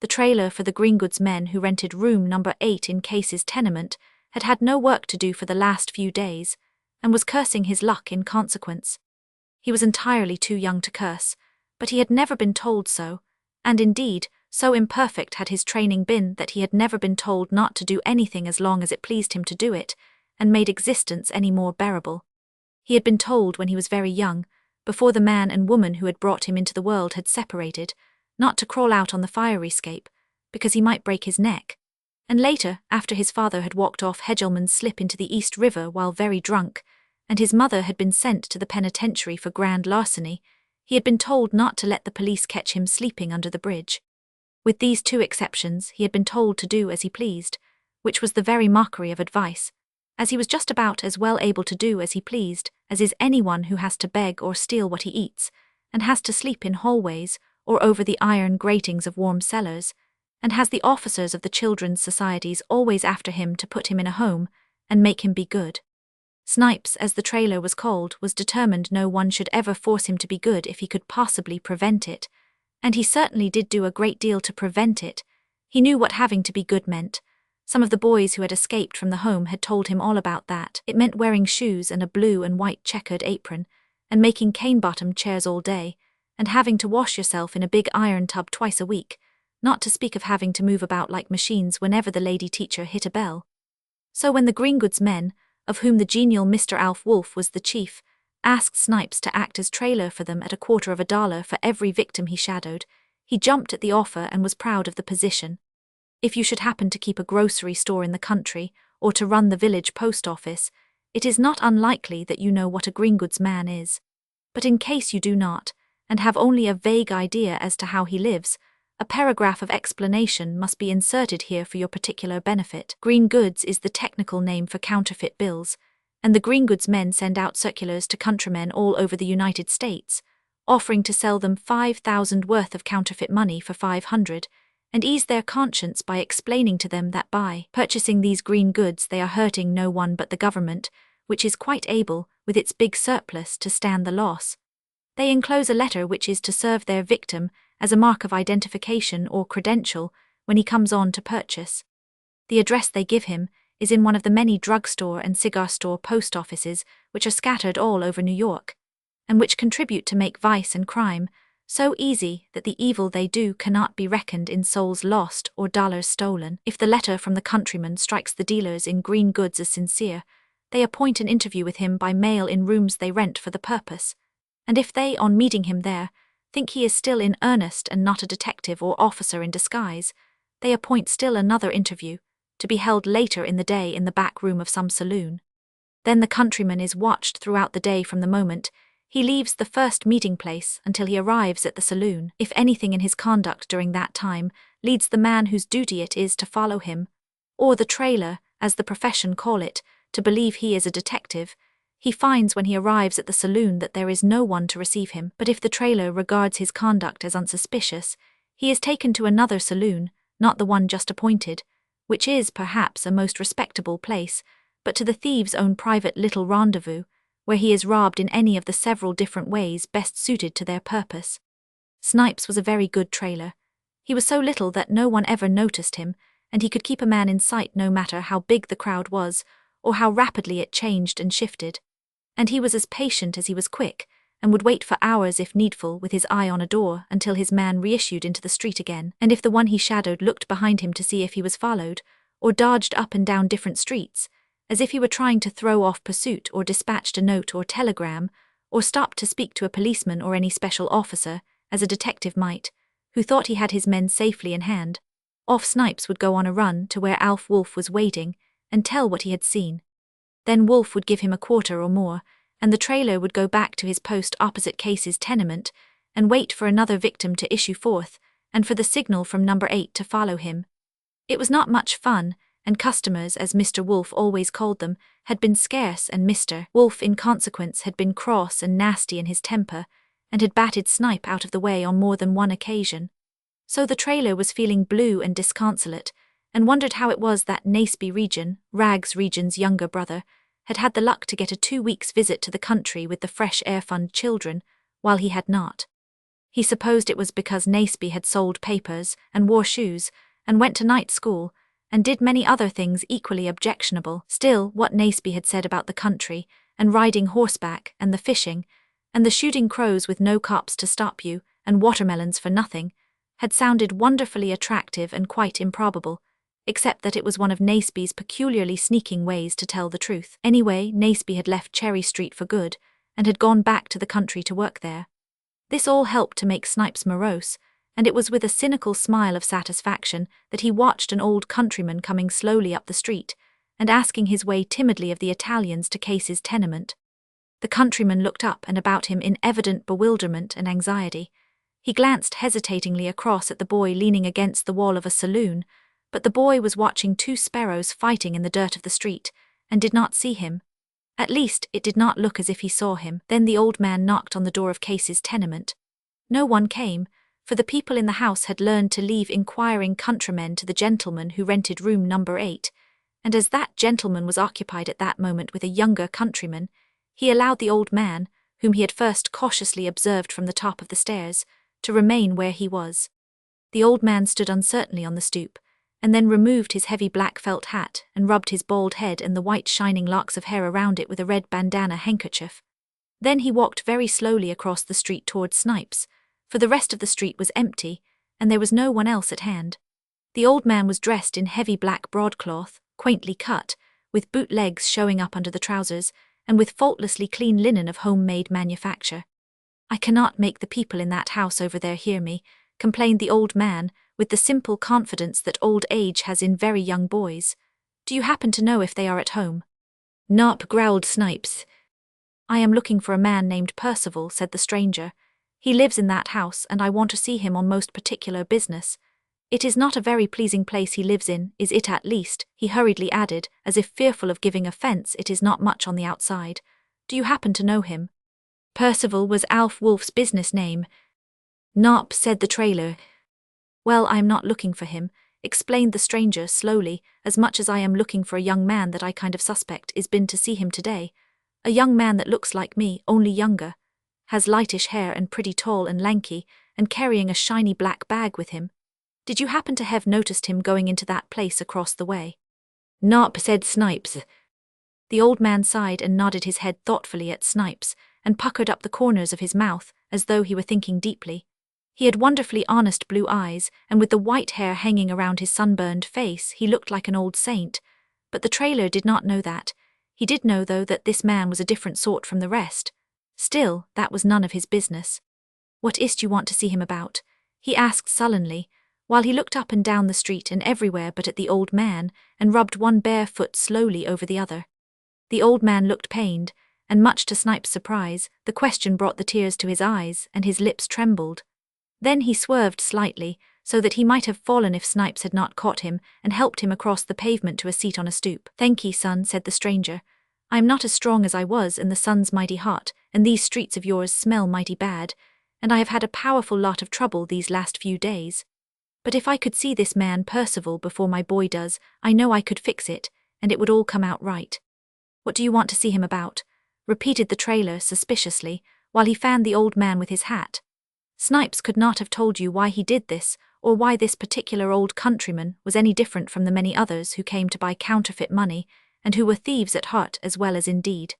A: The trailer for the Greengoods men who rented room number 8 in Case's tenement had had no work to do for the last few days, and was cursing his luck in consequence. He was entirely too young to curse, but he had never been told so, and indeed, so imperfect had his training been that he had never been told not to do anything as long as it pleased him to do it, and made existence any more bearable. He had been told when he was very young, before the man and woman who had brought him into the world had separated, not to crawl out on the fire escape, because he might break his neck. And later, after his father had walked off Hegelman's slip into the East River while very drunk, and his mother had been sent to the penitentiary for grand larceny, he had been told not to let the police catch him sleeping under the bridge. With these two exceptions, he had been told to do as he pleased, which was the very mockery of advice, as he was just about as well able to do as he pleased as is anyone who has to beg or steal what he eats, and has to sleep in hallways or over the iron gratings of warm cellars, and has the officers of the children's societies always after him to put him in a home and make him be good. Snipes, as the trailer was called, was determined no one should ever force him to be good if he could possibly prevent it, and he certainly did do a great deal to prevent it. He knew what having to be good meant. Some of the boys who had escaped from the home had told him all about that. It meant wearing shoes and a blue and white checkered apron, and making cane-bottomed chairs all day, and having to wash yourself in a big iron tub twice a week, not to speak of having to move about like machines whenever the lady teacher hit a bell. So when the Greengoods men, of whom the genial Mr. Alf Wolf was the chief, asked Snipes to act as trailer for them at $0.25 for every victim he shadowed, he jumped at the offer and was proud of the position. If you should happen to keep a grocery store in the country, or to run the village post office, it is not unlikely that you know what a Greengoods man is. But in case you do not, and have only a vague idea as to how he lives, a paragraph of explanation must be inserted here for your particular benefit. Green goods is the technical name for counterfeit bills, and the Greengoods men send out circulars to countrymen all over the United States, offering to sell them 5,000 worth of counterfeit money for 500, and ease their conscience by explaining to them that by purchasing these green goods they are hurting no one but the government, which is quite able, with its big surplus, to stand the loss. They enclose a letter which is to serve their victim as a mark of identification or credential when he comes on to purchase. The address they give him is in one of the many drugstore and cigar store post offices which are scattered all over New York, and which contribute to make vice and crime so easy that the evil they do cannot be reckoned in souls lost or dollars stolen. If the letter from the countryman strikes the dealers in green goods as sincere, they appoint an interview with him by mail in rooms they rent for the purpose, and if they, on meeting him there, think he is still in earnest and not a detective or officer in disguise, they appoint still another interview, to be held later in the day in the back room of some saloon. Then the countryman is watched throughout the day from the moment he leaves the first meeting place until he arrives at the saloon. If anything in his conduct during that time leads the man whose duty it is to follow him, or the trailer, as the profession call it, to believe he is a detective, he finds when he arrives at the saloon that there is no one to receive him. But if the trailer regards his conduct as unsuspicious, he is taken to another saloon, not the one just appointed, which is, perhaps, a most respectable place, but to the thief's own private little rendezvous, where he is robbed in any of the several different ways best suited to their purpose. Snipes was a very good trailer. He was so little that no one ever noticed him, and he could keep a man in sight no matter how big the crowd was, or how rapidly it changed and shifted. And he was as patient as he was quick, and would wait for hours if needful with his eye on a door until his man reissued into the street again, and if the one he shadowed looked behind him to see if he was followed, or dodged up and down different streets, as if he were trying to throw off pursuit or dispatched a note or telegram, or stopped to speak to a policeman or any special officer, as a detective might, who thought he had his men safely in hand, off Snipes would go on a run to where Alf Wolf was waiting and tell what he had seen. Then Wolf would give him a quarter or more, and the trailer would go back to his post opposite Case's tenement and wait for another victim to issue forth and for the signal from number 8 to follow him. It was not much fun, and customers, as Mr. Wolf always called them, had been scarce, and Mr. Wolf in consequence had been cross and nasty in his temper, and had batted Snipe out of the way on more than one occasion. So the trailer was feeling blue and disconsolate, and wondered how it was that Naseby Region, Rags Region's younger brother, had had the luck to get a 2 weeks' visit to the country with the Fresh Air Fund children, while he had not. He supposed it was because Naseby had sold papers, and wore shoes, and went to night school, and did many other things equally objectionable. Still, what Naseby had said about the country, and riding horseback, and the fishing, and the shooting crows with no cops to stop you, and watermelons for nothing, had sounded wonderfully attractive and quite improbable, except that it was one of Naseby's peculiarly sneaking ways to tell the truth. Anyway, Naseby had left Cherry Street for good, and had gone back to the country to work there. This all helped to make Snipes morose, and it was with a cynical smile of satisfaction that he watched an old countryman coming slowly up the street, and asking his way timidly of the Italians to Case's tenement. The countryman looked up and about him in evident bewilderment and anxiety. He glanced hesitatingly across at the boy leaning against the wall of a saloon, but the boy was watching 2 sparrows fighting in the dirt of the street, and did not see him. At least, it did not look as if he saw him. Then the old man knocked on the door of Case's tenement. No one came, for the people in the house had learned to leave inquiring countrymen to the gentleman who rented room number 8, and as that gentleman was occupied at that moment with a younger countryman, he allowed the old man, whom he had first cautiously observed from the top of the stairs, to remain where he was. The old man stood uncertainly on the stoop, and then removed his heavy black felt hat and rubbed his bald head and the white shining locks of hair around it with a red bandana handkerchief. Then he walked very slowly across the street towards Snipes, for the rest of the street was empty, and there was no one else at hand. The old man was dressed in heavy black broadcloth, quaintly cut, with boot legs showing up under the trousers, and with faultlessly clean linen of home-made manufacture. "I cannot make the people in that house over there hear me," complained the old man, with the simple confidence that old age has in very young boys. "Do you happen to know if they are at home?" "Nope," growled Snipes. "I am looking for a man named Percival," said the stranger. "He lives in that house, and I want to see him on most particular business. It is not a very pleasing place he lives in, is it at least?" he hurriedly added, as if fearful of giving offence. "It is not much on the outside. Do you happen to know him?" Percival was Alf Wolf's business name. "Nope," said the trailer. Well, I am not looking for him, explained the stranger slowly, as much as I am looking for a young man that I kind of suspect is been to see him today. A young man that looks like me, only younger. Has lightish hair and pretty tall and lanky, and carrying a shiny black bag with him. Did you happen to have noticed him going into that place across the way? Nope, said Snipes. The old man sighed and nodded his head thoughtfully at Snipes, and puckered up the corners of his mouth, as though he were thinking deeply. He had wonderfully honest blue eyes, and with the white hair hanging around his sunburned face, he looked like an old saint. But the trailer did not know that. He did know, though, that this man was a different sort from the rest. Still, that was none of his business. What is't you want to see him about? He asked sullenly, while he looked up and down the street and everywhere but at the old man, and rubbed one bare foot slowly over the other. The old man looked pained, and much to Snipes' surprise, the question brought the tears to his eyes, and his lips trembled. Then he swerved slightly, so that he might have fallen if Snipes had not caught him, and helped him across the pavement to a seat on a stoop. Thank ye, son, said the stranger. I am not as strong as I was, and the sun's mighty hot, and these streets of yours smell mighty bad, and I have had a powerful lot of trouble these last few days. But if I could see this man Percival before my boy does, I know I could fix it, and it would all come out right. What do you want to see him about? Repeated the trailer suspiciously, while he fanned the old man with his hat. Snipes could not have told you why he did this, or why this particular old countryman was any different from the many others who came to buy counterfeit money, and who were thieves at heart as well as in deed.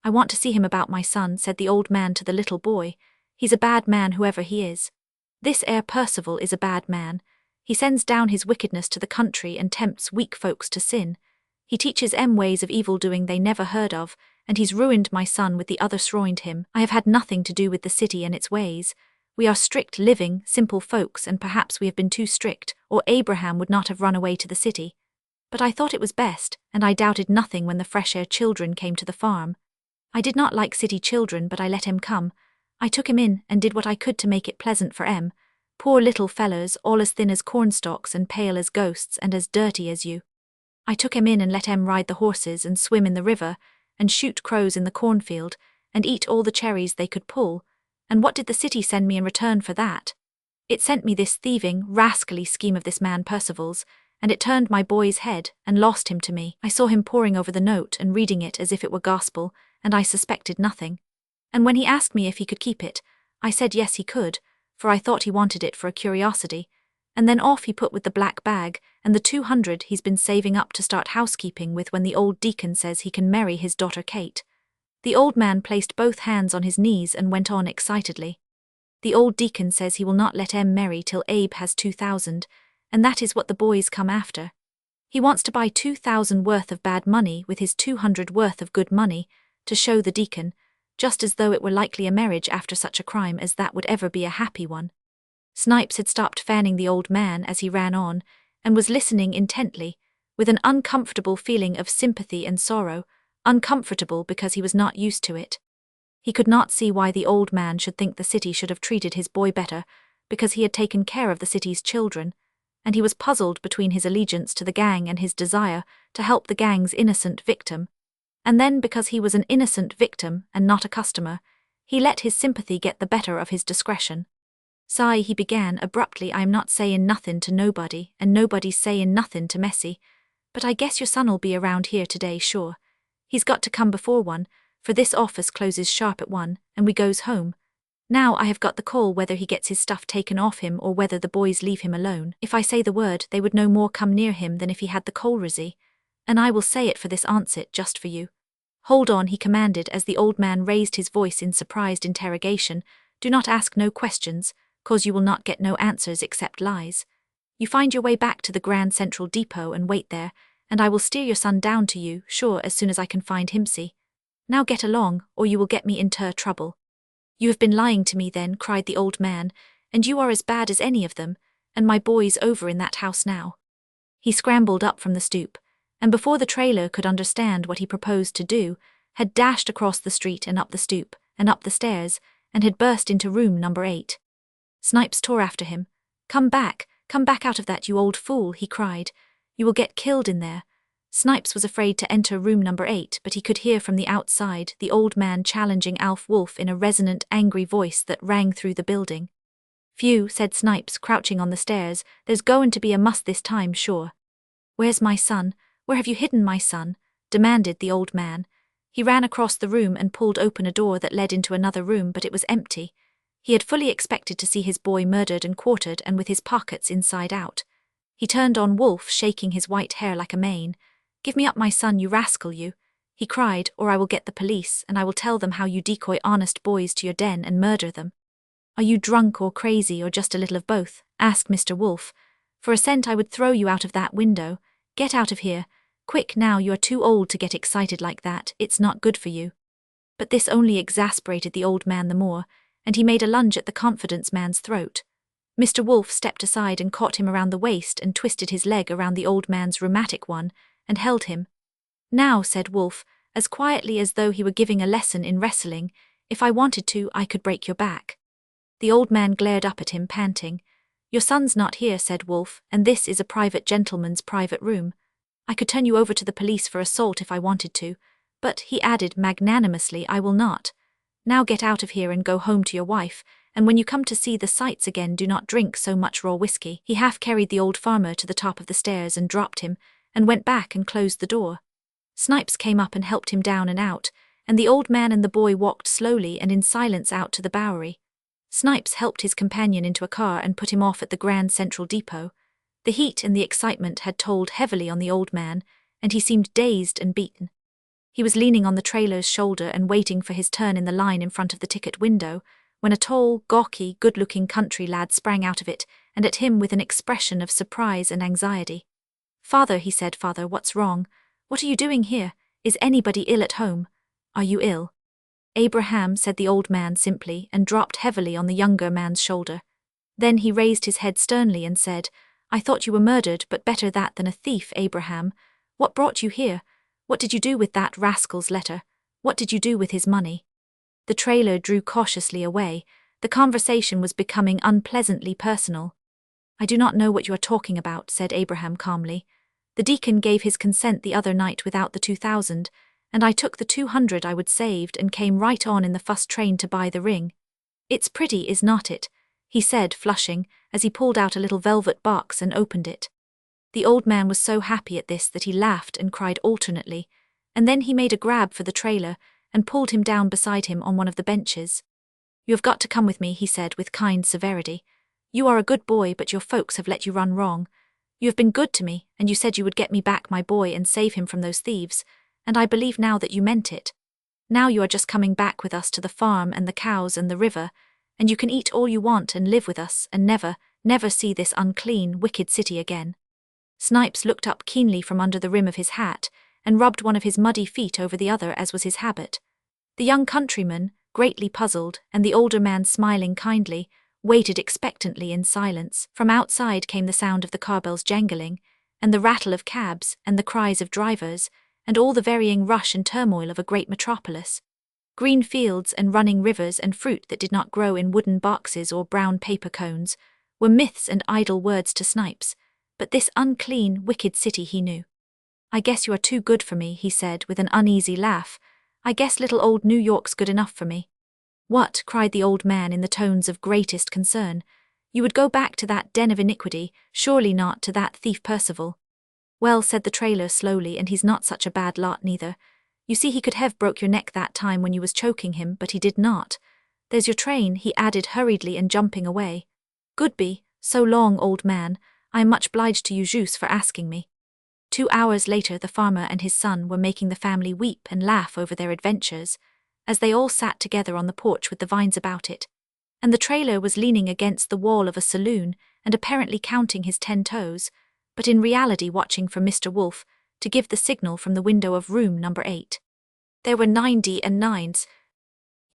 A: I want to see him about my son, said the old man to the little boy. He's a bad man, whoever he is. This heir Percival is a bad man. He sends down his wickedness to the country and tempts weak folks to sin. He teaches ways of evil-doing they never heard of, and he's ruined my son with the other sroined him. I have had nothing to do with the city and its ways. We are strict living, simple folks, and perhaps we have been too strict, or Abraham would not have run away to the city. But I thought it was best, and I doubted nothing when the fresh air children came to the farm. I did not like city children, but I let him come. I took him in, and did what I could to make it pleasant for em. Poor little fellers, all as thin as cornstalks and pale as ghosts and as dirty as you. I took him in and let em ride the horses and swim in the river, and shoot crows in the cornfield, and eat all the cherries they could pull. And what did the city send me in return for that? It sent me this thieving, rascally scheme of this man Percival's, and it turned my boy's head and lost him to me. I saw him poring over the note and reading it as if it were gospel, and I suspected nothing. And when he asked me if he could keep it, I said yes he could, for I thought he wanted it for a curiosity, and then off he put with the black bag and the 200 he's been saving up to start housekeeping with when the old deacon says he can marry his daughter Kate. The old man placed both hands on his knees and went on excitedly. The old deacon says he will not let em marry till Abe has 2,000, and that is what the boys come after. He wants to buy 2,000 worth of bad money with his 200 worth of good money, to show the deacon, just as though it were likely a marriage after such a crime as that would ever be a happy one. Snipes had stopped fanning the old man as he ran on, and was listening intently, with an uncomfortable feeling of sympathy and sorrow, uncomfortable because he was not used to it. He could not see why the old man should think the city should have treated his boy better, because he had taken care of the city's children, and he was puzzled between his allegiance to the gang and his desire to help the gang's innocent victim. And then, because he was an innocent victim and not a customer, he let his sympathy get the better of his discretion. "Sigh," he began abruptly, "I'm not sayin' nothin' to nobody, and nobody's sayin' nothin' to Messie, but I guess your son'll be around here today, sure. He's got to come before 1, for this office closes sharp at 1, and we goes home. Now I have got the call whether he gets his stuff taken off him or whether the boys leave him alone. If I say the word, they would no more come near him than if he had the cholerazy, and I will say it for this answit just for you. Hold on," he commanded as the old man raised his voice in surprised interrogation. "Do not ask no questions, 'cause you will not get no answers except lies. You find your way back to the Grand Central Depot and wait there, and I will steer your son down to you, sure, as soon as I can find him, see. Now get along, or you will get me into trouble." "You have been lying to me then," cried the old man, "and you are as bad as any of them, and my boy's over in that house now." He scrambled up from the stoop, and before the trailer could understand what he proposed to do, had dashed across the street and up the stoop, and up the stairs, and had burst into room number 8. Snipes tore after him. Come back out of that, you old fool," he cried. "You will get killed in there." Snipes was afraid to enter room number 8, but he could hear from the outside the old man challenging Alf Wolf in a resonant, angry voice that rang through the building. "Phew," said Snipes, crouching on the stairs, "there's goin' to be a muss this time, sure." "Where's my son? Where have you hidden my son?" demanded the old man. He ran across the room and pulled open a door that led into another room, but it was empty. He had fully expected to see his boy murdered and quartered and with his pockets inside out. He turned on Wolf, shaking his white hair like a mane. "Give me up my son, you rascal, you," he cried, "or I will get the police, and I will tell them how you decoy honest boys to your den and murder them." "Are you drunk or crazy or just a little of both?" asked Mr. Wolf. "For a cent I would throw you out of that window. Get out of here. Quick now, you are too old to get excited like that, it's not good for you." But this only exasperated the old man the more, and he made a lunge at the confidence man's throat. Mr. Wolf stepped aside and caught him around the waist and twisted his leg around the old man's rheumatic one, and held him. "Now," said Wolf, as quietly as though he were giving a lesson in wrestling, "if I wanted to, I could break your back." The old man glared up at him, panting. "Your son's not here," said Wolf, "and this is a private gentleman's private room. I could turn you over to the police for assault if I wanted to, but," he added magnanimously, "I will not. Now get out of here and go home to your wife, and when you come to see the sights again, do not drink so much raw whiskey." He half carried the old farmer to the top of the stairs and dropped him, and went back and closed the door. Snipes came up and helped him down and out, and the old man and the boy walked slowly and in silence out to the Bowery. Snipes helped his companion into a car and put him off at the Grand Central Depot. The heat and the excitement had told heavily on the old man, and he seemed dazed and beaten. He was leaning on the trailer's shoulder and waiting for his turn in the line in front of the ticket window, when a tall, gawky, good-looking country lad sprang out of it, and at him with an expression of surprise and anxiety. "Father," he said, "Father, what's wrong? What are you doing here? Is anybody ill at home? Are you ill?" "Abraham," said the old man simply, and dropped heavily on the younger man's shoulder. Then he raised his head sternly and said, "I thought you were murdered, but better that than a thief, Abraham. What brought you here? What did you do with that rascal's letter? What did you do with his money?" The trailer drew cautiously away. The conversation was becoming unpleasantly personal. "I do not know what you are talking about," said Abraham calmly. "The deacon gave his consent the other night without the 2,000, and I took the 200 I would saved and came right on in the first train to buy the ring. It's pretty, is not it?" he said, flushing, as he pulled out a little velvet box and opened it. The old man was so happy at this that he laughed and cried alternately, and then he made a grab for the trailer and pulled him down beside him on one of the benches. "You have got to come with me," he said with kind severity. "You are a good boy, but your folks have let you run wrong. You have been good to me, and you said you would get me back my boy and save him from those thieves, and I believe now that you meant it. Now you are just coming back with us to the farm and the cows and the river, and you can eat all you want and live with us and never, never see this unclean, wicked city again." Snipes looked up keenly from under the rim of his hat and rubbed one of his muddy feet over the other as was his habit. The young countryman, greatly puzzled, and the older man smiling kindly, waited expectantly in silence. From outside came the sound of the car bells jangling, and the rattle of cabs, and the cries of drivers, and all the varying rush and turmoil of a great metropolis. Green fields and running rivers and fruit that did not grow in wooden boxes or brown paper cones were myths and idle words to Snipes, but this unclean, wicked city he knew. "I guess you are too good for me," he said with an uneasy laugh. "I guess little old New York's good enough for me." "What?" cried the old man in the tones of greatest concern. "You would go back to that den of iniquity, surely not to that thief Percival." "Well," said the trailer slowly, "and he's not such a bad lot neither. You see, he could have broke your neck that time when you was choking him, but he did not. There's your train," he added hurriedly and jumping away. "Goodby, so long, old man. I am much obliged to you Jus for asking me." 2 hours later the farmer and his son were making the family weep and laugh over their adventures, as they all sat together on the porch with the vines about it, and the trailer was leaning against the wall of a saloon and apparently counting his 10 toes, but in reality watching for Mr. Wolf to give the signal from the window of room number 8. There were 90 and 9s.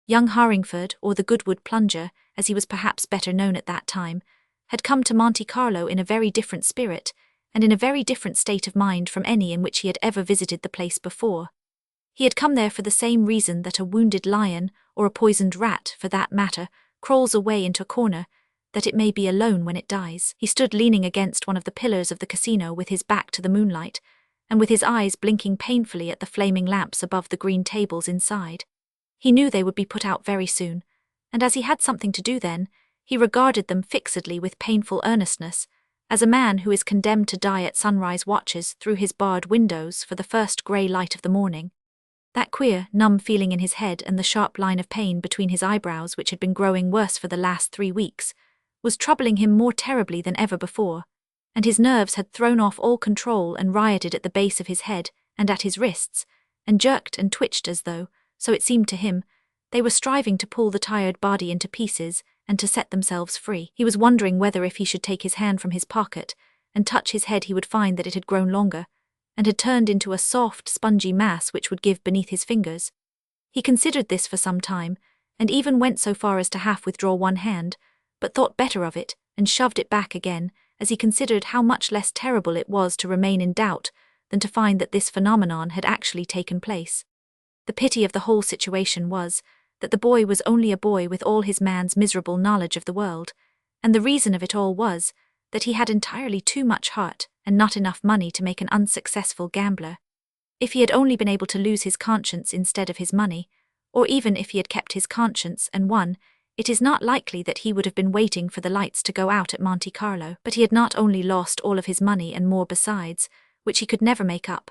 A: Young Harringford, or the Goodwood Plunger, as he was perhaps better known at that time, had come to Monte Carlo in a very different spirit, and in a very different state of mind from any in which he had ever visited the place before. He had come there for the same reason that a wounded lion, or a poisoned rat, for that matter, crawls away into a corner, that it may be alone when it dies. He stood leaning against one of the pillars of the casino with his back to the moonlight, and with his eyes blinking painfully at the flaming lamps above the green tables inside. He knew they would be put out very soon, and as he had something to do then, He regarded them fixedly with painful earnestness, as a man who is condemned to die at sunrise watches through his barred windows for the first grey light of the morning. That queer, numb feeling in his head and the sharp line of pain between his eyebrows, which had been growing worse for the last 3 weeks, was troubling him more terribly than ever before, and his nerves had thrown off all control and rioted at the base of his head and at his wrists, and jerked and twitched as though, so it seemed to him, they were striving to pull the tired body into pieces and to set themselves free. He was wondering whether if he should take his hand from his pocket and touch his head he would find that it had grown longer, and had turned into a soft, spongy mass which would give beneath his fingers. He considered this for some time, and even went so far as to half withdraw one hand, but thought better of it, and shoved it back again, as he considered how much less terrible it was to remain in doubt than to find that this phenomenon had actually taken place. The pity of the whole situation was that the boy was only a boy with all his man's miserable knowledge of the world, and the reason of it all was that he had entirely too much heart and not enough money to make an unsuccessful gambler. If he had only been able to lose his conscience instead of his money, or even if he had kept his conscience and won, it is not likely that he would have been waiting for the lights to go out at Monte Carlo. But he had not only lost all of his money and more besides, which he could never make up,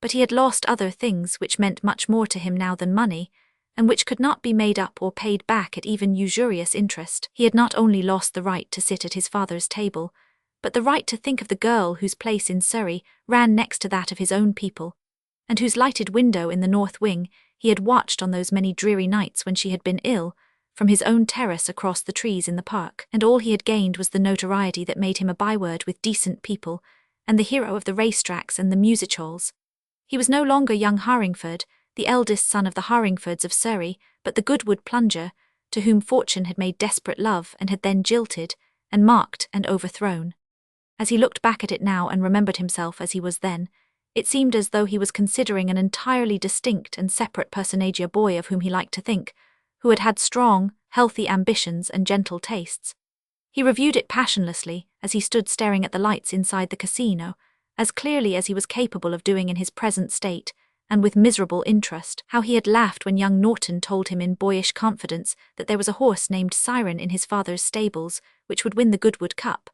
A: but he had lost other things which meant much more to him now than money, and which could not be made up or paid back at even usurious interest. He had not only lost the right to sit at his father's table, but the right to think of the girl whose place in Surrey ran next to that of his own people, and whose lighted window in the north wing he had watched on those many dreary nights when she had been ill, from his own terrace across the trees in the park. And all he had gained was the notoriety that made him a byword with decent people, and the hero of the racetracks and the music halls. He was no longer young Harringford, the eldest son of the Harringfords of Surrey, but the Goodwood plunger, to whom fortune had made desperate love and had then jilted, and mocked and overthrown. As he looked back at it now and remembered himself as he was then, it seemed as though he was considering an entirely distinct and separate personage, a boy of whom he liked to think, who had had strong, healthy ambitions and gentle tastes. He reviewed it passionlessly as he stood staring at the lights inside the casino, as clearly as he was capable of doing in his present state, and with miserable interest, how he had laughed when young Norton told him in boyish confidence that there was a horse named Siren in his father's stables which would win the Goodwood Cup.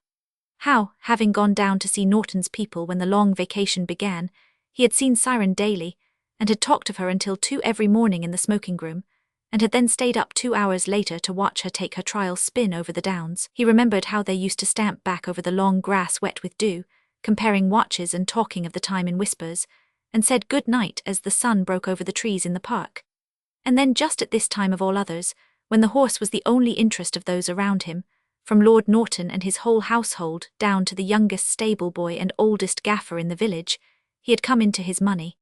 A: How, having gone down to see Norton's people when the long vacation began, he had seen Siren daily, and had talked of her until 2 every morning in the smoking room, and had then stayed up 2 hours later to watch her take her trial spin over the downs. He remembered how they used to stamp back over the long grass wet with dew, comparing watches and talking of the time in whispers, and said good night as the sun broke over the trees in the park. And then just at this time of all others, when the horse was the only interest of those around him, from Lord Norton and his whole household down to the youngest stable boy and oldest gaffer in the village, he had come into his money.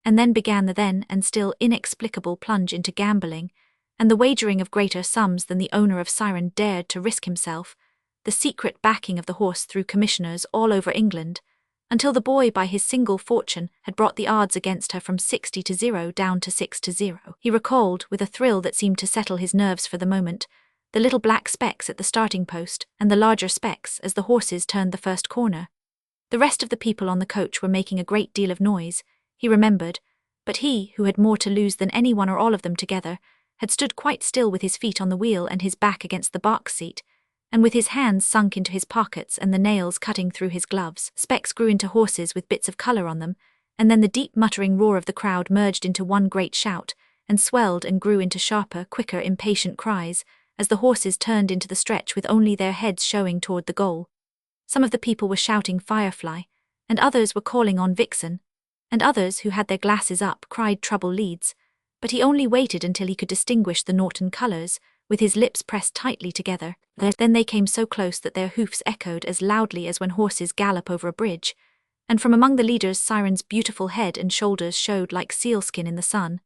A: And then began the then and still inexplicable plunge into gambling, and the wagering of greater sums than the owner of Siren dared to risk himself, the secret backing of the horse through commissioners all over England, until the boy by his single fortune had brought the odds against her from 60-0 down to 6-0. He recalled, with a thrill that seemed to settle his nerves for the moment, the little black specks at the starting post and the larger specks as the horses turned the first corner. The rest of the people on the coach were making a great deal of noise, he remembered, but he, who had more to lose than any one or all of them together, had stood quite still with his feet on the wheel and his back against the box seat, and with his hands sunk into his pockets and the nails cutting through his gloves. Specks grew into horses with bits of colour on them, and then the deep muttering roar of the crowd merged into one great shout, and swelled and grew into sharper, quicker, impatient cries, as the horses turned into the stretch with only their heads showing toward the goal. Some of the people were shouting Firefly, and others were calling on Vixen, and others who had their glasses up cried Trouble Leads, but he only waited until he could distinguish the Norton colours, with his lips pressed tightly together. Then they came so close that their hoofs echoed as loudly as when horses gallop over a bridge, and from among the leaders Siren's beautiful head and shoulders showed like sealskin in the sun,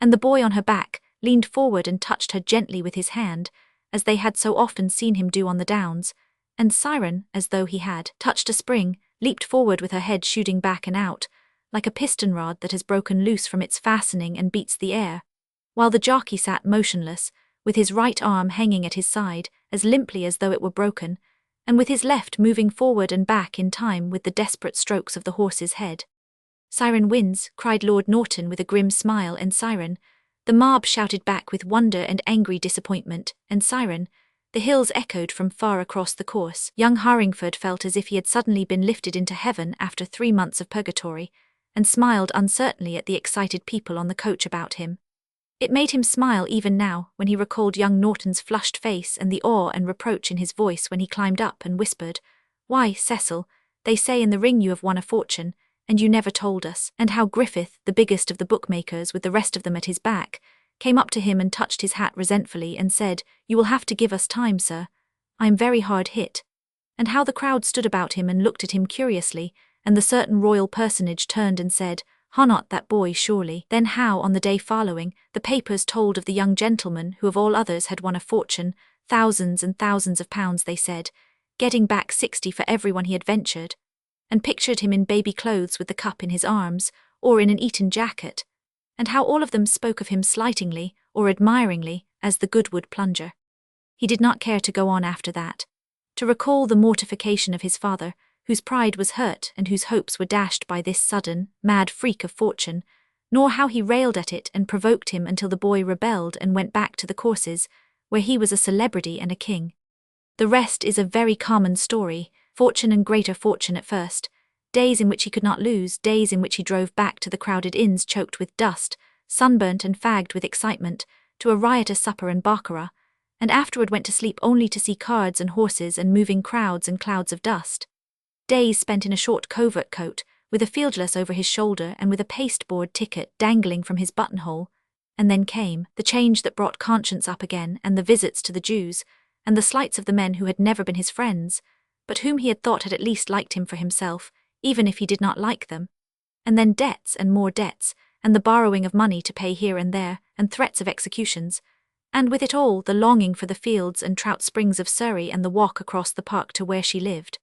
A: and the boy on her back leaned forward and touched her gently with his hand, as they had so often seen him do on the downs, and Siren, as though he had touched a spring, leaped forward with her head shooting back and out, like a piston rod that has broken loose from its fastening and beats the air, while the jockey sat motionless, with his right arm hanging at his side, as limply as though it were broken, and with his left moving forward and back in time with the desperate strokes of the horse's head. Siren wins, cried Lord Norton with a grim smile, and Siren. The mob shouted back with wonder and angry disappointment, and Siren, The hills echoed from far across the course. Young Harringford felt as if he had suddenly been lifted into heaven after 3 months of purgatory, and smiled uncertainly at the excited people on the coach about him. It made him smile even now, when he recalled young Norton's flushed face and the awe and reproach in his voice when he climbed up and whispered, "Why, Cecil, they say in the ring you have won a fortune, and you never told us," and how Griffith, the biggest of the bookmakers with the rest of them at his back, came up to him and touched his hat resentfully and said, "You will have to give us time, sir. I am very hard hit." And how the crowd stood about him and looked at him curiously, and the certain royal personage turned and said, "Not that boy, surely." Then how, on the day following, the papers told of the young gentleman who of all others had won a fortune, thousands and thousands of pounds they said, getting back 60 for everyone he had ventured, and pictured him in baby clothes with the cup in his arms, or in an Eton jacket, and how all of them spoke of him slightingly, or admiringly, as the Goodwood plunger. He did not care to go on after that, to recall the mortification of his father, whose pride was hurt and whose hopes were dashed by this sudden, mad freak of fortune, nor how he railed at it and provoked him until the boy rebelled and went back to the courses, where he was a celebrity and a king. The rest is a very common story, fortune and greater fortune at first, days in which he could not lose, days in which he drove back to the crowded inns choked with dust, sunburnt and fagged with excitement, to a riotous supper and baccarat, and afterward went to sleep only to see cards and horses and moving crowds and clouds of dust. Days spent in a short covert coat, with a fieldglass over his shoulder and with a pasteboard ticket dangling from his buttonhole, and then came the change that brought conscience up again, and the visits to the Jews, and the slights of the men who had never been his friends, but whom he had thought had at least liked him for himself, even if he did not like them. And then debts and more debts, and the borrowing of money to pay here and there, and threats of executions, and with it all the longing for the fields and trout springs of Surrey and the walk across the park to where she lived.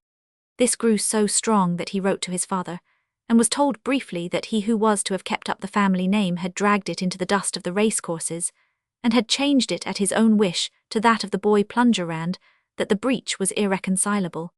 A: This grew so strong that he wrote to his father, and was told briefly that he who was to have kept up the family name had dragged it into the dust of the racecourses, and had changed it at his own wish to that of the boy Plungerand, that the breach was irreconcilable.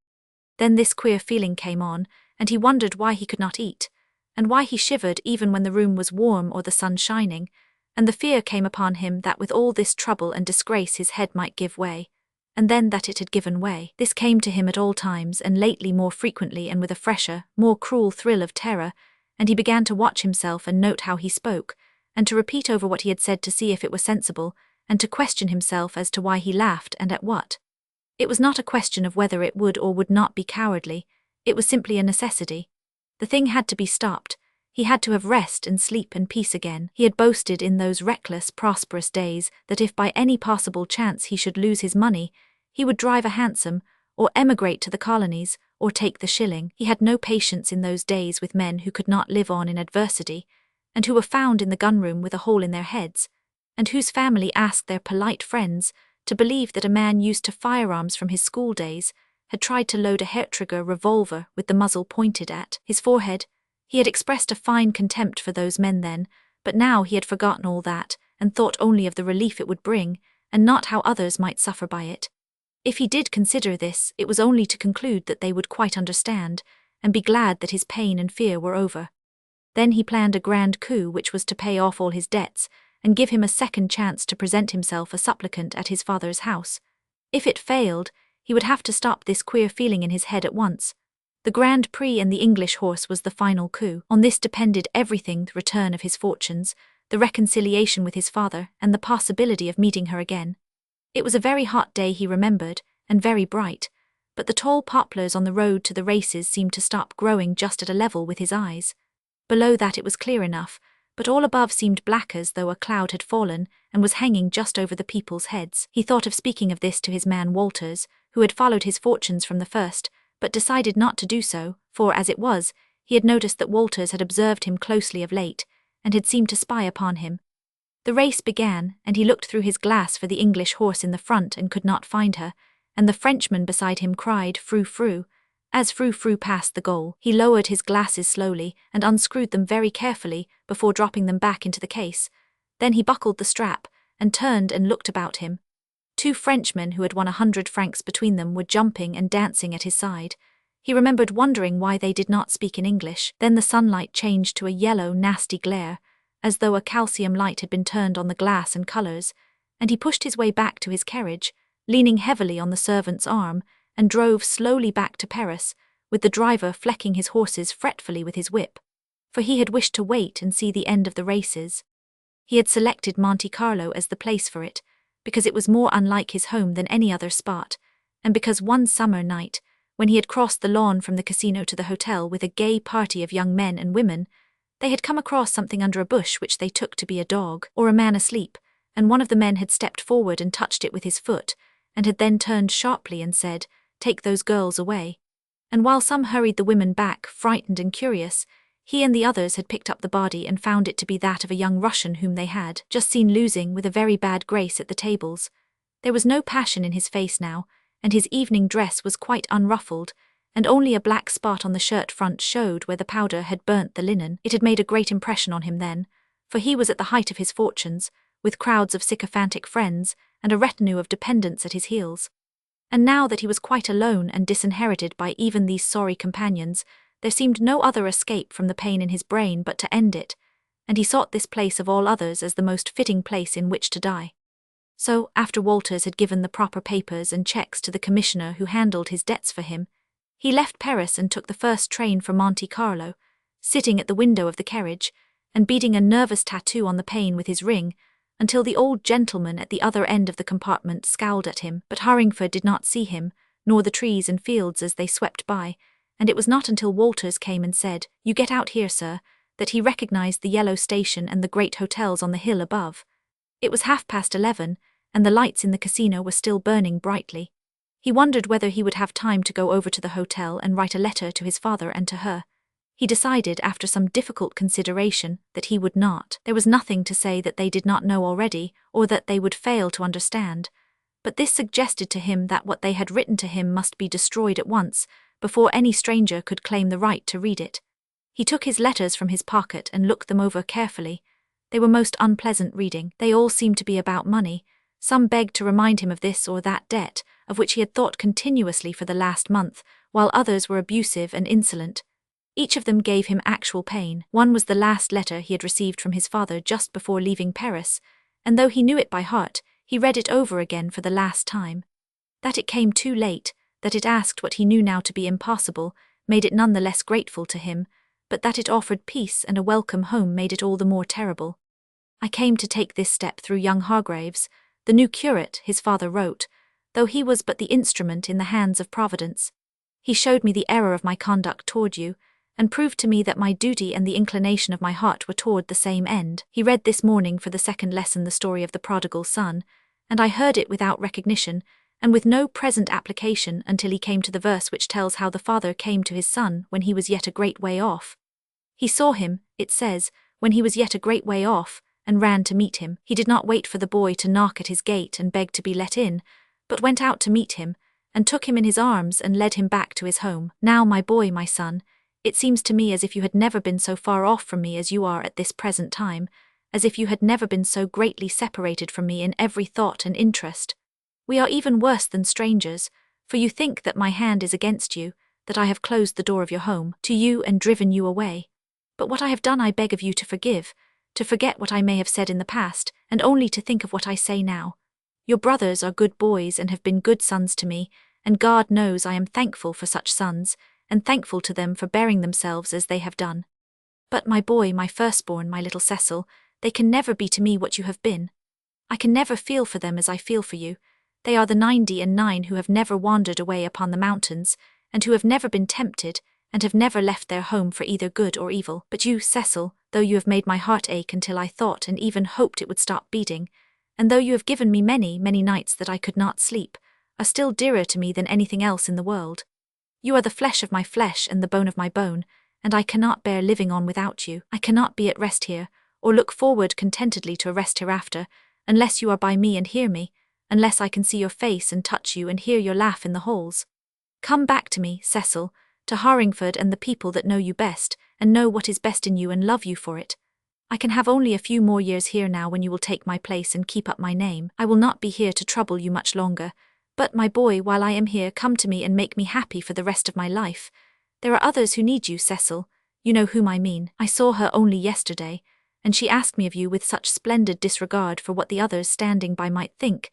A: Then this queer feeling came on, and he wondered why he could not eat, and why he shivered even when the room was warm or the sun shining, and the fear came upon him that with all this trouble and disgrace his head might give way, and then that it had given way. This came to him at all times, and lately more frequently and with a fresher, more cruel thrill of terror, and he began to watch himself and note how he spoke, and to repeat over what he had said to see if it were sensible, and to question himself as to why he laughed and at what. It was not a question of whether it would or would not be cowardly, it was simply a necessity. The thing had to be stopped. He had to have rest and sleep and peace again. He had boasted in those reckless, prosperous days that if by any possible chance he should lose his money, he would drive a hansom, or emigrate to the colonies, or take the shilling. He had no patience in those days with men who could not live on in adversity, and who were found in the gunroom with a hole in their heads, and whose family asked their polite friends to believe that a man used to firearms from his school days had tried to load a hair-trigger revolver with the muzzle pointed at his forehead. He had expressed a fine contempt for those men then, but now he had forgotten all that, and thought only of the relief it would bring, and not how others might suffer by it. If he did consider this, it was only to conclude that they would quite understand, and be glad that his pain and fear were over. Then he planned a grand coup which was to pay off all his debts, and give him a second chance to present himself a supplicant at his father's house. If it failed, he would have to stop this queer feeling in his head at once. The Grand Prix and the English horse was the final coup. On this depended everything: the return of his fortunes, the reconciliation with his father, and the possibility of meeting her again. It was a very hot day, he remembered, and very bright, but the tall poplars on the road to the races seemed to stop growing just at a level with his eyes. Below that it was clear enough, but all above seemed black as though a cloud had fallen and was hanging just over the people's heads. He thought of speaking of this to his man Walters, who had followed his fortunes from the first, but decided not to do so, for as it was, he had noticed that Walters had observed him closely of late, and had seemed to spy upon him. The race began, and he looked through his glass for the English horse in the front and could not find her, and the Frenchman beside him cried, "Frou Frou." As Frou Frou passed the goal, he lowered his glasses slowly and unscrewed them very carefully before dropping them back into the case. Then he buckled the strap, and turned and looked about him. 2 Frenchmen who had won 100 francs between them were jumping and dancing at his side. He remembered wondering why they did not speak in English. Then the sunlight changed to a yellow, nasty glare, as though a calcium light had been turned on the glass and colours, and he pushed his way back to his carriage, leaning heavily on the servant's arm, and drove slowly back to Paris, with the driver flecking his horses fretfully with his whip. For he had wished to wait and see the end of the races. He had selected Monte Carlo as the place for it, because it was more unlike his home than any other spot, and because one summer night, when he had crossed the lawn from the casino to the hotel with a gay party of young men and women, they had come across something under a bush which they took to be a dog or a man asleep, and one of the men had stepped forward and touched it with his foot, and had then turned sharply and said, "Take those girls away." And while some hurried the women back, frightened and curious, he and the others had picked up the body and found it to be that of a young Russian whom they had just seen losing with a very bad grace at the tables. There was no passion in his face now, and his evening dress was quite unruffled, and only a black spot on the shirt front showed where the powder had burnt the linen. It had made a great impression on him then, for he was at the height of his fortunes, with crowds of sycophantic friends and a retinue of dependents at his heels. And now that he was quite alone and disinherited by even these sorry companions, there seemed no other escape from the pain in his brain but to end it, and he sought this place of all others as the most fitting place in which to die. So, after Walters had given the proper papers and checks to the commissioner who handled his debts for him, he left Paris and took the first train for Monte Carlo, sitting at the window of the carriage and beating a nervous tattoo on the pane with his ring, until the old gentleman at the other end of the compartment scowled at him. But Harringford did not see him, nor the trees and fields as they swept by, and it was not until Walters came and said, "You get out here, sir," that he recognized the yellow station and the great hotels on the hill above. It was 11:30, and the lights in the casino were still burning brightly. He wondered whether he would have time to go over to the hotel and write a letter to his father and to her. He decided, after some difficult consideration, that he would not. There was nothing to say that they did not know already, or that they would fail to understand. But this suggested to him that what they had written to him must be destroyed at once, before any stranger could claim the right to read it. He took his letters from his pocket and looked them over carefully. They were most unpleasant reading. They all seemed to be about money. Some begged to remind him of this or that debt, of which he had thought continuously for the last month, while others were abusive and insolent. Each of them gave him actual pain. One was the last letter he had received from his father just before leaving Paris, and though he knew it by heart, he read it over again for the last time. That it came too late, that it asked what he knew now to be impossible, made it none the less grateful to him, but that it offered peace and a welcome home made it all the more terrible. "I came to take this step through young Hargraves, the new curate," his father wrote, "though he was but the instrument in the hands of Providence. He showed me the error of my conduct toward you, and proved to me that my duty and the inclination of my heart were toward the same end." He read this morning for the second lesson the story of the prodigal son, and I heard it without recognition, and with no present application until he came to the verse which tells how the father came to his son when he was yet a great way off. He saw him, it says, when he was yet a great way off, and ran to meet him. He did not wait for the boy to knock at his gate and beg to be let in, but went out to meet him, and took him in his arms and led him back to his home. "Now, my boy, my son, it seems to me as if you had never been so far off from me as you are at this present time, as if you had never been so greatly separated from me in every thought and interest. We are even worse than strangers, for you think that my hand is against you, that I have closed the door of your home to you and driven you away. But what I have done I beg of you to forgive, to forget what I may have said in the past, and only to think of what I say now. Your brothers are good boys and have been good sons to me, and God knows I am thankful for such sons, and thankful to them for bearing themselves as they have done. But my boy, my firstborn, my little Cecil, they can never be to me what you have been. I can never feel for them as I feel for you. They are the 99 who have never wandered away upon the mountains, and who have never been tempted, and have never left their home for either good or evil. But you, Cecil, though you have made my heart ache until I thought and even hoped it would stop beating, and though you have given me many, many nights that I could not sleep, are still dearer to me than anything else in the world. You are the flesh of my flesh and the bone of my bone, and I cannot bear living on without you. I cannot be at rest here, or look forward contentedly to a rest hereafter, unless you are by me and hear me, unless I can see your face and touch you and hear your laugh in the halls. Come back to me, Cecil, to Harringford and the people that know you best, and know what is best in you and love you for it. I can have only a few more years here now when you will take my place and keep up my name. I will not be here to trouble you much longer. But, my boy, while I am here, come to me and make me happy for the rest of my life. There are others who need you, Cecil. You know whom I mean. I saw her only yesterday, and she asked me of you with such splendid disregard for what the others standing by might think,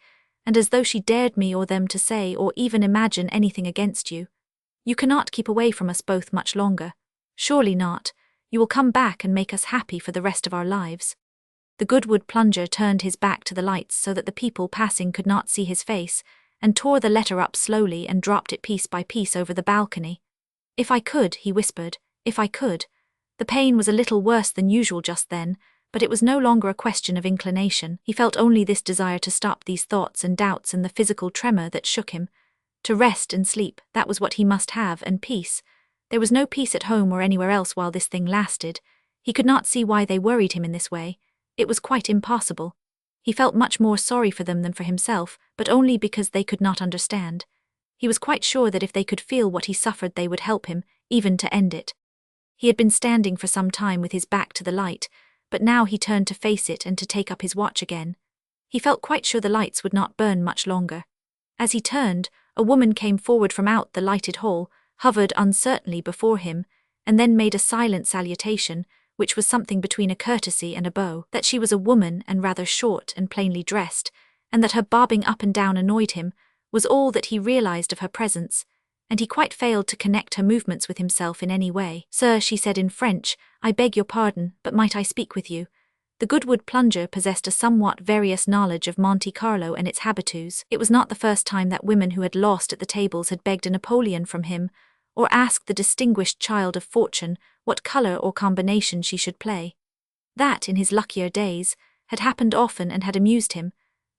A: and as though she dared me or them to say or even imagine anything against you. You cannot keep away from us both much longer. Surely not. You will come back and make us happy for the rest of our lives. The Goodwood plunger turned his back to the lights so that the people passing could not see his face, and tore the letter up slowly and dropped it piece by piece over the balcony. If I could, he whispered, if I could. The pain was a little worse than usual just then, but it was no longer a question of inclination. He felt only this desire to stop these thoughts and doubts and the physical tremor that shook him. To rest and sleep, that was what he must have, and peace. There was no peace at home or anywhere else while this thing lasted. He could not see why they worried him in this way. It was quite impossible. He felt much more sorry for them than for himself, but only because they could not understand. He was quite sure that if they could feel what he suffered they would help him, even to end it. He had been standing for some time with his back to the light, but now he turned to face it and to take up his watch again. He felt quite sure the lights would not burn much longer. As he turned, a woman came forward from out the lighted hall, hovered uncertainly before him, and then made a silent salutation, which was something between a courtesy and a bow. That she was a woman and rather short and plainly dressed, and that her bobbing up and down annoyed him, was all that he realized of her presence, and he quite failed to connect her movements with himself in any way. "Sir," she said in French, "I beg your pardon, but might I speak with you?" The Goodwood plunger possessed a somewhat various knowledge of Monte Carlo and its habitués. It was not the first time that women who had lost at the tables had begged a Napoleon from him, or asked the distinguished child of fortune what colour or combination she should play. That, in his luckier days, had happened often and had amused him,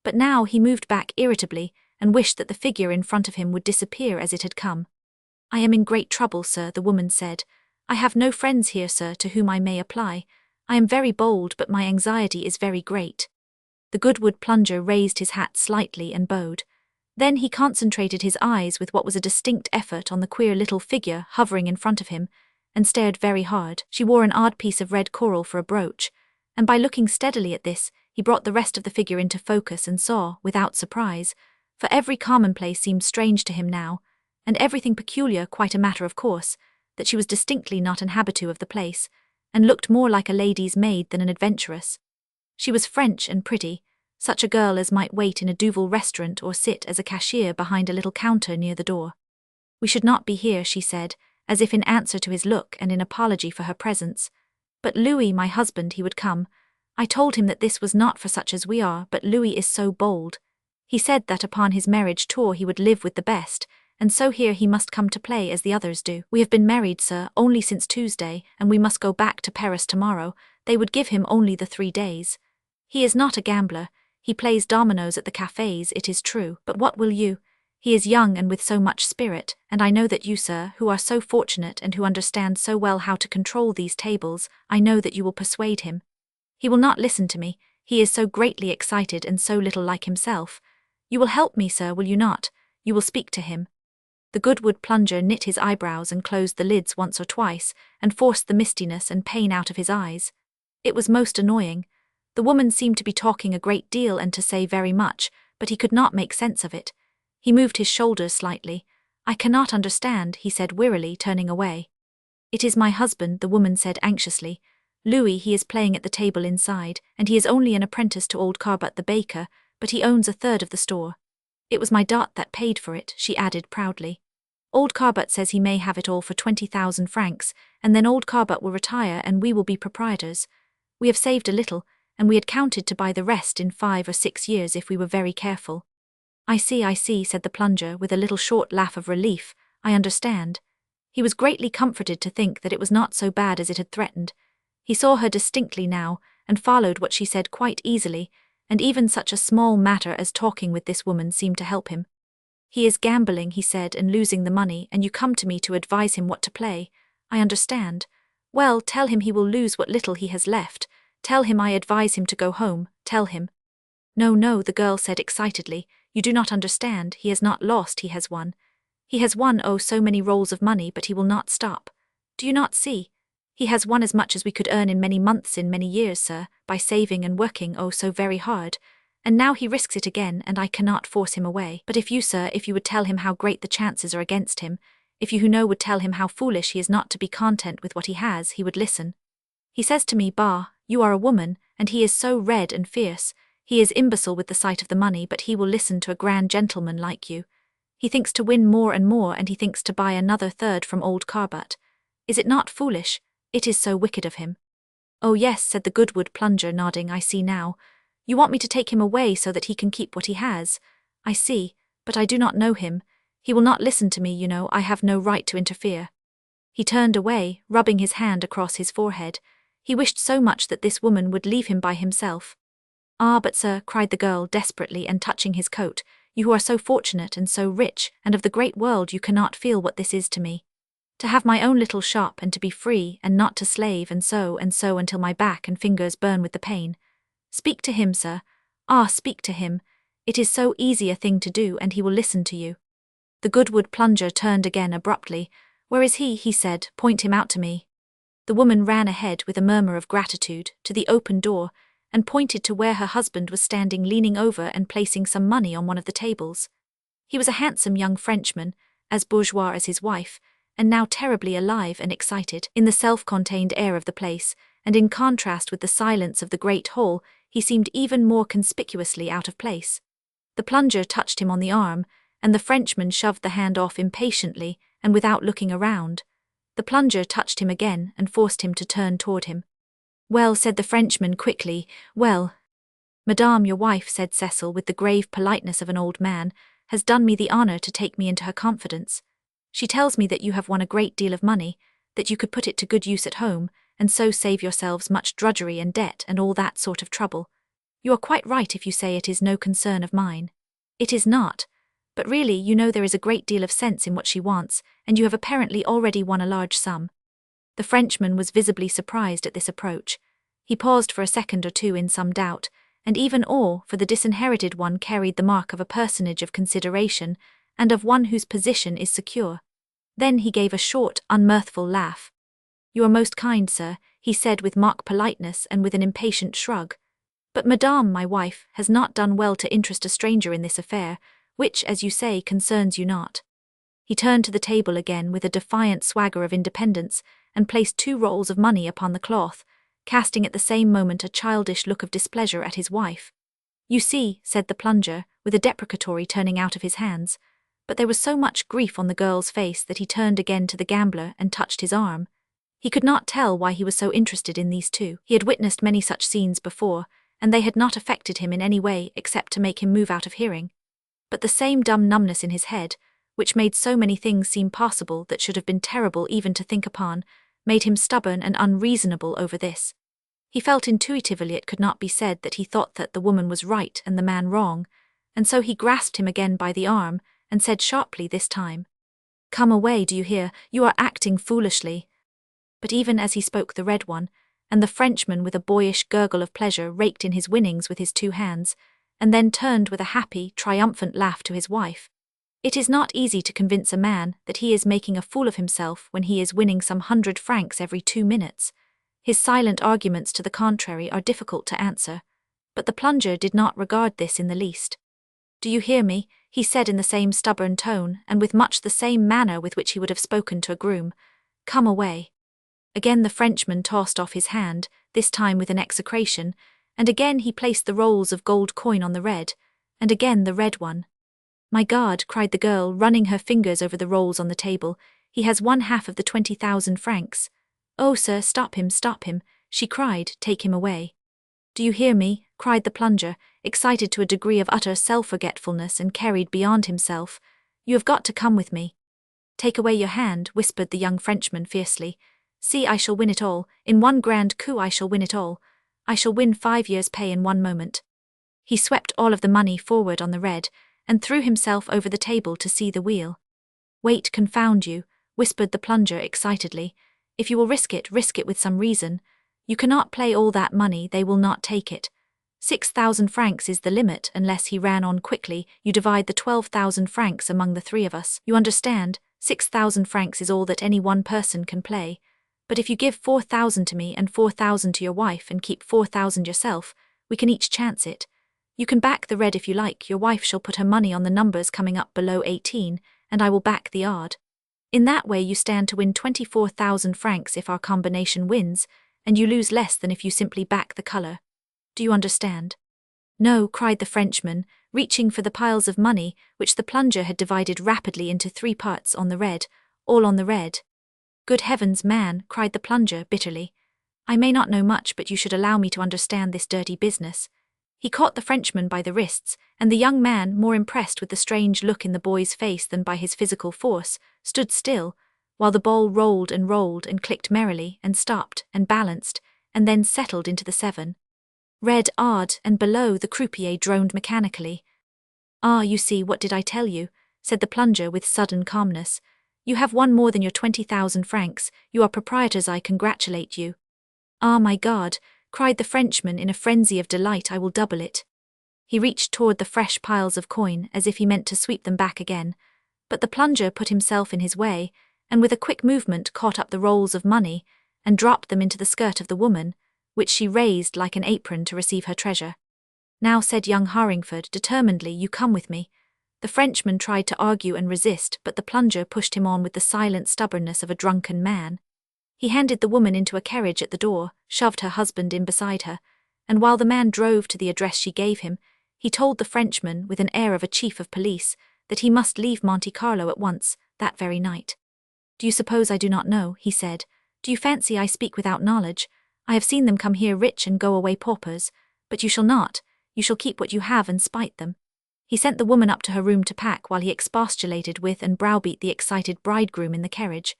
A: but now he moved back irritably and wished that the figure in front of him would disappear as it had come. "I am in great trouble, sir," the woman said. "I have no friends here, sir, to whom I may apply. I am very bold, but my anxiety is very great." The Goodwood plunger raised his hat slightly and bowed. Then he concentrated his eyes with what was a distinct effort on the queer little figure hovering in front of him, and stared very hard. She wore an odd piece of red coral for a brooch, and by looking steadily at this, he brought the rest of the figure into focus and saw, without surprise, for every commonplace seemed strange to him now, and everything peculiar quite a matter of course, that she was distinctly not an habitue of the place, and looked more like a lady's maid than an adventuress. She was French and pretty, such a girl as might wait in a Duval restaurant or sit as a cashier behind a little counter near the door. "We should not be here," she said, as if in answer to his look and in apology for her presence. "But Louis, my husband, he would come. I told him that this was not for such as we are, but Louis is so bold. He said that upon his marriage tour he would live with the best, and so here he must come to play as the others do. We have been married, sir, only since Tuesday, and we must go back to Paris tomorrow. They would give him only the 3 days. He is not a gambler. He plays dominoes at the cafes, it is true, but what will you? He is young and with so much spirit, and I know that you, sir, who are so fortunate and who understand so well how to control these tables, I know that you will persuade him. He will not listen to me. He is so greatly excited and so little like himself. You will help me, sir, will you not? You will speak to him." The Goodwood plunger knit his eyebrows and closed the lids once or twice, and forced the mistiness and pain out of his eyes. It was most annoying. The woman seemed to be talking a great deal and to say very much, but he could not make sense of it. He moved his shoulders slightly. "I cannot understand," he said wearily, turning away. "It is my husband," the woman said anxiously. "Louis, he is playing at the table inside, and he is only an apprentice to old Carbut the baker, but he owns 1/3 of the store. It was my dot that paid for it," she added proudly. "Old Carbut says he may have it all for 20,000 francs, and then old Carbut will retire and we will be proprietors. We have saved a little, and we had counted to buy the rest in 5 or 6 years if we were very careful." I see, said the plunger with a little short laugh of relief. "I understand." He was greatly comforted to think that it was not so bad as it had threatened. He saw her distinctly now, and followed what she said quite easily, and even such a small matter as talking with this woman seemed to help him. "He is gambling," he said, "and losing the money, and you come to me to advise him what to play. I understand. Well, tell him he will lose what little he has left. Tell him I advise him to go home, tell him." No, the girl said excitedly. "You do not understand. He has not lost, he has won. He has won, oh, so many rolls of money, but he will not stop. Do you not see? He has won as much as we could earn in many months, in many years, sir, by saving and working, oh, so very hard. And now he risks it again, and I cannot force him away. But if you, sir, if you would tell him how great the chances are against him, if you who know would tell him how foolish he is not to be content with what he has, he would listen. He says to me, 'Bah, you are a woman,' and he is so red and fierce. He is imbecile with the sight of the money, but he will listen to a grand gentleman like you. He thinks to win more and more, and he thinks to buy another third from old Carbut. Is it not foolish? It is so wicked of him." "Oh yes," said the Goodwood plunger, nodding. "I see now. You want me to take him away so that he can keep what he has. I see, but I do not know him. He will not listen to me, you know. I have no right to interfere." He turned away, rubbing his hand across his forehead. He wished so much that this woman would leave him by himself. "Ah, but sir," cried the girl desperately and touching his coat, "you who are so fortunate and so rich, and of the great world, you cannot feel what this is to me. To have my own little shop, and to be free, and not to slave, and so until my back and fingers burn with the pain. Speak to him, sir. Ah, speak to him. It is so easy a thing to do, and he will listen to you." The Goodwood plunger turned again abruptly. "Where is he?" he said. "Point him out to me." The woman ran ahead with a murmur of gratitude to the open door, and pointed to where her husband was standing, leaning over and placing some money on one of the tables. He was a handsome young Frenchman, as bourgeois as his wife, and now terribly alive and excited in the self-contained air of the place, and in contrast with the silence of the great hall, he seemed even more conspicuously out of place. The plunger touched him on the arm, and the Frenchman shoved the hand off impatiently and without looking around. The plunger touched him again and forced him to turn toward him. "Well," said the Frenchman quickly, "well." "Madame, your wife," said Cecil with the grave politeness of an old man, "has done me the honor to take me into her confidence. She tells me that you have won a great deal of money, that you could put it to good use at home, and so save yourselves much drudgery and debt and all that sort of trouble. You are quite right if you say it is no concern of mine. It is not. But really, you know, there is a great deal of sense in what she wants, and you have apparently already won a large sum." The Frenchman was visibly surprised at this approach. He paused for a second or two in some doubt, and even awe, for the disinherited one carried the mark of a personage of consideration, and of one whose position is secure. Then he gave a short, unmirthful laugh. "You are most kind, sir," he said with mock politeness and with an impatient shrug. "But Madame, my wife, has not done well to interest a stranger in this affair, which, as you say, concerns you not." He turned to the table again with a defiant swagger of independence, and placed 2 rolls of money upon the cloth, casting at the same moment a childish look of displeasure at his wife. "You see," said the plunger, with a deprecatory turning out of his hands, but there was so much grief on the girl's face that he turned again to the gambler and touched his arm. He could not tell why he was so interested in these two. He had witnessed many such scenes before, and they had not affected him in any way except to make him move out of hearing. But the same dumb numbness in his head, which made so many things seem possible that should have been terrible even to think upon, made him stubborn and unreasonable over this. He felt intuitively it could not be said that he thought that the woman was right and the man wrong, and so he grasped him again by the arm, and said sharply this time, "Come away, do you hear? You are acting foolishly." But even as he spoke, the red one, and the Frenchman with a boyish gurgle of pleasure raked in his winnings with his 2 hands, and then turned with a happy, triumphant laugh to his wife. It is not easy to convince a man that he is making a fool of himself when he is winning some 100 francs every 2 minutes. His silent arguments to the contrary are difficult to answer, but the plunger did not regard this in the least. "Do you hear me?" he said in the same stubborn tone, and with much the same manner with which he would have spoken to a groom. "Come away." Again the Frenchman tossed off his hand, this time with an execration, and again he placed the rolls of gold coin on the red, and again the red one. "My God," cried the girl, running her fingers over the rolls on the table, "he has 1/2 of the 20,000 francs. Oh, sir, stop him," she cried, "take him away." "Do you hear me?" cried the plunger, excited to a degree of utter self-forgetfulness and carried beyond himself. "You have got to come with me." "Take away your hand," whispered the young Frenchman fiercely. "See, I shall win it all. In one grand coup I shall win it all. I shall win 5 years' pay in 1 moment." He swept all of the money forward on the red, and threw himself over the table to see the wheel. "Wait, confound you," whispered the plunger excitedly. "If you will risk it with some reason. You cannot play all that money, they will not take it. 6,000 francs is the limit," unless he ran on quickly. "You divide the 12,000 francs among the 3 of us. You understand? 6,000 francs is all that any one person can play. But if you give 4,000 to me and 4,000 to your wife and keep 4,000 yourself, we can each chance it. You can back the red if you like. Your wife shall put her money on the numbers coming up below 18, and I will back the odd. In that way you stand to win 24,000 francs if our combination wins, and you lose less than if you simply back the color. Do you understand?" No, cried the Frenchman, reaching for the piles of money, which the plunger had divided rapidly into 3 parts on the red, all on the red. Good heavens, man, cried the plunger bitterly. I may not know much, but you should allow me to understand this dirty business. He caught the Frenchman by the wrists, and the young man, more impressed with the strange look in the boy's face than by his physical force, stood still, while the ball rolled and clicked merrily, and stopped, and balanced, and then settled into the 7. Red odd, and below the croupier droned mechanically. Ah, you see, what did I tell you? Said the plunger with sudden calmness. You have won more than your 20,000 francs, you are proprietors, I congratulate you. Ah, my God, cried the Frenchman in a frenzy of delight, I will double it. He reached toward the fresh piles of coin as if he meant to sweep them back again, but the plunger put himself in his way, and with a quick movement caught up the rolls of money, and dropped them into the skirt of the woman, which she raised like an apron to receive her treasure. Now, said young Harringford determinedly, you come with me. The Frenchman tried to argue and resist, but the plunger pushed him on with the silent stubbornness of a drunken man. He handed the woman into a carriage at the door, shoved her husband in beside her, and while the man drove to the address she gave him, he told the Frenchman with an air of a chief of police that he must leave Monte Carlo at once, that very night. Do you suppose I do not know? He said. Do you fancy I speak without knowledge? I have seen them come here rich and go away paupers, but you shall not, you shall keep what you have and spite them. He sent the woman up to her room to pack while he expostulated with and browbeat the excited bridegroom in the carriage.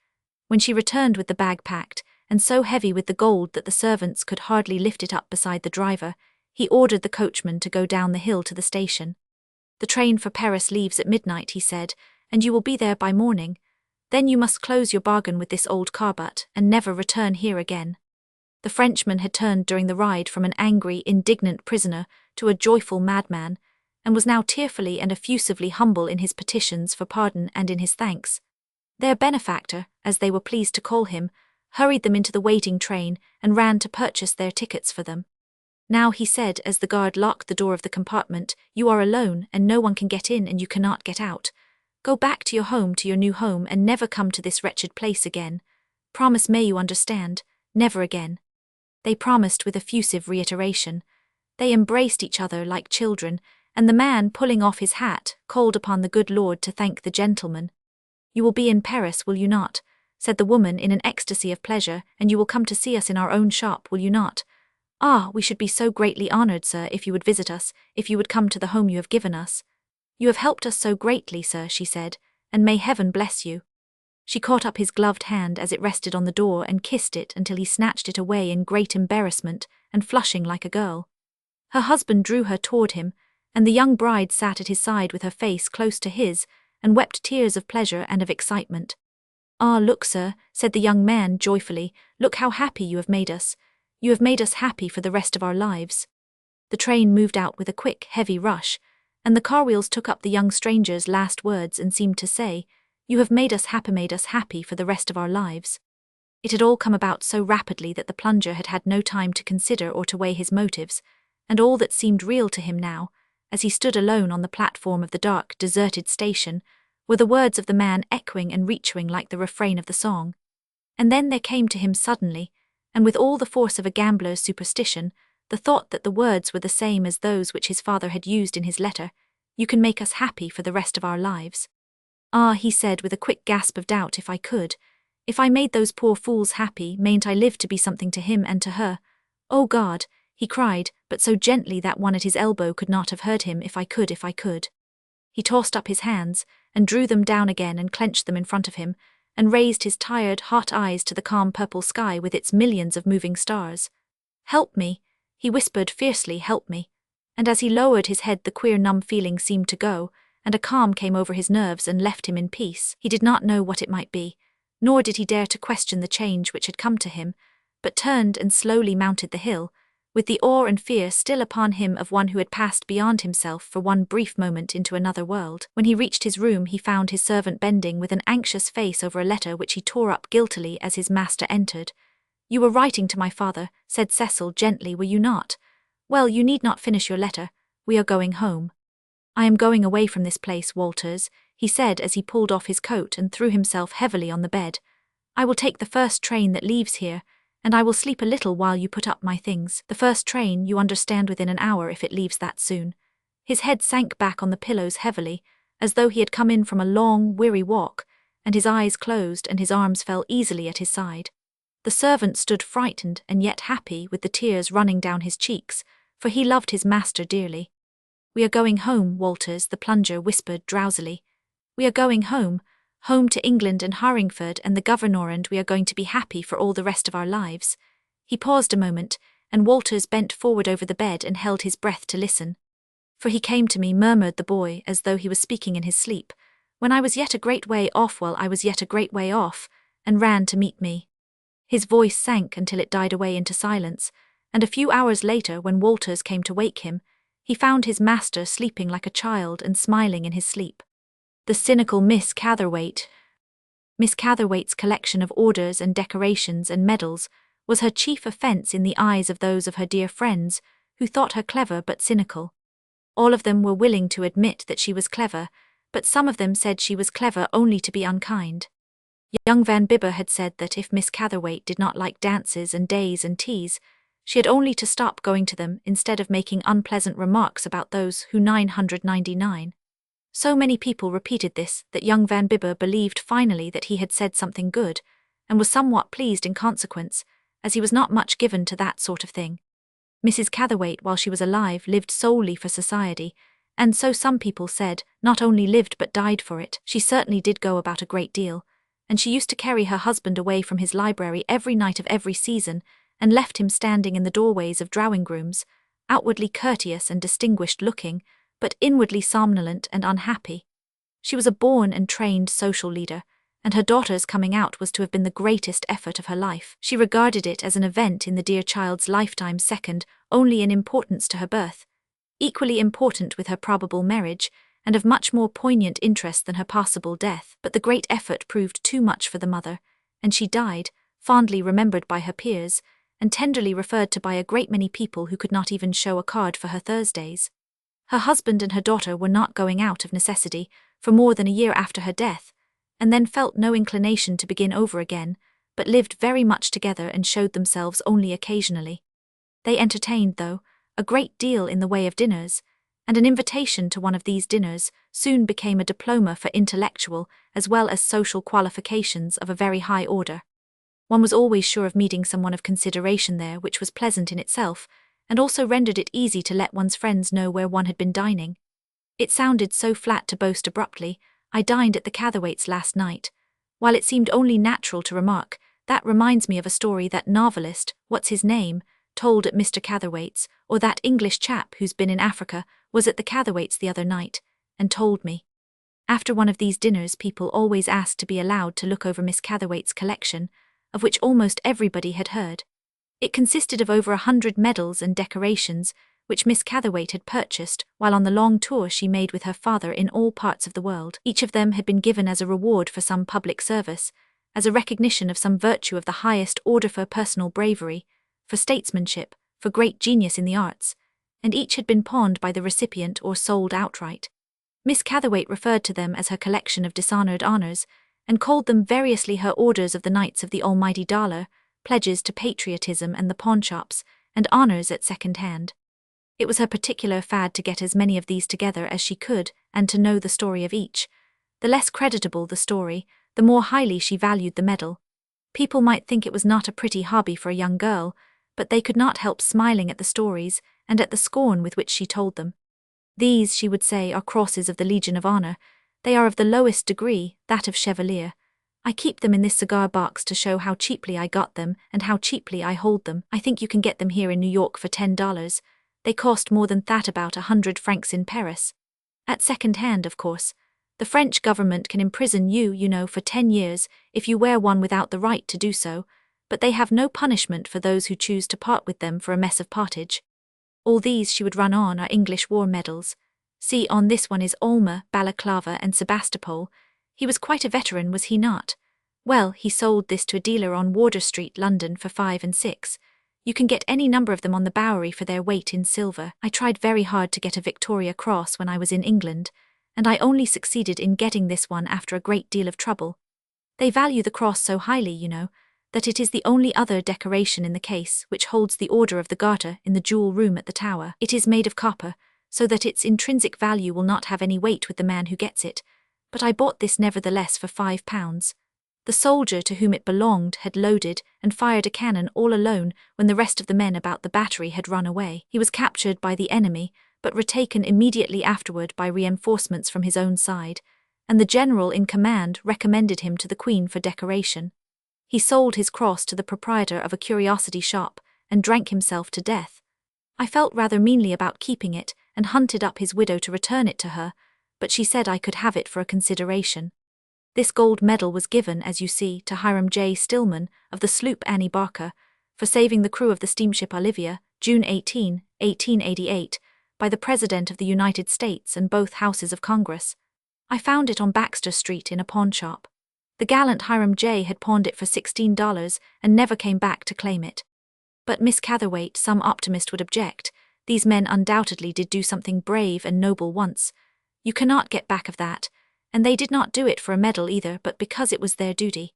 A: When she returned with the bag packed, and so heavy with the gold that the servants could hardly lift it up beside the driver, he ordered the coachman to go down the hill to the station. The train for Paris leaves at midnight, he said, and you will be there by morning. Then you must close your bargain with this old carbutt and never return here again. The Frenchman had turned during the ride from an angry, indignant prisoner to a joyful madman, and was now tearfully and effusively humble in his petitions for pardon and in his thanks. Their benefactor, as they were pleased to call him, hurried them into the waiting train and ran to purchase their tickets for them. Now, he said, as the guard locked the door of the compartment, you are alone, and no one can get in and you cannot get out. Go back to your home, to your new home, and never come to this wretched place again. Promise me you understand, never again. They promised with effusive reiteration. They embraced each other like children, and the man, pulling off his hat, called upon the good Lord to thank the gentleman. You will be in Paris, will you not? Said the woman in an ecstasy of pleasure, and you will come to see us in our own shop, will you not? Ah, we should be so greatly honored, sir, if you would visit us, if you would come to the home you have given us. You have helped us so greatly, sir, she said, and may heaven bless you. She caught up his gloved hand as it rested on the door and kissed it until he snatched it away in great embarrassment and flushing like a girl. Her husband drew her toward him, and the young bride sat at his side with her face close to his, and wept tears of pleasure and of excitement. Ah, look, sir, said the young man joyfully, look how happy you have made us. You have made us happy for the rest of our lives. The train moved out with a quick, heavy rush, and the car wheels took up the young stranger's last words and seemed to say, you have made us happy for the rest of our lives. It had all come about so rapidly that the plunger had had no time to consider or to weigh his motives, and all that seemed real to him now, as he stood alone on the platform of the dark, deserted station, were the words of the man echoing and reaching like the refrain of the song. And then there came to him suddenly, and with all the force of a gambler's superstition, the thought that the words were the same as those which his father had used in his letter, you can make us happy for the rest of our lives. Ah, he said with a quick gasp of doubt, if I made those poor fools happy, mayn't I live to be something to him and to her? Oh God, he cried, but so gently that one at his elbow could not have heard him, if I could. He tossed up his hands, and drew them down again and clenched them in front of him, and raised his tired, hot eyes to the calm purple sky with its millions of moving stars. Help me, he whispered fiercely, help me. And as he lowered his head the queer numb feeling seemed to go, and a calm came over his nerves and left him in peace. He did not know what it might be, nor did he dare to question the change which had come to him, but turned and slowly mounted the hill, with the awe and fear still upon him of one who had passed beyond himself for one brief moment into another world. When he reached his room he found his servant bending with an anxious face over a letter which he tore up guiltily as his master entered. You were writing to my father, said Cecil gently, were you not? Well, you need not finish your letter, we are going home. I am going away from this place, Walters, he said as he pulled off his coat and threw himself heavily on the bed. I will take the first train that leaves here, and I will sleep a little while you put up my things. The first train, you understand, within an hour if it leaves that soon." His head sank back on the pillows heavily, as though he had come in from a long, weary walk, and his eyes closed and his arms fell easily at his side. The servant stood frightened and yet happy, with the tears running down his cheeks, for he loved his master dearly. "We are going home, Walters," the plunger whispered drowsily. "We are going home, home to England and Harringford and the governor, and we are going to be happy for all the rest of our lives." He paused a moment, and Walters bent forward over the bed and held his breath to listen. "For he came to me," murmured the boy, as though he was speaking in his sleep, "when I was yet a great way off, while I was yet a great way off, and ran to meet me." His voice sank until it died away into silence, and a few hours later, when Walters came to wake him, he found his master sleeping like a child and smiling in his sleep. The cynical Miss Catherwaite. Miss Catherwaite's collection of orders and decorations and medals was her chief offence in the eyes of those of her dear friends who thought her clever but cynical. All of them were willing to admit that she was clever, but some of them said she was clever only to be unkind. Young Van Bibber had said that if Miss Catherwaite did not like dances and days and teas, she had only to stop going to them instead of making unpleasant remarks about those who 999. So many people repeated this that young Van Bibber believed finally that he had said something good, and was somewhat pleased in consequence, as he was not much given to that sort of thing. Mrs. Catherwaite, while she was alive, lived solely for society, and so some people said, not only lived but died for it. She certainly did go about a great deal, and she used to carry her husband away from his library every night of every season, and left him standing in the doorways of drawing-rooms, outwardly courteous and distinguished-looking, but inwardly somnolent and unhappy. She was a born and trained social leader, and her daughter's coming out was to have been the greatest effort of her life. She regarded it as an event in the dear child's lifetime, second only in importance to her birth, equally important with her probable marriage, and of much more poignant interest than her possible death. But the great effort proved too much for the mother, and she died, fondly remembered by her peers, and tenderly referred to by a great many people who could not even show a card for her Thursdays. Her husband and her daughter were not going out of necessity for more than a year after her death, and then felt no inclination to begin over again, but lived very much together and showed themselves only occasionally. They entertained, though, a great deal in the way of dinners, and an invitation to one of these dinners soon became a diploma for intellectual as well as social qualifications of a very high order. One was always sure of meeting someone of consideration there, which was pleasant in itself, and also rendered it easy to let one's friends know where one had been dining. It sounded so flat to boast abruptly, "I dined at the Catherwaites last night," while it seemed only natural to remark, "That reminds me of a story that novelist, what's his name, told at Mr. Catherwaite's, or that English chap who's been in Africa was at the Catherwaites the other night, and told me." After one of these dinners, people always asked to be allowed to look over Miss Catherwaite's collection, of which almost everybody had heard. It consisted of over 100 medals and decorations, which Miss Catherwaite had purchased while on the long tour she made with her father in all parts of the world. Each of them had been given as a reward for some public service, as a recognition of some virtue of the highest order, for personal bravery, for statesmanship, for great genius in the arts, and each had been pawned by the recipient or sold outright. Miss Catherwaite referred to them as her collection of dishonored honors, and called them variously her orders of the Knights of the Almighty Dollar, pledges to patriotism and the pawnshops, and honors at second hand. It was her particular fad to get as many of these together as she could, and to know the story of each. The less creditable the story, the more highly she valued the medal. People might think it was not a pretty hobby for a young girl, but they could not help smiling at the stories, and at the scorn with which she told them. "These," she would say, "are crosses of the Legion of Honor. They are of the lowest degree, that of Chevalier. I keep them in this cigar box to show how cheaply I got them and how cheaply I hold them. I think you can get them here in New York for $10. They cost more than that, about 100 francs in Paris. At second hand, of course. The French government can imprison you, you know, for 10 years if you wear one without the right to do so, but they have no punishment for those who choose to part with them for a mess of pottage. All these," she would run on, "are English war medals. See, on this one is Ulmer, Balaclava and Sebastopol. He was quite a veteran, was he not? Well, he sold this to a dealer on Wardour Street, London, for 5 and 6. You can get any number of them on the Bowery for their weight in silver. I tried very hard to get a Victoria Cross when I was in England, and I only succeeded in getting this one after a great deal of trouble. They value the cross so highly, you know, that it is the only other decoration in the case which holds the Order of the Garter in the jewel room at the Tower. It is made of copper, so that its intrinsic value will not have any weight with the man who gets it, but I bought this nevertheless for £5. The soldier to whom it belonged had loaded and fired a cannon all alone when the rest of the men about the battery had run away. He was captured by the enemy, but retaken immediately afterward by reinforcements from his own side, and the general in command recommended him to the Queen for decoration. He sold his cross to the proprietor of a curiosity shop and drank himself to death. I felt rather meanly about keeping it and hunted up his widow to return it to her, but she said I could have it for a consideration. This gold medal was given, as you see, to Hiram J. Stillman of the sloop Annie Barker for saving the crew of the steamship Olivia, June 18, 1888, by the President of the United States and both Houses of Congress. I found it on Baxter Street in a pawnshop. The gallant Hiram J. had pawned it for $16 and never came back to claim it. But Miss Catherwaite, some optimist would object, these men undoubtedly did do something brave and noble once. You cannot get back of that, and they did not do it for a medal either, but because it was their duty.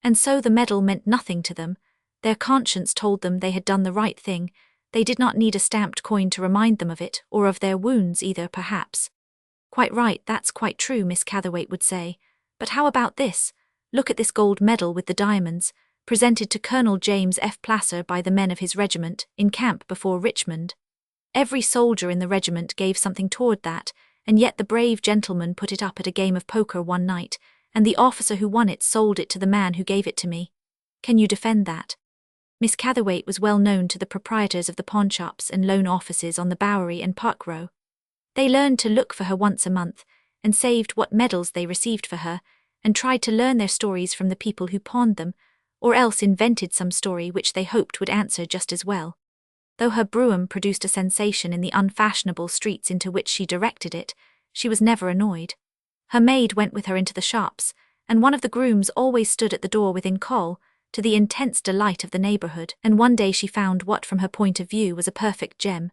A: And so the medal meant nothing to them. Their conscience told them they had done the right thing. They did not need a stamped coin to remind them of it, or of their wounds either, perhaps. Quite right, that's quite true, Miss Catherwaite would say. But how about this? Look at this gold medal with the diamonds, presented to Colonel James F. Placer by the men of his regiment, in camp before Richmond. Every soldier in the regiment gave something toward that, and yet the brave gentleman put it up at a game of poker one night, and the officer who won it sold it to the man who gave it to me. Can you defend that? Miss Catherwaite was well known to the proprietors of the pawnshops and loan offices on the Bowery and Park Row. They learned to look for her once a month, and saved what medals they received for her, and tried to learn their stories from the people who pawned them, or else invented some story which they hoped would answer just as well. Though her brougham produced a sensation in the unfashionable streets into which she directed it, she was never annoyed. Her maid went with her into the shops, and one of the grooms always stood at the door within call, to the intense delight of the neighborhood, and one day she found what from her point of view was a perfect gem.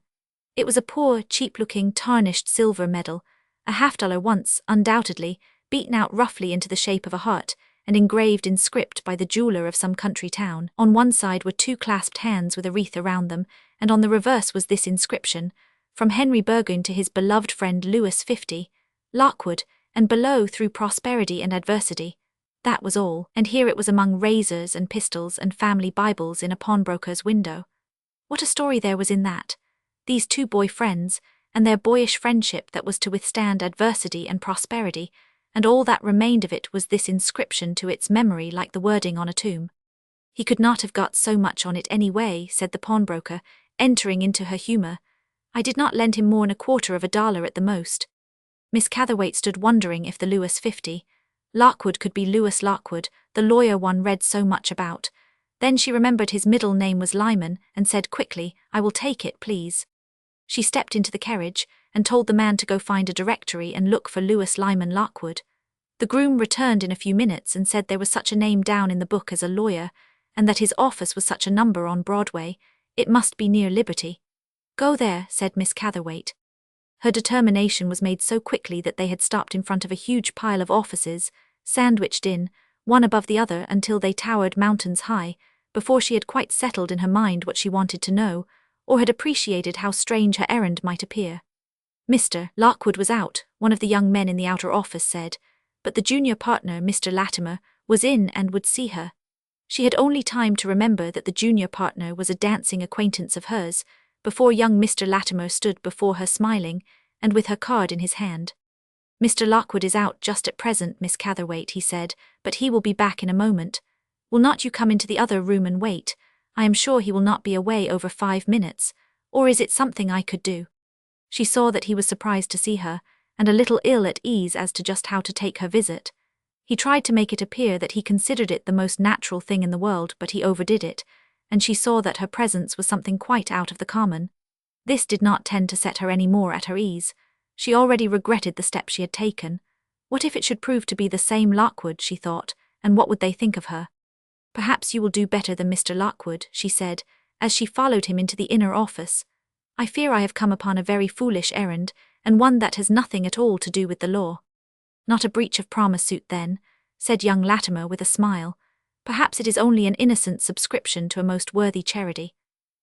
A: It was a poor, cheap-looking, tarnished silver medal, $50 once, undoubtedly, beaten out roughly into the shape of a heart, and engraved in script by the jeweler of some country town. On one side were two clasped hands with a wreath around them, and on the reverse was this inscription, "From Henry Burgoyne to his beloved friend Louis 50, Lockwood," and below, "Through prosperity and adversity." That was all, and here it was among razors and pistols and family Bibles in a pawnbroker's window. What a story there was in that! These two boy friends, and their boyish friendship that was to withstand adversity and prosperity, and all that remained of it was this inscription to its memory like the wording on a tomb. He could not have got so much on it anyway, said the pawnbroker, entering into her humor. I did not lend him more'n $0.25 at the most. Miss Catherwaite stood wondering if the Louis 50, Lockwood could be Louis Lockwood, the lawyer one read so much about. Then she remembered his middle name was Lyman, and said quickly, "I will take it, please." She stepped into the carriage, and told the man to go find a directory and look for Louis Lyman Lockwood. The groom returned in a few minutes and said there was such a name down in the book as a lawyer, and that his office was such a number on Broadway, it must be near Liberty. "Go there," said Miss Catherwaite. Her determination was made so quickly that they had stopped in front of a huge pile of offices, sandwiched in, one above the other until they towered mountains high, before she had quite settled in her mind what she wanted to know, or had appreciated how strange her errand might appear. Mr. Lockwood was out, one of the young men in the outer office said, but the junior partner, Mr. Latimer, was in and would see her. She had only time to remember that the junior partner was a dancing acquaintance of hers, before young Mr. Latimer stood before her smiling, and with her card in his hand. "Mr. Lockwood is out just at present, Miss Catherwaite," he said, "but he will be back in a moment. Will not you come into the other room and wait? I am sure he will not be away over 5 minutes, or is it something I could do?" She saw that he was surprised to see her, and a little ill at ease as to just how to take her visit. He tried to make it appear that he considered it the most natural thing in the world, but he overdid it, and she saw that her presence was something quite out of the common. This did not tend to set her any more at her ease. She already regretted the step she had taken. What if it should prove to be the same Lockwood, she thought, and what would they think of her? "Perhaps you will do better than Mr. Lockwood," she said, as she followed him into the inner office. "I fear I have come upon a very foolish errand, and one that has nothing at all to do with the law." "Not a breach of promise suit, then," said young Latimer with a smile. Perhaps it is only an innocent subscription to a most worthy charity.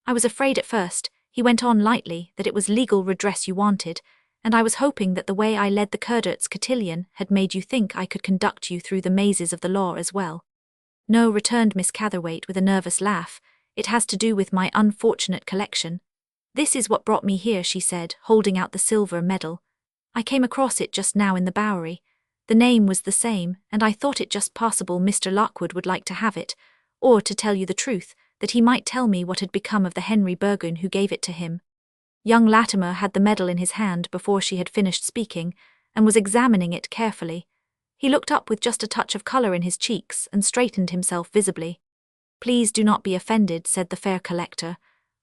A: I was afraid at first," he went on lightly, "that it was legal redress you wanted, and I was hoping that the way I led the Kurdert's cotillion had made you think I could conduct you through the mazes of the law as well." "No," returned Miss Catherwaite with a nervous laugh, "it has to do with my unfortunate collection. This is what brought me here," she said, holding out the silver medal. "I came across it just now in the Bowery. The name was the same, and I thought it just possible Mr. Lockwood would like to have it, or, to tell you the truth, that he might tell me what had become of the Henry Bergen who gave it to him." Young Latimer had the medal in his hand before she had finished speaking, and was examining it carefully. He looked up with just a touch of colour in his cheeks and straightened himself visibly. "Please do not be offended," said the fair collector.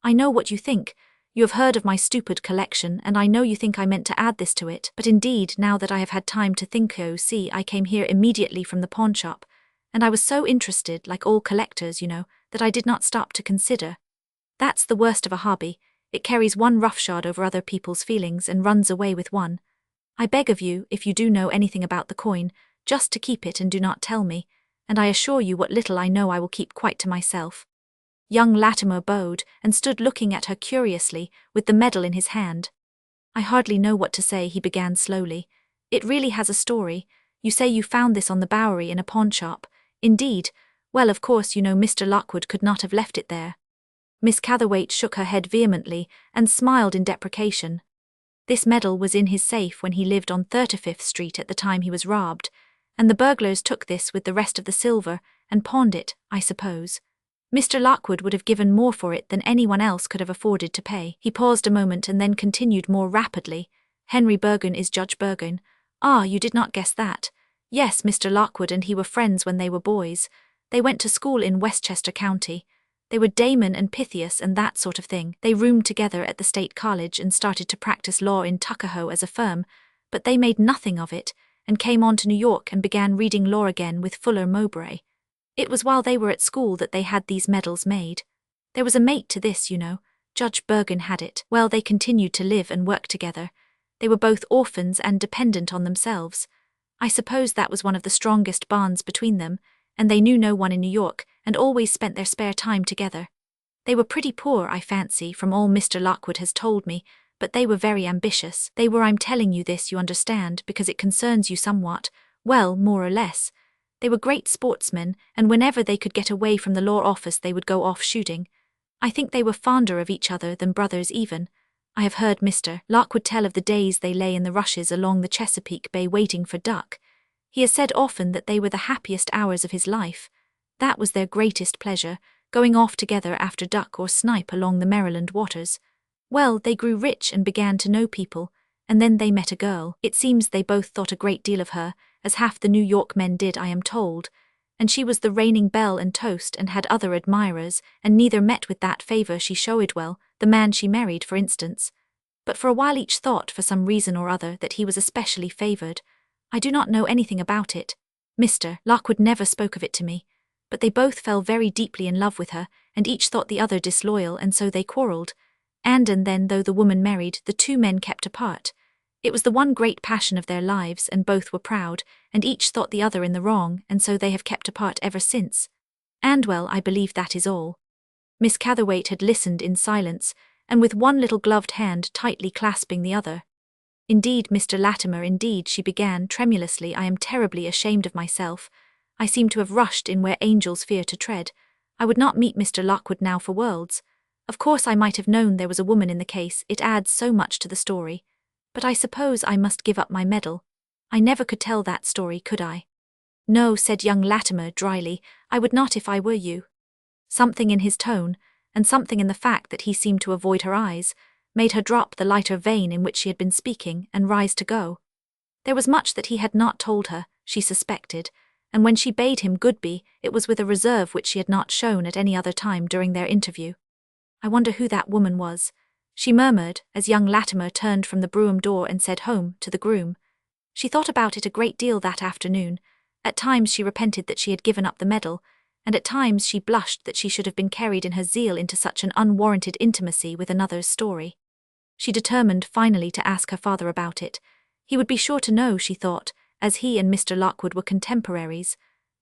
A: "I know what you think. You have heard of my stupid collection, and I know you think I meant to add this to it, but indeed, now that I have had time to think, I came here immediately from the pawnshop, and I was so interested, like all collectors, that I did not stop to consider. That's the worst of a hobby. It carries one roughshod over other people's feelings and runs away with one. I beg of you, if you do know anything about the coin, just to keep it and do not tell me, and I assure you what little I know I will keep quite to myself." Young Latimer bowed and stood looking at her curiously, with the medal in his hand. "I hardly know what to say," he began slowly. "It really has a story. You say you found this on the Bowery in a pawnshop. Indeed? Well, of course Mr. Lockwood could not have left it there." Miss Catherwaite shook her head vehemently and smiled in deprecation. "This medal was in his safe when he lived on 35th Street at the time he was robbed, and the burglars took this with the rest of the silver and pawned it, I suppose. Mr. Lockwood would have given more for it than anyone else could have afforded to pay." He paused a moment and then continued more rapidly. "Henry Bergen is Judge Bergen. Ah, you did not guess that. Yes, Mr. Lockwood and he were friends when they were boys. They went to school in Westchester County. They were Damon and Pythias and that sort of thing. They roomed together at the State College and started to practice law in Tuckahoe as a firm, but they made nothing of it, and came on to New York and began reading law again with Fuller Mowbray. It was while they were at school that they had these medals made. There was a mate to this, Judge Bergen had it. Well, they continued to live and work together. They were both orphans and dependent on themselves. I suppose that was one of the strongest bonds between them, and they knew no one in New York, and always spent their spare time together. They were pretty poor, I fancy, from all Mr. Lockwood has told me, but they were very ambitious. I'm telling you this, you understand, because it concerns you somewhat, well, more or less. They were great sportsmen, and whenever they could get away from the law office they would go off shooting. I think they were fonder of each other than brothers even. I have heard Mr. Lockwood tell of the days they lay in the rushes along the Chesapeake Bay waiting for duck. He has said often that they were the happiest hours of his life. That was their greatest pleasure, going off together after duck or snipe along the Maryland waters. Well, they grew rich and began to know people, and then they met a girl. It seems they both thought a great deal of her, as half the New York men did, I am told, and she was the reigning belle and toast and had other admirers, and neither met with that favour she showed well, the man she married, for instance. But for a while each thought, for some reason or other, that he was especially favoured. I do not know anything about it. Mr. Lockwood never spoke of it to me, but they both fell very deeply in love with her, and each thought the other disloyal, and so they quarrelled. And then, though the woman married, the two men kept apart. It was the one great passion of their lives, and both were proud, and each thought the other in the wrong, and so they have kept apart ever since. And well, I believe that is all." Miss Catherwaite had listened in silence, and with one little gloved hand tightly clasping the other. "Indeed, Mr. Latimer, indeed," she began tremulously, "I am terribly ashamed of myself. I seem to have rushed in where angels fear to tread. I would not meet Mr. Lockwood now for worlds. Of course I might have known there was a woman in the case, it adds so much to the story. But I suppose I must give up my medal. I never could tell that story, could I?" "No," said young Latimer dryly, "I would not if I were you." Something in his tone, and something in the fact that he seemed to avoid her eyes, made her drop the lighter vein in which she had been speaking and rise to go. There was much that he had not told her, she suspected, and when she bade him good-bye, it was with a reserve which she had not shown at any other time during their interview. "I wonder who that woman was," she murmured, as young Latimer turned from the brougham door and said home to the groom. She thought about it a great deal that afternoon. At times she repented that she had given up the medal, and at times she blushed that she should have been carried in her zeal into such an unwarranted intimacy with another's story. She determined finally to ask her father about it. He would be sure to know, she thought, as he and Mr. Lockwood were contemporaries.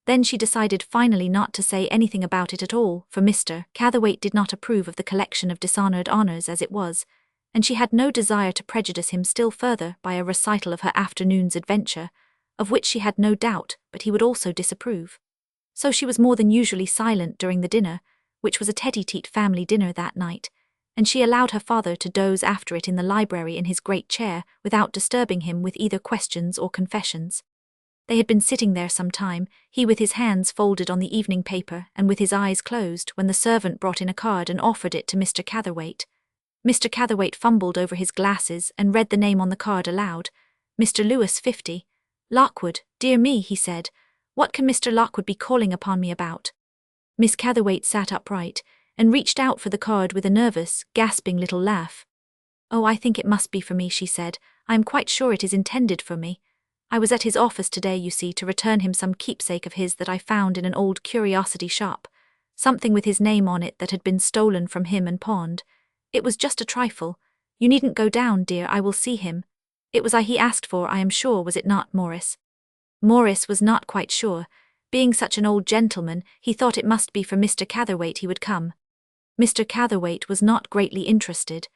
A: Then she decided finally not to say anything about it at all, for Mr. Catherwaite did not approve of the collection of dishonored honors as it was, and she had no desire to prejudice him still further by a recital of her afternoon's adventure, of which she had no doubt but he would also disapprove. So she was more than usually silent during the dinner, which was a tete-a-tete family dinner that night, and she allowed her father to doze after it in the library in his great chair without disturbing him with either questions or confessions. They had been sitting there some time, he with his hands folded on the evening paper and with his eyes closed, when the servant brought in a card and offered it to Mr. Catherwaite. Mr. Catherwaite fumbled over his glasses and read the name on the card aloud. Mr. Lewis 50. Lockwood, dear me, he said. What can Mr. Lockwood be calling upon me about? Miss Catherwaite sat upright and reached out for the card with a nervous, gasping little laugh. Oh, I think it must be for me, she said. I am quite sure it is intended for me. I was at his office today, you see, to return him some keepsake of his that I found in an old curiosity shop, something with his name on it that had been stolen from him and pawned. It was just a trifle. You needn't go down, dear, I will see him. It was I he asked for, I am sure, was it not, Morris? Morris was not quite sure. Being such an old gentleman, he thought it must be for Mr. Catherwaite he would come. Mr. Catherwaite was not greatly interested.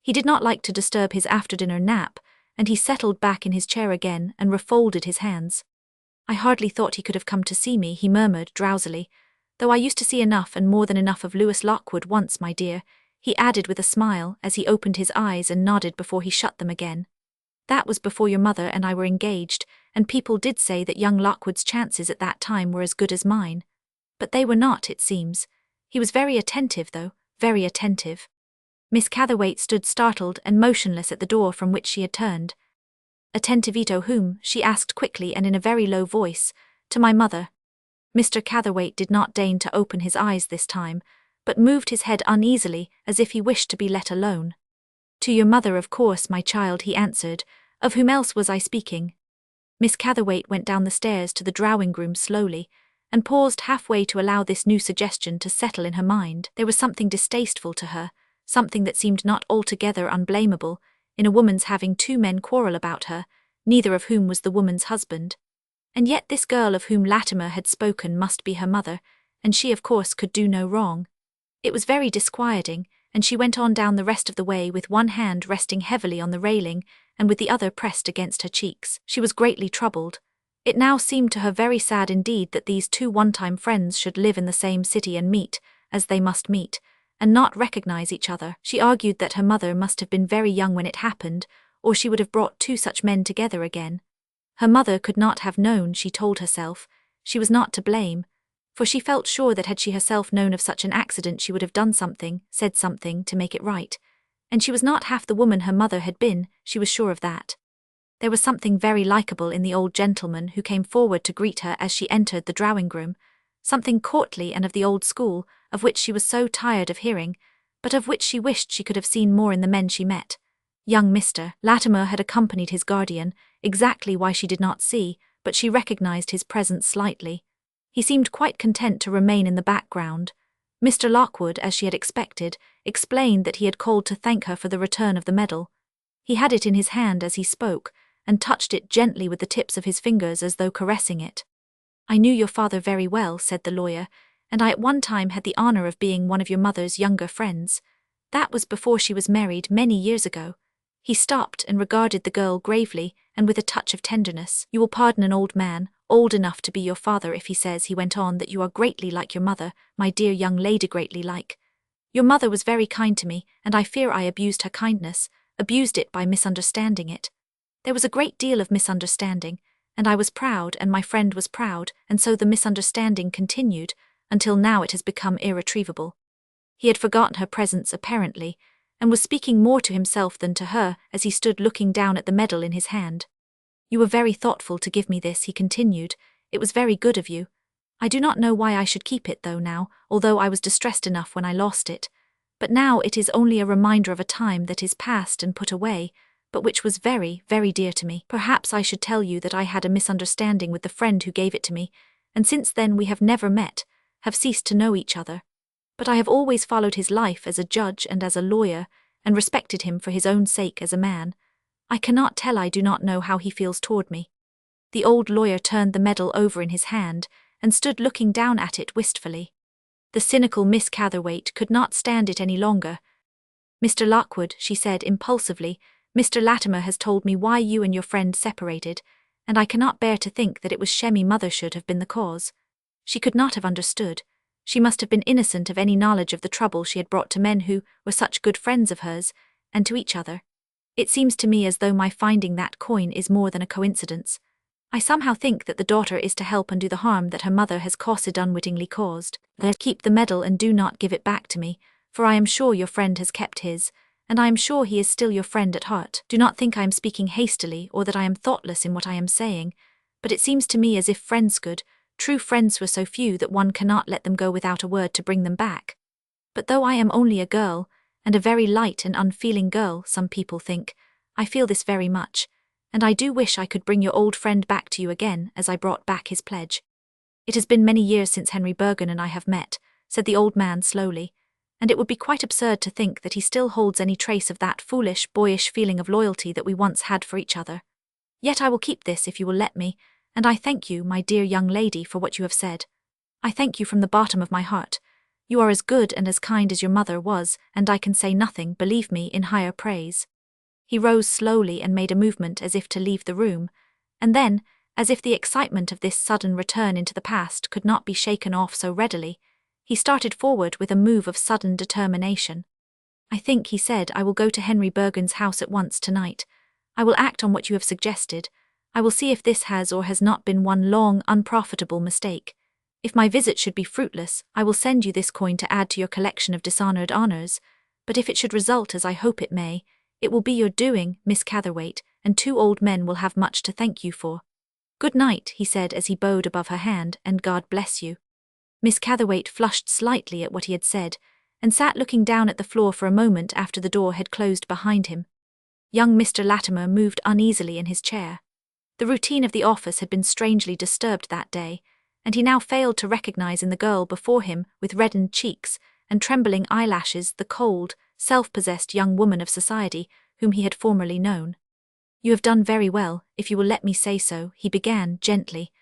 A: He did not like to disturb his after-dinner nap, and he settled back in his chair again and refolded his hands. I hardly thought he could have come to see me, he murmured drowsily, though I used to see enough and more than enough of Lewis Lockwood once, my dear, he added with a smile as he opened his eyes and nodded before he shut them again. That was before your mother and I were engaged, and people did say that young Lockwood's chances at that time were as good as mine. But they were not, it seems. He was very attentive, though, very attentive. Miss Catherwaite stood startled and motionless at the door from which she had turned. Attentivito whom? She asked quickly and in a very low voice. To my mother. Mr. Catherwaite did not deign to open his eyes this time, but moved his head uneasily as if he wished to be let alone. To your mother, of course, my child, he answered. Of whom else was I speaking? Miss Catherwaite went down the stairs to the drawing-room slowly, and paused halfway to allow this new suggestion to settle in her mind. There was something distasteful to her, something that seemed not altogether unblameable, in a woman's having two men quarrel about her, neither of whom was the woman's husband. And yet this girl of whom Latimer had spoken must be her mother, and she of course could do no wrong. It was very disquieting, and she went on down the rest of the way with one hand resting heavily on the railing and with the other pressed against her cheeks. She was greatly troubled. It now seemed to her very sad indeed that these two one-time friends should live in the same city and meet, as they must meet, and not recognize each other. She argued that her mother must have been very young when it happened, or she would have brought two such men together again. Her mother could not have known, she told herself. She was not to blame, for she felt sure that had she herself known of such an accident she would have done something, said something, to make it right. And she was not half the woman her mother had been, she was sure of that. There was something very likeable in the old gentleman who came forward to greet her as she entered the drawing-room, something courtly and of the old school, of which she was so tired of hearing, but of which she wished she could have seen more in the men she met. Young Mr. Latimer had accompanied his guardian, exactly why she did not see, but she recognized his presence slightly. He seemed quite content to remain in the background. Mr. Lockwood, as she had expected, explained that he had called to thank her for the return of the medal. He had it in his hand as he spoke, and touched it gently with the tips of his fingers as though caressing it. I knew your father very well, said the lawyer, and I at one time had the honor of being one of your mother's younger friends. That was before she was married many years ago. He stopped and regarded the girl gravely and with a touch of tenderness. You will pardon an old man, old enough to be your father, if he says, he went on, that you are greatly like your mother, my dear young lady, greatly like. Your mother was very kind to me, and I fear I abused her kindness, abused it by misunderstanding it. There was a great deal of misunderstanding, and I was proud and my friend was proud, and so the misunderstanding continued, until now it has become irretrievable. He had forgotten her presence apparently, and was speaking more to himself than to her as he stood looking down at the medal in his hand. You were very thoughtful to give me this, he continued. It was very good of you. I do not know why I should keep it though now, although I was distressed enough when I lost it. But now it is only a reminder of a time that is past and put away, but which was very, very dear to me. Perhaps I should tell you that I had a misunderstanding with the friend who gave it to me, and since then we have never met, have ceased to know each other. But I have always followed his life as a judge and as a lawyer, and respected him for his own sake as a man. I cannot tell, I do not know how he feels toward me. The old lawyer turned the medal over in his hand, and stood looking down at it wistfully. The cynical Miss Catherwaite could not stand it any longer. "Mr. Lockwood," she said impulsively, "Mr. Latimer has told me why you and your friend separated, and I cannot bear to think that it was Shemmy mother should have been the cause. She could not have understood. She must have been innocent of any knowledge of the trouble she had brought to men who were such good friends of hers, and to each other. It seems to me as though my finding that coin is more than a coincidence. I somehow think that the daughter is to help undo the harm that her mother has caused unwittingly caused. Keep the medal and do not give it back to me, for I am sure your friend has kept his, and I am sure he is still your friend at heart. Do not think I am speaking hastily or that I am thoughtless in what I am saying, but it seems to me as if friends could, true friends were so few that one cannot let them go without a word to bring them back. But though I am only a girl, and a very light and unfeeling girl, some people think, I feel this very much, and I do wish I could bring your old friend back to you again as I brought back his pledge. It has been many years since Henry Bergen and I have met," said the old man slowly, "and it would be quite absurd to think that he still holds any trace of that foolish, boyish feeling of loyalty that we once had for each other. Yet I will keep this if you will let me, and I thank you, my dear young lady, for what you have said. I thank you from the bottom of my heart. You are as good and as kind as your mother was, and I can say nothing, believe me, in higher praise." He rose slowly and made a movement as if to leave the room, and then, as if the excitement of this sudden return into the past could not be shaken off so readily, he started forward with a move of sudden determination. "I think," he said, "I will go to Henry Bergen's house at once tonight. I will act on what you have suggested. I will see if this has or has not been one long, unprofitable mistake. If my visit should be fruitless, I will send you this coin to add to your collection of dishonored honors, but if it should result as I hope it may, it will be your doing, Miss Catherwaite, and 2 old men will have much to thank you for. Good night," he said as he bowed above her hand, "and God bless you." Miss Catherwaite flushed slightly at what he had said, and sat looking down at the floor for a moment after the door had closed behind him. Young Mr. Latimer moved uneasily in his chair. The routine of the office had been strangely disturbed that day, and he now failed to recognize in the girl before him, with reddened cheeks and trembling eyelashes, the cold, self-possessed young woman of society whom he had formerly known. "You have done very well, if you will let me say so," he began gently.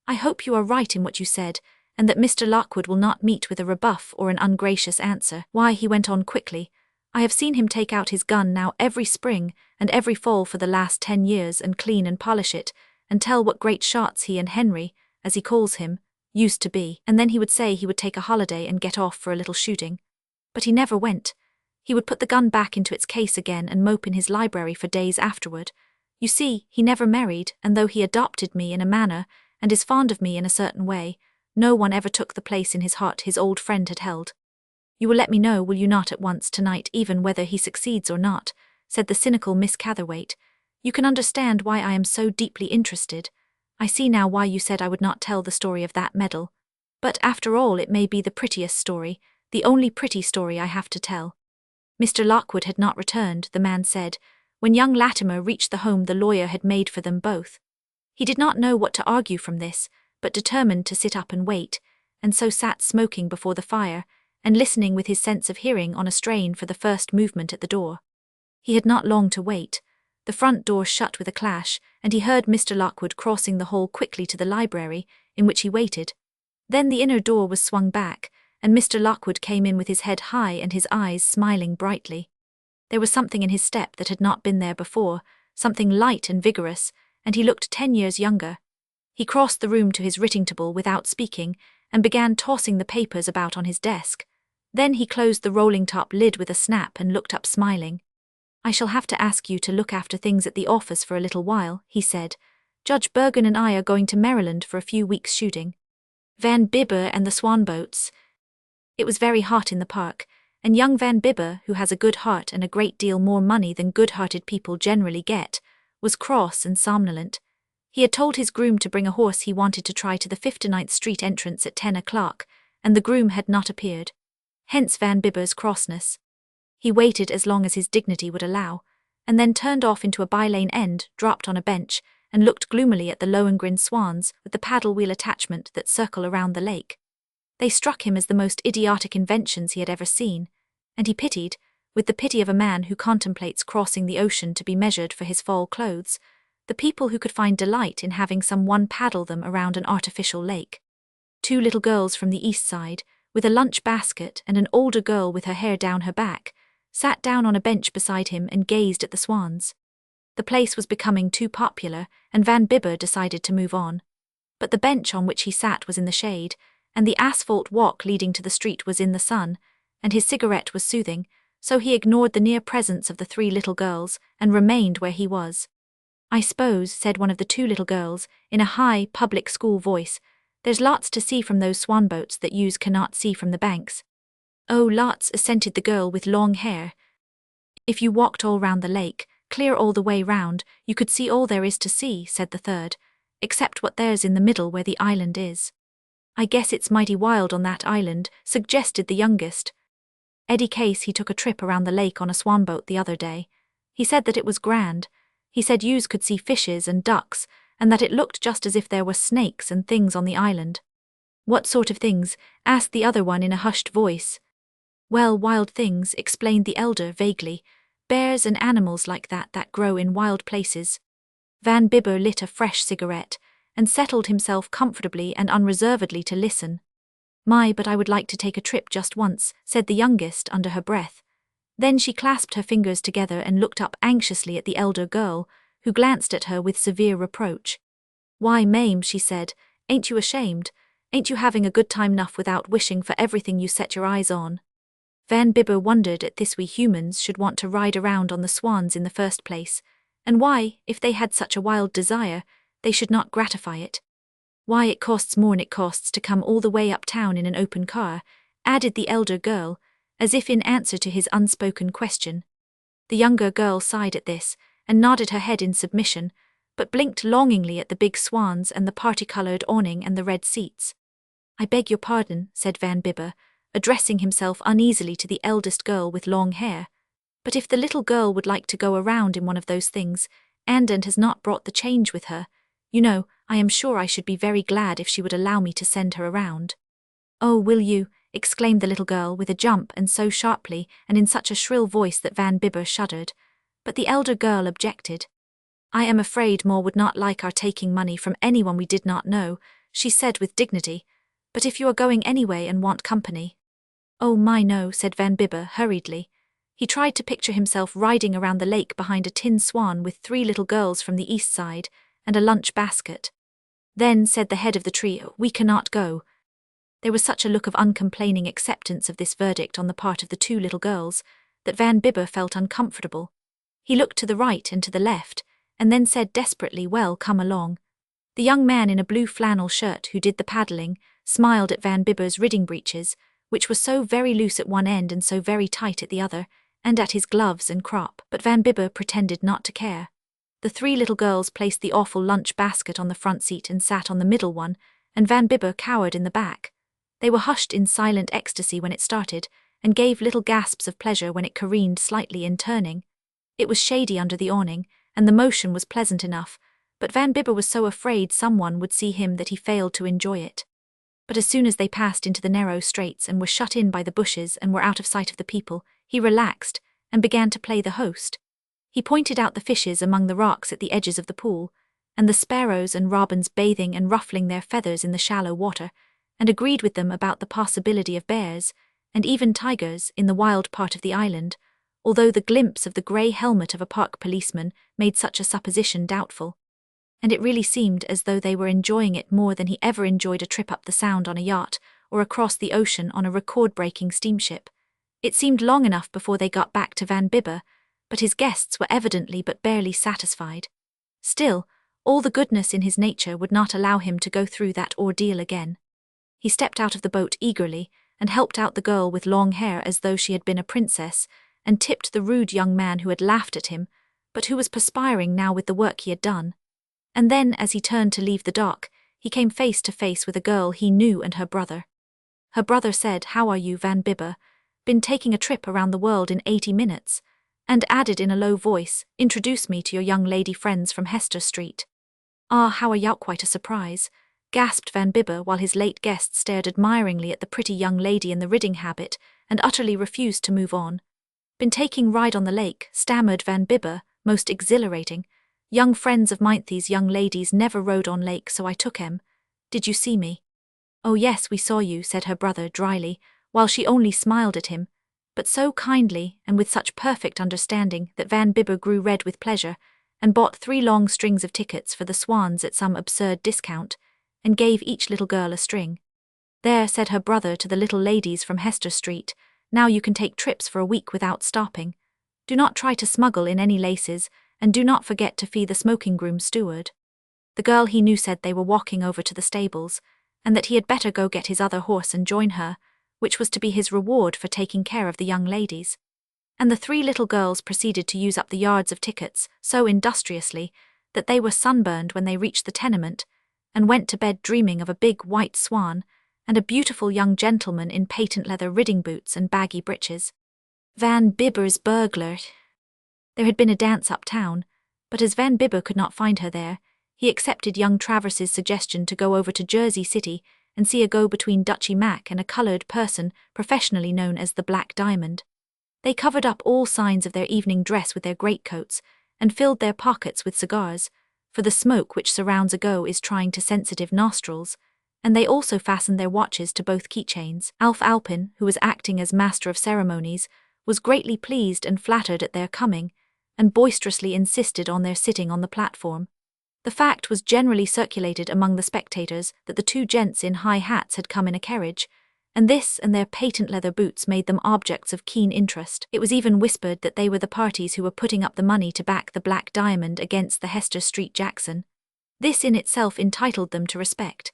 A: "I hope you are right in what you said, and that Mr. Lockwood will not meet with a rebuff or an ungracious answer. Why," he went on quickly, "I have seen him take out his gun now every spring and every fall for the last 10 years and clean and polish it, and tell what great shots he and Henry, as he calls him, used to be, and then he would say he would take a holiday and get off for a little shooting. But he never went. He would put the gun back into its case again and mope in his library for days afterward. You see, he never married, and though he adopted me in a manner, and is fond of me in a certain way, no one ever took the place in his heart his old friend had held. You will let me know, will you not, at once tonight, even whether he succeeds or not?" said the cynical Miss Catherwaite. "You can understand why I am so deeply interested. I see now why you said I would not tell the story of that medal. But after all, it may be the prettiest story, the only pretty story I have to tell." Mr. Lockwood had not returned, the man said, when young Latimer reached the home the lawyer had made for them both. He did not know what to argue from this, but determined to sit up and wait, and so sat smoking before the fire, and listening with his sense of hearing on a strain for the first movement at the door. He had not long to wait. The front door shut with a clash, and he heard Mr. Lockwood crossing the hall quickly to the library, in which he waited. Then the inner door was swung back, and Mr. Lockwood came in with his head high and his eyes smiling brightly. There was something in his step that had not been there before, something light and vigorous, and he looked 10 years younger. He crossed the room to his writing table without speaking, and began tossing the papers about on his desk. Then he closed the rolling-top lid with a snap and looked up smiling. "I shall have to ask you to look after things at the office for a little while," he said. "Judge Bergen and I are going to Maryland for a few weeks' shooting. Van Bibber and the Swan boats." It was very hot in the park, and young Van Bibber, who has a good heart and a great deal more money than good-hearted people generally get, was cross and somnolent. He had told his groom to bring a horse he wanted to try to the 59th Street entrance at 10 o'clock, and the groom had not appeared. Hence Van Bibber's crossness. He waited as long as his dignity would allow, and then turned off into a by-lane end, dropped on a bench, and looked gloomily at the Lohengrin swans with the paddle-wheel attachment that circle around the lake. They struck him as the most idiotic inventions he had ever seen, and he pitied, with the pity of a man who contemplates crossing the ocean to be measured for his fall clothes, the people who could find delight in having some one paddle them around an artificial lake. 2 little girls from the east side, with a lunch basket and an older girl with her hair down her back, sat down on a bench beside him and gazed at the swans. The place was becoming too popular, and Van Bibber decided to move on. But the bench on which he sat was in the shade, and the asphalt walk leading to the street was in the sun, and his cigarette was soothing, so he ignored the near presence of the 3 little girls and remained where he was. "I suppose," said one of the 2 little girls, in a high, public school voice, "there's lots to see from those swan boats that yous cannot see from the banks." "Oh, lots," assented the girl with long hair. "If you walked all round the lake, clear all the way round, you could see all there is to see," said the third, "except what there's in the middle where the island is." "I guess it's mighty wild on that island," suggested the youngest. Eddie Case he took a trip around the lake on a swan boat the other day. He said that it was grand. He said yous could see fishes and ducks, and that it looked just as if there were snakes and things on the island. "What sort of things?" asked the other one in a hushed voice. "Well, wild things," explained the elder vaguely. "Bears and animals like that grow in wild places." Van Bibber lit a fresh cigarette and settled himself comfortably and unreservedly to listen. "My, but I would like to take a trip just once," said the youngest under her breath. Then she clasped her fingers together and looked up anxiously at the elder girl, who glanced at her with severe reproach. "Why, Mame," she said, "ain't you ashamed? Ain't you having a good time enough without wishing for everything you set your eyes on?" Van Bibber wondered at this we humans should want to ride around on the swans in the first place, and why, if they had such a wild desire, they should not gratify it. "Why, it costs more'n it costs to come all the way uptown in an open car," added the elder girl, as if in answer to his unspoken question. The younger girl sighed at this, and nodded her head in submission, but blinked longingly at the big swans and the party-coloured awning and the red seats. "I beg your pardon," said Van Bibber, addressing himself uneasily to the eldest girl with long hair, "but if the little girl would like to go around in one of those things, and has not brought the change with her, you know, I am sure I should be very glad if she would allow me to send her around." "Oh, will you?" exclaimed the little girl with a jump, and so sharply and in such a shrill voice that Van Bibber shuddered. But the elder girl objected. "I am afraid Ma would not like our taking money from anyone we did not know," she said with dignity, "but if you are going anyway and want company—" "Oh my no," said Van Bibber hurriedly. He tried to picture himself riding around the lake behind a tin swan with 3 little girls from the east side and a lunch basket. "Then," said the head of the trio, "we cannot go." There was such a look of uncomplaining acceptance of this verdict on the part of the 2 little girls that Van Bibber felt uncomfortable. He looked to the right and to the left, and then said desperately, "Well, come along." The young man in a blue flannel shirt who did the paddling smiled at Van Bibber's riding breeches, which were so very loose at one end and so very tight at the other, and at his gloves and crop, but Van Bibber pretended not to care. The 3 little girls placed the awful lunch basket on the front seat and sat on the middle one, and Van Bibber cowered in the back. They were hushed in silent ecstasy when it started, and gave little gasps of pleasure when it careened slightly in turning. It was shady under the awning, and the motion was pleasant enough, but Van Bibber was so afraid someone would see him that he failed to enjoy it. But as soon as they passed into the narrow straits and were shut in by the bushes and were out of sight of the people, he relaxed and began to play the host. He pointed out the fishes among the rocks at the edges of the pool, and the sparrows and robins bathing and ruffling their feathers in the shallow water, and agreed with them about the possibility of bears, and even tigers, in the wild part of the island, although the glimpse of the grey helmet of a park policeman made such a supposition doubtful. And it really seemed as though they were enjoying it more than he ever enjoyed a trip up the Sound on a yacht, or across the ocean on a record-breaking steamship. It seemed long enough before they got back to Van Bibber, but his guests were evidently but barely satisfied. Still, all the goodness in his nature would not allow him to go through that ordeal again. He stepped out of the boat eagerly, and helped out the girl with long hair as though she had been a princess, and tipped the rude young man who had laughed at him, but who was perspiring now with the work he had done. And then, as he turned to leave the dock, he came face to face with a girl he knew and her brother. Her brother said, "How are you, Van Bibber? Been taking a trip around the world in 80 minutes, and added in a low voice, "Introduce me to your young lady friends from Hester Street." "Ah, how are you, quite a surprise," gasped Van Bibber while his late guest stared admiringly at the pretty young lady in the riding habit and utterly refused to move on. "Been taking ride on the lake," stammered Van Bibber, "most exhilarating. Young friends of mine, these young ladies never rode on lake, so I took 'em. Did you see me?" "Oh yes, we saw you," said her brother dryly, while she only smiled at him, but so kindly and with such perfect understanding that Van Bibber grew red with pleasure, and bought 3 long strings of tickets for the Swans at some absurd discount, and gave each little girl a string. "There," said her brother to the little ladies from Hester Street, "now you can take trips for a week without stopping. Do not try to smuggle in any laces, and do not forget to fee the smoking room steward." The girl he knew said they were walking over to the stables, and that he had better go get his other horse and join her, which was to be his reward for taking care of the young ladies. And the 3 little girls proceeded to use up the yards of tickets so industriously that they were sunburned when they reached the tenement, and went to bed dreaming of a big white swan and a beautiful young gentleman in patent leather riding boots and baggy breeches. Van Bibber's burglar. There had been a dance uptown, but as Van Bibber could not find her there, he accepted young Travers's suggestion to go over to Jersey City and see a go-between Dutchy Mac and a coloured person professionally known as the Black Diamond. They covered up all signs of their evening dress with their greatcoats, and filled their pockets with cigars, for the smoke which surrounds a go is trying to sensitive nostrils, and they also fastened their watches to both keychains. Alf Alpin, who was acting as master of ceremonies, was greatly pleased and flattered at their coming, and boisterously insisted on their sitting on the platform. The fact was generally circulated among the spectators that the 2 gents in high hats had come in a carriage, and this and their patent leather boots made them objects of keen interest. It was even whispered that they were the parties who were putting up the money to back the Black Diamond against the Hester Street Jackson. This in itself entitled them to respect.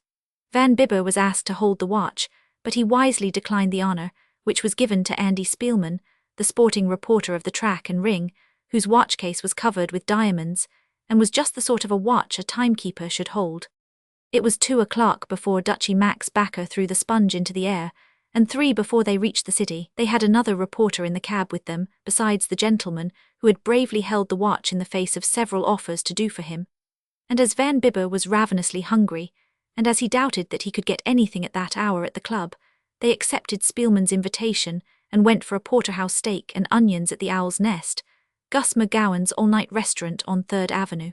A: Van Bibber was asked to hold the watch, but he wisely declined the honour, which was given to Andy Spielman, the sporting reporter of the Track and Ring, whose watch case was covered with diamonds, and was just the sort of a watch a timekeeper should hold. It was 2 o'clock before Dutchy Mac's backer threw the sponge into the air, and 3 before they reached the city. They had another reporter in the cab with them, besides the gentleman, who had bravely held the watch in the face of several offers to do for him. And as Van Bibber was ravenously hungry, and as he doubted that he could get anything at that hour at the club, they accepted Spielman's invitation and went for a porterhouse steak and onions at the Owl's Nest, Gus McGowan's all-night restaurant on 3rd Avenue.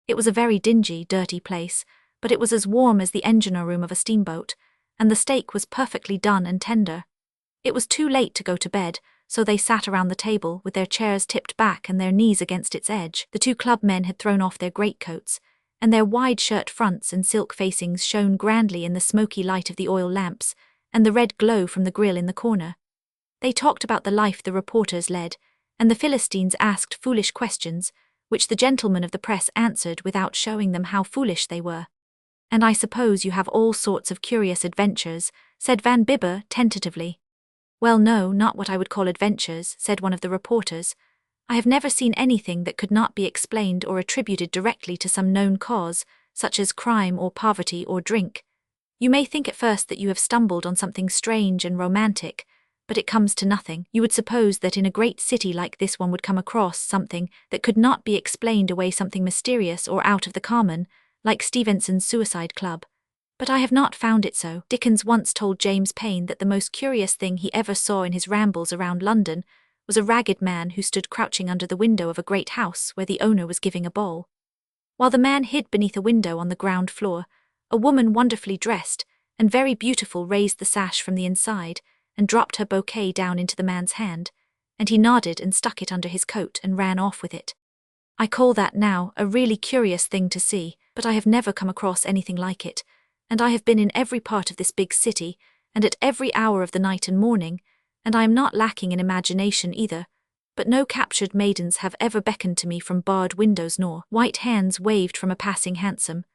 A: It was a very dingy, dirty place, but it was as warm as the engineer room of a steamboat, and the steak was perfectly done and tender. It was too late to go to bed, so they sat around the table with their chairs tipped back and their knees against its edge. The 2 club men had thrown off their greatcoats, and their wide shirt fronts and silk facings shone grandly in the smoky light of the oil lamps and the red glow from the grill in the corner. They talked about the life the reporters led, and the Philistines asked foolish questions, which the gentlemen of the press answered without showing them how foolish they were. "And I suppose you have all sorts of curious adventures," said Van Bibber tentatively. "Well, no, not what I would call adventures," said one of the reporters. "I have never seen anything that could not be explained or attributed directly to some known cause, such as crime or poverty or drink. You may think at first that you have stumbled on something strange and romantic, but it comes to nothing. You would suppose that in a great city like this one would come across something that could not be explained away, something mysterious or out of the common, like Stevenson's Suicide Club. But I have not found it so. Dickens once told James Payn that the most curious thing he ever saw in his rambles around London was a ragged man who stood crouching under the window of a great house where the owner was giving a ball. While the man hid beneath a window on the ground floor, a woman wonderfully dressed and very beautiful raised the sash from the inside and dropped her bouquet down into the man's hand, and he nodded and stuck it under his coat and ran off with it. I call that now a really curious thing to see, but I have never come across anything like it, and I have been in every part of this big city, and at every hour of the night and morning, and I am not lacking in imagination either, but no captured maidens have ever beckoned to me from barred windows nor white hands waved from a passing hansom.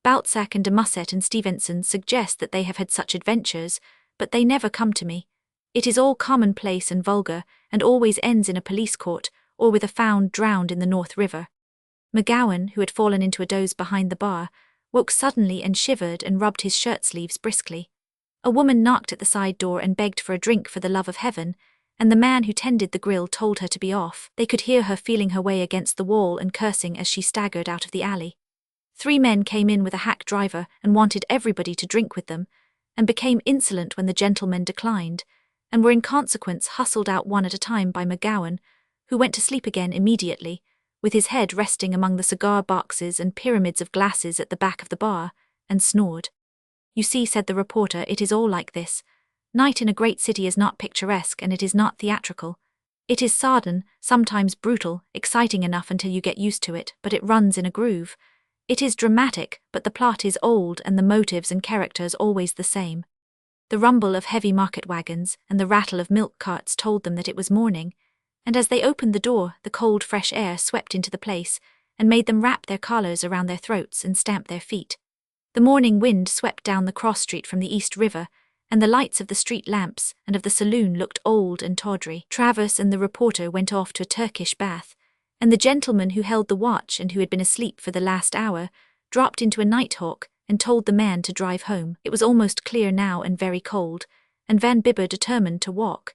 A: Balzac and de Musset and Stevenson suggest that they have had such adventures, but they never come to me. It is all commonplace and vulgar, and always ends in a police court, or with a found drowned in the North River." McGowan, who had fallen into a doze behind the bar, woke suddenly and shivered and rubbed his shirt sleeves briskly. A woman knocked at the side door and begged for a drink for the love of heaven, and the man who tended the grill told her to be off. They could hear her feeling her way against the wall and cursing as she staggered out of the alley. 3 men came in with a hack driver and wanted everybody to drink with them, and became insolent when the gentlemen declined, and were in consequence hustled out one at a time by McGowan, who went to sleep again immediately, with his head resting among the cigar boxes and pyramids of glasses at the back of the bar, and snored. "You see," said the reporter, "it is all like this. Night in a great city is not picturesque and it is not theatrical. It is sodden, sometimes brutal, exciting enough until you get used to it, but it runs in a groove. It is dramatic, but the plot is old and the motives and characters always the same." The rumble of heavy market wagons and the rattle of milk carts told them that it was morning, and as they opened the door, the cold, fresh air swept into the place and made them wrap their collars around their throats and stamp their feet. The morning wind swept down the cross street from the East River, and the lights of the street lamps and of the saloon looked old and tawdry. Travers and the reporter went off to a Turkish bath, and the gentleman who held the watch and who had been asleep for the last hour dropped into a nighthawk and told the man to drive home. It was almost clear now and very cold, and Van Bibber determined to walk.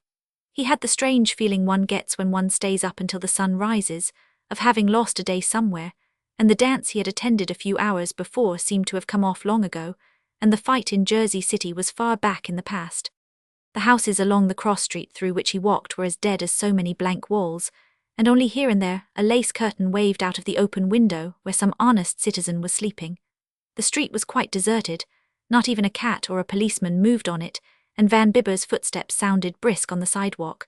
A: He had the strange feeling one gets when one stays up until the sun rises, of having lost a day somewhere, and the dance he had attended a few hours before seemed to have come off long ago, and the fight in Jersey City was far back in the past. The houses along the cross street through which he walked were as dead as so many blank walls, and only here and there a lace curtain waved out of the open window where some honest citizen was sleeping. The street was quite deserted, not even a cat or a policeman moved on it, and Van Bibber's footsteps sounded brisk on the sidewalk.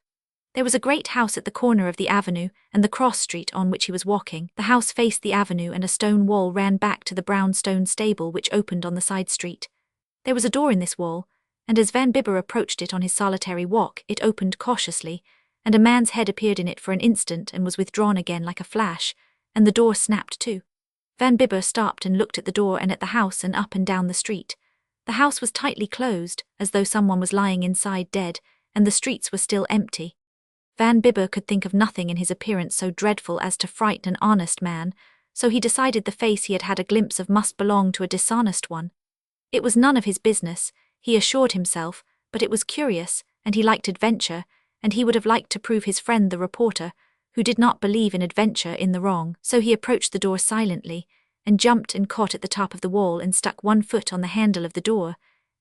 A: There was a great house at the corner of the avenue and the cross street on which he was walking. The house faced the avenue and a stone wall ran back to the brown stone stable which opened on the side street. There was a door in this wall, and as Van Bibber approached it on his solitary walk, it opened cautiously, and a man's head appeared in it for an instant and was withdrawn again like a flash, and the door snapped to. Van Bibber stopped and looked at the door and at the house and up and down the street. The house was tightly closed, as though someone was lying inside dead, and the streets were still empty. Van Bibber could think of nothing in his appearance so dreadful as to frighten an honest man, so he decided the face he had had a glimpse of must belong to a dishonest one. It was none of his business, he assured himself, but it was curious, and he liked adventure, and he would have liked to prove his friend the reporter, who did not believe in adventure, in the wrong. So he approached the door silently, and jumped and caught at the top of the wall and stuck one foot on the handle of the door,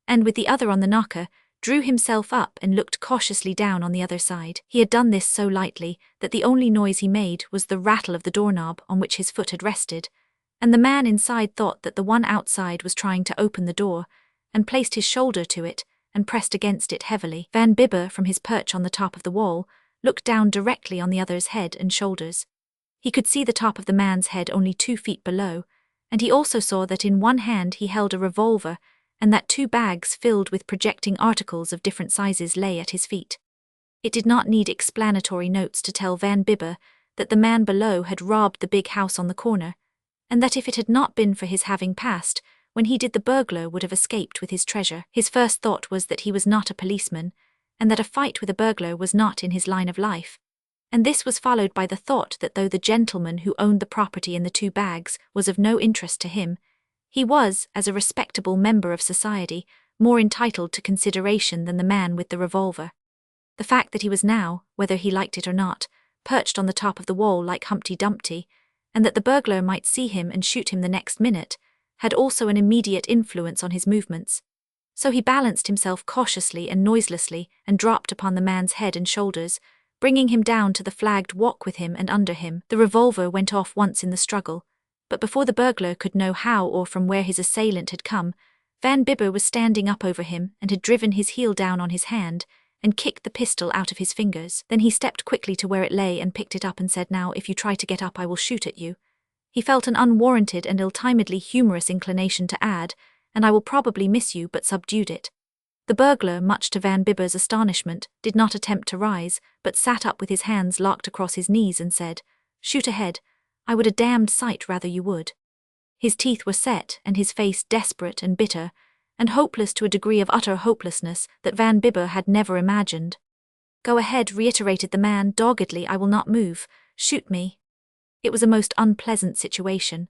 A: and with the other on the knocker, drew himself up and looked cautiously down on the other side. He had done this so lightly that the only noise he made was the rattle of the doorknob on which his foot had rested, and the man inside thought that the one outside was trying to open the door, and placed his shoulder to it and pressed against it heavily. Van Bibber, from his perch on the top of the wall, looked down directly on the other's head and shoulders. He could see the top of the man's head only 2 feet below, and he also saw that in one hand he held a revolver, and that 2 bags filled with projecting articles of different sizes lay at his feet. It did not need explanatory notes to tell Van Bibber that the man below had robbed the big house on the corner, and that if it had not been for his having passed, when he did, the burglar would have escaped with his treasure. His first thought was that he was not a policeman, and that a fight with a burglar was not in his line of life. And this was followed by the thought that though the gentleman who owned the property in the 2 bags was of no interest to him, he was, as a respectable member of society, more entitled to consideration than the man with the revolver. The fact that he was now, whether he liked it or not, perched on the top of the wall like Humpty Dumpty, and that the burglar might see him and shoot him the next minute, had also an immediate influence on his movements. So he balanced himself cautiously and noiselessly and dropped upon the man's head and shoulders, bringing him down to the flagged walk with him and under him. The revolver went off once in the struggle, but before the burglar could know how or from where his assailant had come, Van Bibber was standing up over him and had driven his heel down on his hand and kicked the pistol out of his fingers. Then he stepped quickly to where it lay and picked it up and said, "Now, if you try to get up, I will shoot at you." He felt an unwarranted and ill-timedly humorous inclination to add, "and I will probably miss you," but subdued it. The burglar, much to Van Bibber's astonishment, did not attempt to rise, but sat up with his hands locked across his knees and said, "Shoot ahead. I would a damned sight rather you would." His teeth were set and his face desperate and bitter, and hopeless to a degree of utter hopelessness that Van Bibber had never imagined. "Go ahead," reiterated the man doggedly, "I will not move. Shoot me." It was a most unpleasant situation.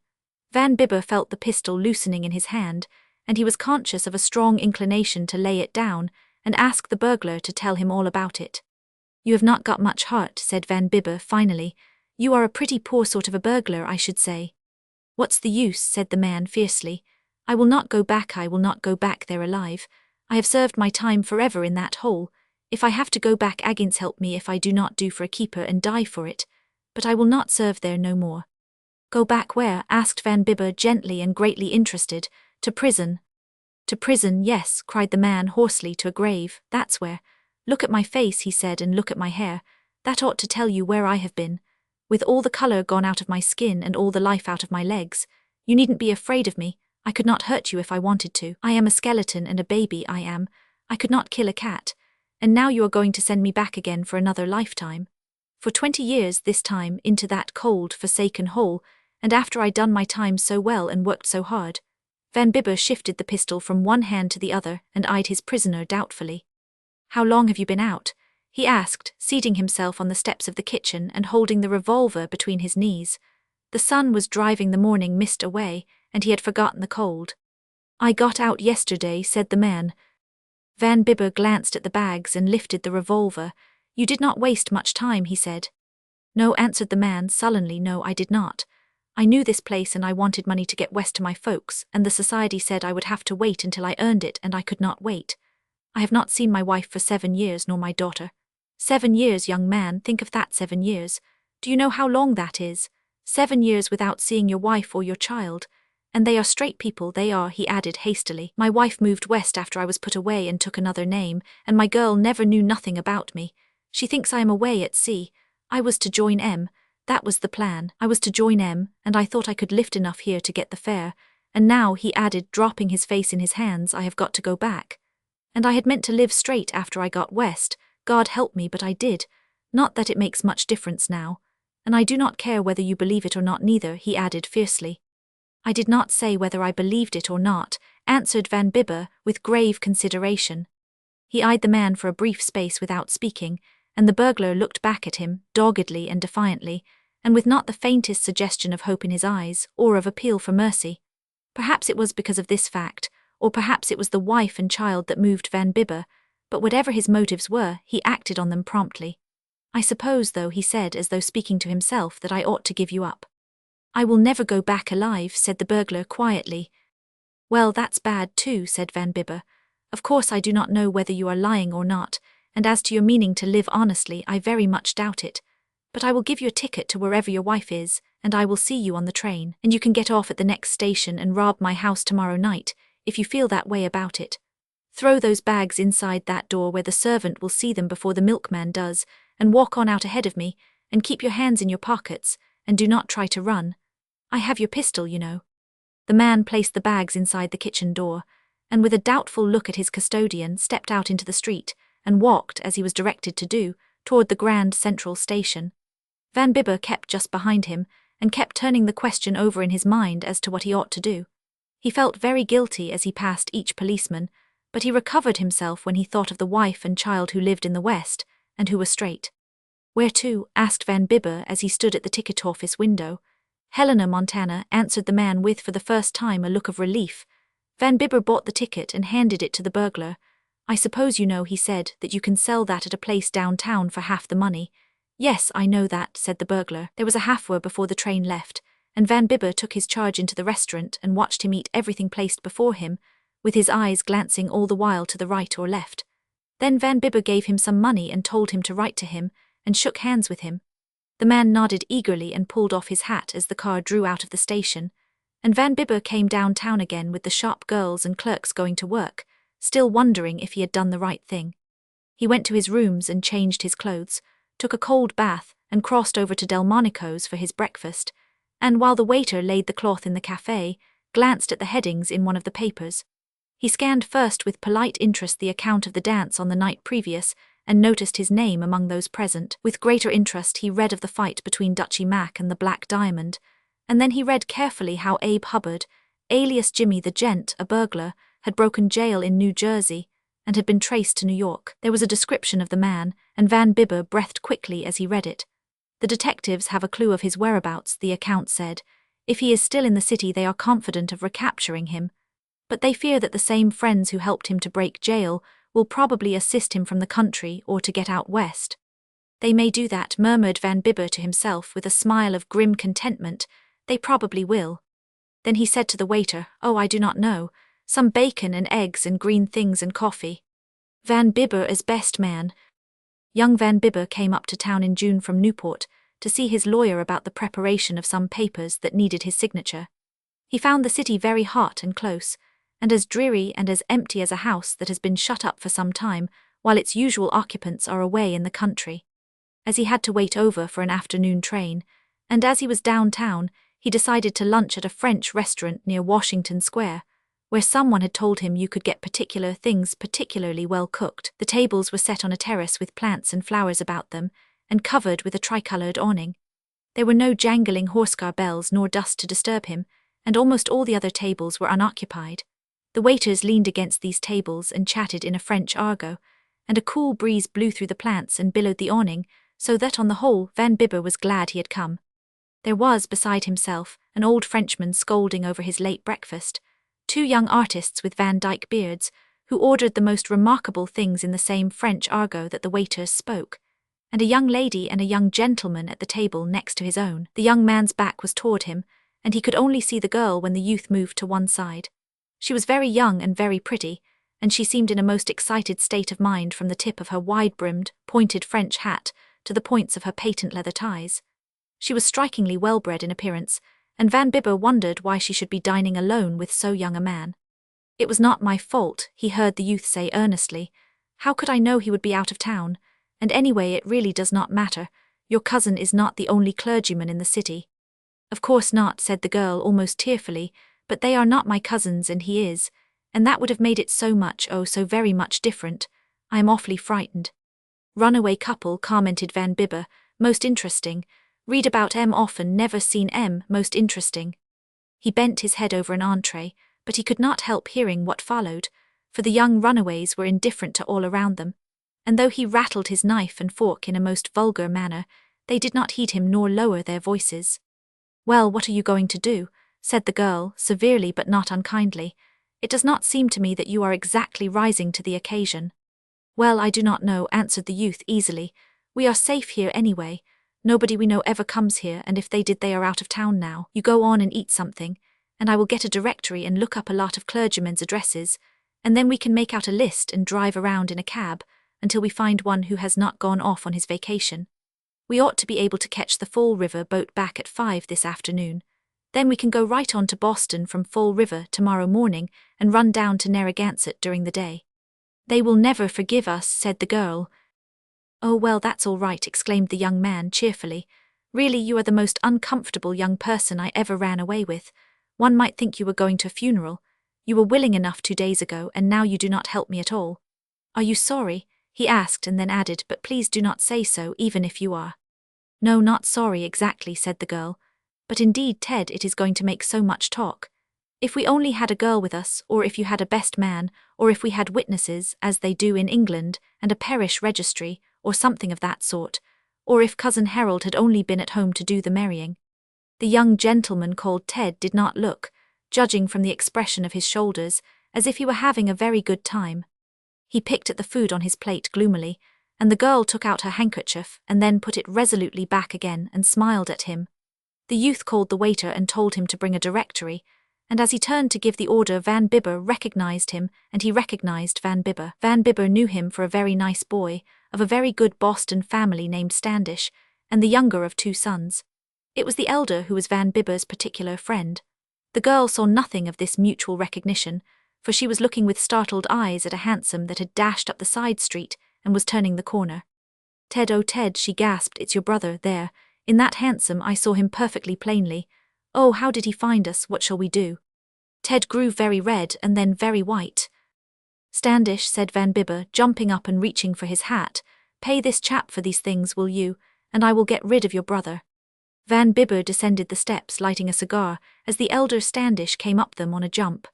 A: Van Bibber felt the pistol loosening in his hand, and he was conscious of a strong inclination to lay it down and ask the burglar to tell him all about it. "You have not got much heart," said Van Bibber finally. "You are a pretty poor sort of a burglar, I should say." "What's the use?" said the man fiercely. "I will not go back there alive. I have served my time forever in that hole. If I have to go back, Agins help me if I do not do for a keeper and die for it. But I will not serve there no more." "Go back where?" asked Van Bibber gently and greatly interested. "To prison." To prison, yes, cried the man hoarsely, to a grave, that's where. Look at my face, he said, and look at my hair. That ought to tell you where I have been. With all the colour gone out of my skin and all the life out of my legs. You needn't be afraid of me. I could not hurt you if I wanted to. I am a skeleton and a baby, I am. I could not kill a cat. And now you are going to send me back again for another lifetime. For 20 years this time, into that cold, forsaken hole, and after I'd done my time so well and worked so hard. Van Bibber shifted the pistol from one hand to the other and eyed his prisoner doubtfully. How long have you been out? He asked, seating himself on the steps of the kitchen and holding the revolver between his knees. The sun was driving the morning mist away, and he had forgotten the cold. I got out yesterday, said the man. Van Bibber glanced at the bags and lifted the revolver. You did not waste much time, he said. No, answered the man sullenly, no, I did not. I knew this place and I wanted money to get west to my folks, and the society said I would have to wait until I earned it, and I could not wait. I have not seen my wife for 7 years, nor my daughter. 7 years, young man, think of that, 7 years. Do you know how long that is? 7 years without seeing your wife or your child. And they are straight people, they are, he added hastily. My wife moved west after I was put away and took another name, and my girl never knew nothing about me. She thinks I am away at sea. I was to join M. That was the plan. I was to join M, and I thought I could lift enough here to get the fare. And now, he added, dropping his face in his hands, I have got to go back. And I had meant to live straight after I got west. God help me, but I did. Not that it makes much difference now. And I do not care whether you believe it or not neither, he added fiercely. I did not say whether I believed it or not, answered Van Bibber, with grave consideration. He eyed the man for a brief space without speaking, and the burglar looked back at him, doggedly and defiantly, and with not the faintest suggestion of hope in his eyes, or of appeal for mercy. Perhaps it was because of this fact, or perhaps it was the wife and child that moved Van Bibber, but whatever his motives were, he acted on them promptly. I suppose, though, he said as though speaking to himself, that I ought to give you up. I will never go back alive, said the burglar quietly. Well, that's bad too, said Van Bibber. Of course I do not know whether you are lying or not, and as to your meaning to live honestly, I very much doubt it. But I will give you a ticket to wherever your wife is, and I will see you on the train, and you can get off at the next station and rob my house tomorrow night, if you feel that way about it. Throw those bags inside that door where the servant will see them before the milkman does, and walk on out ahead of me, and keep your hands in your pockets, and do not try to run. I have your pistol, you know. The man placed the bags inside the kitchen door, and with a doubtful look at his custodian stepped out into the street, and walked, as he was directed to do, toward the Grand Central Station. Van Bibber kept just behind him, and kept turning the question over in his mind as to what he ought to do. He felt very guilty as he passed each policeman, but he recovered himself when he thought of the wife and child who lived in the West, and who were straight. Where to? Asked Van Bibber as he stood at the ticket office window. Helena, Montana, answered the man with for the first time a look of relief. Van Bibber bought the ticket and handed it to the burglar. I suppose you know, he said, that you can sell that at a place downtown for half the money. Yes, I know that, said the burglar. There was a half-hour before the train left, and Van Bibber took his charge into the restaurant and watched him eat everything placed before him, with his eyes glancing all the while to the right or left. Then Van Bibber gave him some money and told him to write to him, and shook hands with him. The man nodded eagerly and pulled off his hat as the car drew out of the station, and Van Bibber came downtown again with the shop girls and clerks going to work, still wondering if he had done the right thing. He went to his rooms and changed his clothes, took a cold bath, and crossed over to Delmonico's for his breakfast, and while the waiter laid the cloth in the cafe, glanced at the headings in one of the papers. He scanned first with polite interest the account of the dance on the night previous, and noticed his name among those present. With greater interest he read of the fight between Dutchy Mac and the Black Diamond, and then he read carefully how Abe Hubbard, alias Jimmy the Gent, a burglar, had broken jail in New Jersey, and had been traced to New York. There was a description of the man, and Van Bibber breathed quickly as he read it. The detectives have a clue of his whereabouts, the account said. If he is still in the city they are confident of recapturing him, but they fear that the same friends who helped him to break jail will probably assist him from the country or to get out west. They may do that, murmured Van Bibber to himself with a smile of grim contentment. They probably will. Then he said to the waiter, Oh, I do not know. Some bacon and eggs and green things and coffee. Van Bibber as best man. Young Van Bibber came up to town in June from Newport to see his lawyer about the preparation of some papers that needed his signature. He found the city very hot and close, and as dreary and as empty as a house that has been shut up for some time, while its usual occupants are away in the country. As he had to wait over for an afternoon train, and as he was downtown, he decided to lunch at a French restaurant near Washington Square, where someone had told him you could get particular things particularly well cooked. The tables were set on a terrace with plants and flowers about them, and covered with a tricolored awning. There were no jangling horsecar bells nor dust to disturb him, and almost all the other tables were unoccupied. The waiters leaned against these tables and chatted in a French argot, and a cool breeze blew through the plants and billowed the awning, so that on the whole Van Bibber was glad he had come. There was, beside himself, an old Frenchman scolding over his late breakfast, 2 young artists with Van Dyke beards, who ordered the most remarkable things in the same French argot that the waiters spoke, and a young lady and a young gentleman at the table next to his own. The young man's back was toward him, and he could only see the girl when the youth moved to one side. She was very young and very pretty, and she seemed in a most excited state of mind from the tip of her wide-brimmed, pointed French hat to the points of her patent leather ties. She was strikingly well-bred in appearance, and Van Bibber wondered why she should be dining alone with so young a man. "It was not my fault," he heard the youth say earnestly. "How could I know he would be out of town? And anyway, it really does not matter. Your cousin is not the only clergyman in the city." "Of course not," said the girl almost tearfully, "but they are not my cousins and he is, and that would have made it so much, oh so very much different. I am awfully frightened." "Runaway couple," commented Van Bibber, "most interesting. Read about M often, never seen M, most interesting." He bent his head over an entree, but he could not help hearing what followed, for the young runaways were indifferent to all around them, and though he rattled his knife and fork in a most vulgar manner, they did not heed him nor lower their voices. "Well, what are you going to do?" said the girl, severely but not unkindly. "It does not seem to me that you are exactly rising to the occasion." "Well, I do not know," answered the youth easily. "We are safe here anyway. Nobody we know ever comes here, and if they did they are out of town now. You go on and eat something, and I will get a directory and look up a lot of clergymen's addresses, and then we can make out a list and drive around in a cab until we find one who has not gone off on his vacation. We ought to be able to catch the Fall River boat back at 5 this afternoon. Then we can go right on to Boston from Fall River tomorrow morning and run down to Narragansett during the day." "They will never forgive us," said the girl. "Oh well, that's all right," exclaimed the young man cheerfully. "Really, you are the most uncomfortable young person I ever ran away with. One might think you were going to a funeral. You were willing enough 2 days ago, and now you do not help me at all." "Are you sorry?" he asked, and then added, "But please do not say so, even if you are." "No, not sorry exactly," said the girl. "But indeed, Ted, it is going to make so much talk. If we only had a girl with us, or if you had a best man, or if we had witnesses, as they do in England, and a parish registry, or something of that sort, or if Cousin Harold had only been at home to do the marrying." The young gentleman called Ted did not look, judging from the expression of his shoulders, as if he were having a very good time. He picked at the food on his plate gloomily, and the girl took out her handkerchief and then put it resolutely back again and smiled at him. The youth called the waiter and told him to bring a directory, and as he turned to give the order, Van Bibber recognized him, and he recognized Van Bibber. Van Bibber knew him for a very nice boy, of a very good Boston family named Standish, and the younger of 2 sons. It was the elder who was Van Bibber's particular friend. The girl saw nothing of this mutual recognition, for she was looking with startled eyes at a hansom that had dashed up the side street and was turning the corner. "Ted, oh Ted," she gasped, "it's your brother, there. In that hansom, I saw him perfectly plainly. Oh, how did he find us? What shall we do?" Ted grew very red and then very white. "Standish," said Van Bibber, jumping up and reaching for his hat, "pay this chap for these things, will you, and I will get rid of your brother." Van Bibber descended the steps, lighting a cigar, as the elder Standish came up them on a jump.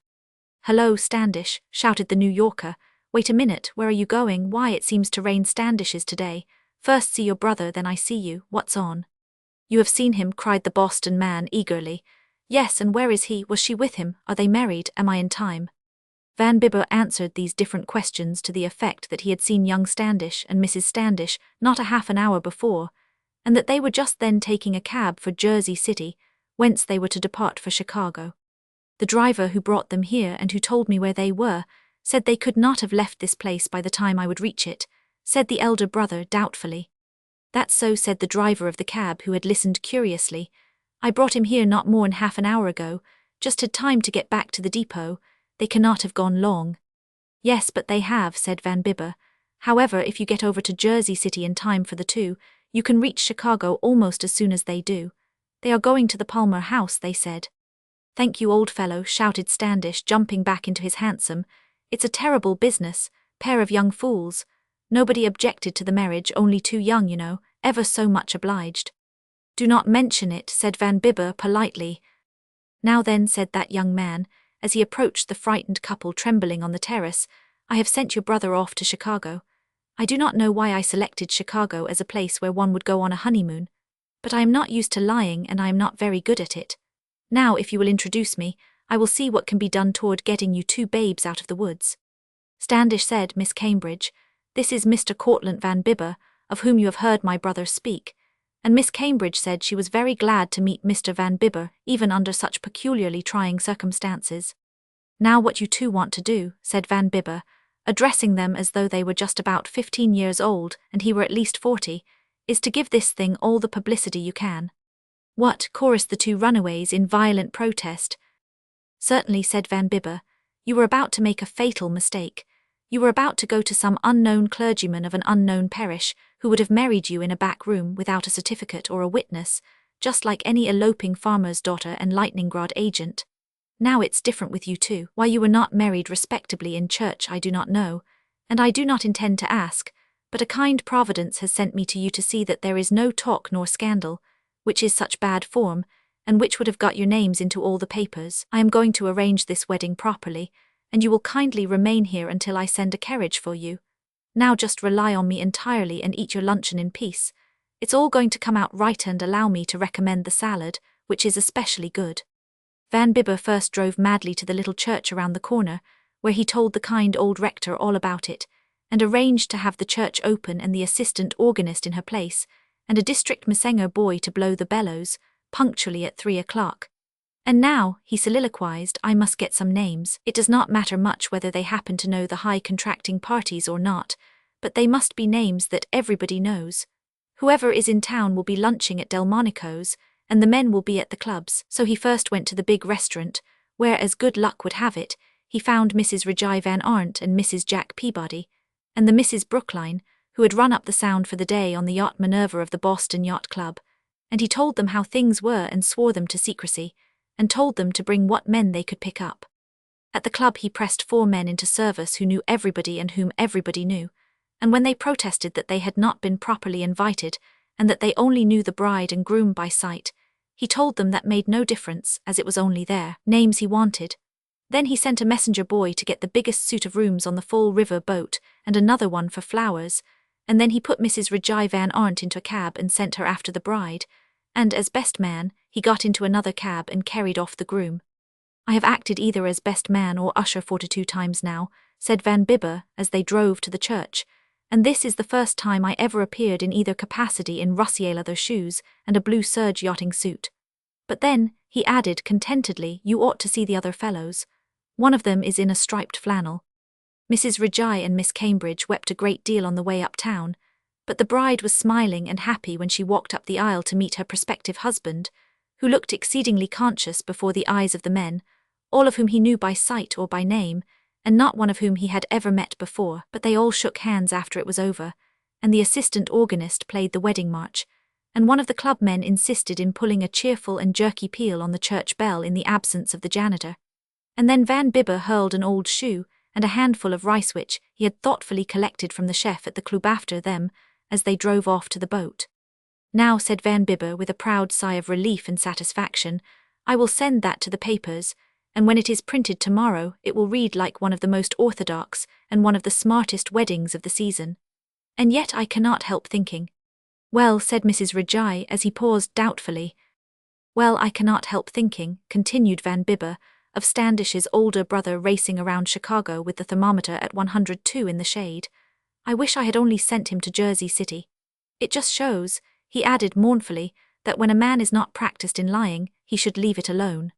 A: "Hello, Standish," shouted the New Yorker. "Wait a minute, where are you going? Why, it seems to rain Standishes today. First see your brother, then I see you. What's on?" "You have seen him," cried the Boston man eagerly. "Yes, and where is he? Was she with him? Are they married? Am I in time?" Van Bibber answered these different questions to the effect that he had seen young Standish and Mrs. Standish not a half an hour before, and that they were just then taking a cab for Jersey City, whence they were to depart for Chicago. "The driver who brought them here and who told me where they were said they could not have left this place by the time I would reach it," said the elder brother doubtfully. "That's so," said the driver of the cab, who had listened curiously. "I brought him here not more'n half an hour ago, just had time to get back to the depot. They cannot have gone long. Yes, but they have, said Van Bibber. However, if you get over to Jersey City in time for the 2, you can reach Chicago almost as soon as they do. They are going to the Palmer House, they said. Thank you, old fellow, shouted Standish, jumping back into his hansom. It's a terrible business, pair of young fools. Nobody objected to the marriage, only too young, you know, ever so much obliged. Do not mention it, said Van Bibber politely. Now then, said that young man, as he approached the frightened couple trembling on the terrace, I have sent your brother off to Chicago. I do not know why I selected Chicago as a place where one would go on a honeymoon, but I am not used to lying and I am not very good at it. Now, if you will introduce me, I will see what can be done toward getting you 2 babes out of the woods. Standish said, Miss Cambridge, this is Mr. Cortlandt Van Bibber, of whom you have heard my brother speak. And Miss Cambridge said she was very glad to meet Mr. Van Bibber, even under such peculiarly trying circumstances. Now what you 2 want to do, said Van Bibber, addressing them as though they were just about 15 years old and he were at least 40, is to give this thing all the publicity you can. What, chorused the 2 runaways in violent protest. Certainly, said Van Bibber, you were about to make a fatal mistake. You were about to go to some unknown clergyman of an unknown parish who would have married you in a back room without a certificate or a witness, just like any eloping farmer's daughter and lightning rod agent. Now it's different with you 2. Why you were not married respectably in church I do not know, and I do not intend to ask, but a kind Providence has sent me to you to see that there is no talk nor scandal, which is such bad form, and which would have got your names into all the papers. I am going to arrange this wedding properly, and you will kindly remain here until I send a carriage for you. Now just rely on me entirely and eat your luncheon in peace. It's all going to come out right, and allow me to recommend the salad, which is especially good. Van Bibber first drove madly to the little church around the corner, where he told the kind old rector all about it, and arranged to have the church open and the assistant organist in her place, and a district messenger boy to blow the bellows, punctually at 3 o'clock. And now, he soliloquized, I must get some names. It does not matter much whether they happen to know the high contracting parties or not, but they must be names that everybody knows. Whoever is in town will be lunching at Delmonico's, and the men will be at the clubs. So he first went to the big restaurant, where, as good luck would have it, he found Mrs. Regina Van Arndt and Mrs. Jack Peabody, and the Mrs. Brookline, who had run up the Sound for the day on the yacht Minerva of the Boston Yacht Club, and he told them how things were and swore them to secrecy, and told them to bring what men they could pick up. At the club he pressed 4 men into service who knew everybody and whom everybody knew, and when they protested that they had not been properly invited, and that they only knew the bride and groom by sight, he told them that made no difference, as it was only their names he wanted. Then he sent a messenger boy to get the biggest suit of rooms on the Fall River boat, and another one for flowers, and then he put Mrs. Regina Van Arndt into a cab and sent her after the bride, and, as best man, he got into another cab and carried off the groom. I have acted either as best man or usher 42 times now, said Van Bibber, as they drove to the church, and this is the first time I ever appeared in either capacity in Russier leather shoes and a blue serge yachting suit. But then, he added contentedly, you ought to see the other fellows. One of them is in a striped flannel. Mrs. Regina and Miss Cambridge wept a great deal on the way uptown, but the bride was smiling and happy when she walked up the aisle to meet her prospective husband, who looked exceedingly conscious before the eyes of the men, all of whom he knew by sight or by name, and not one of whom he had ever met before, but they all shook hands after it was over, and the assistant organist played the wedding march, and one of the club men insisted in pulling a cheerful and jerky peal on the church bell in the absence of the janitor. And then Van Bibber hurled an old shoe and a handful of rice which he had thoughtfully collected from the chef at the club after them, as they drove off to the boat. Now, said Van Bibber with a proud sigh of relief and satisfaction, I will send that to the papers, and when it is printed tomorrow it will read like one of the most orthodox and one of the smartest weddings of the season. And yet I cannot help thinking. Well, said Mrs. Regina as he paused doubtfully. Well, I cannot help thinking, continued Van Bibber, of Standish's older brother racing around Chicago with the thermometer at 102 in the shade. I wish I had only sent him to Jersey City. It just shows, he added mournfully, that when a man is not practiced in lying, he should leave it alone.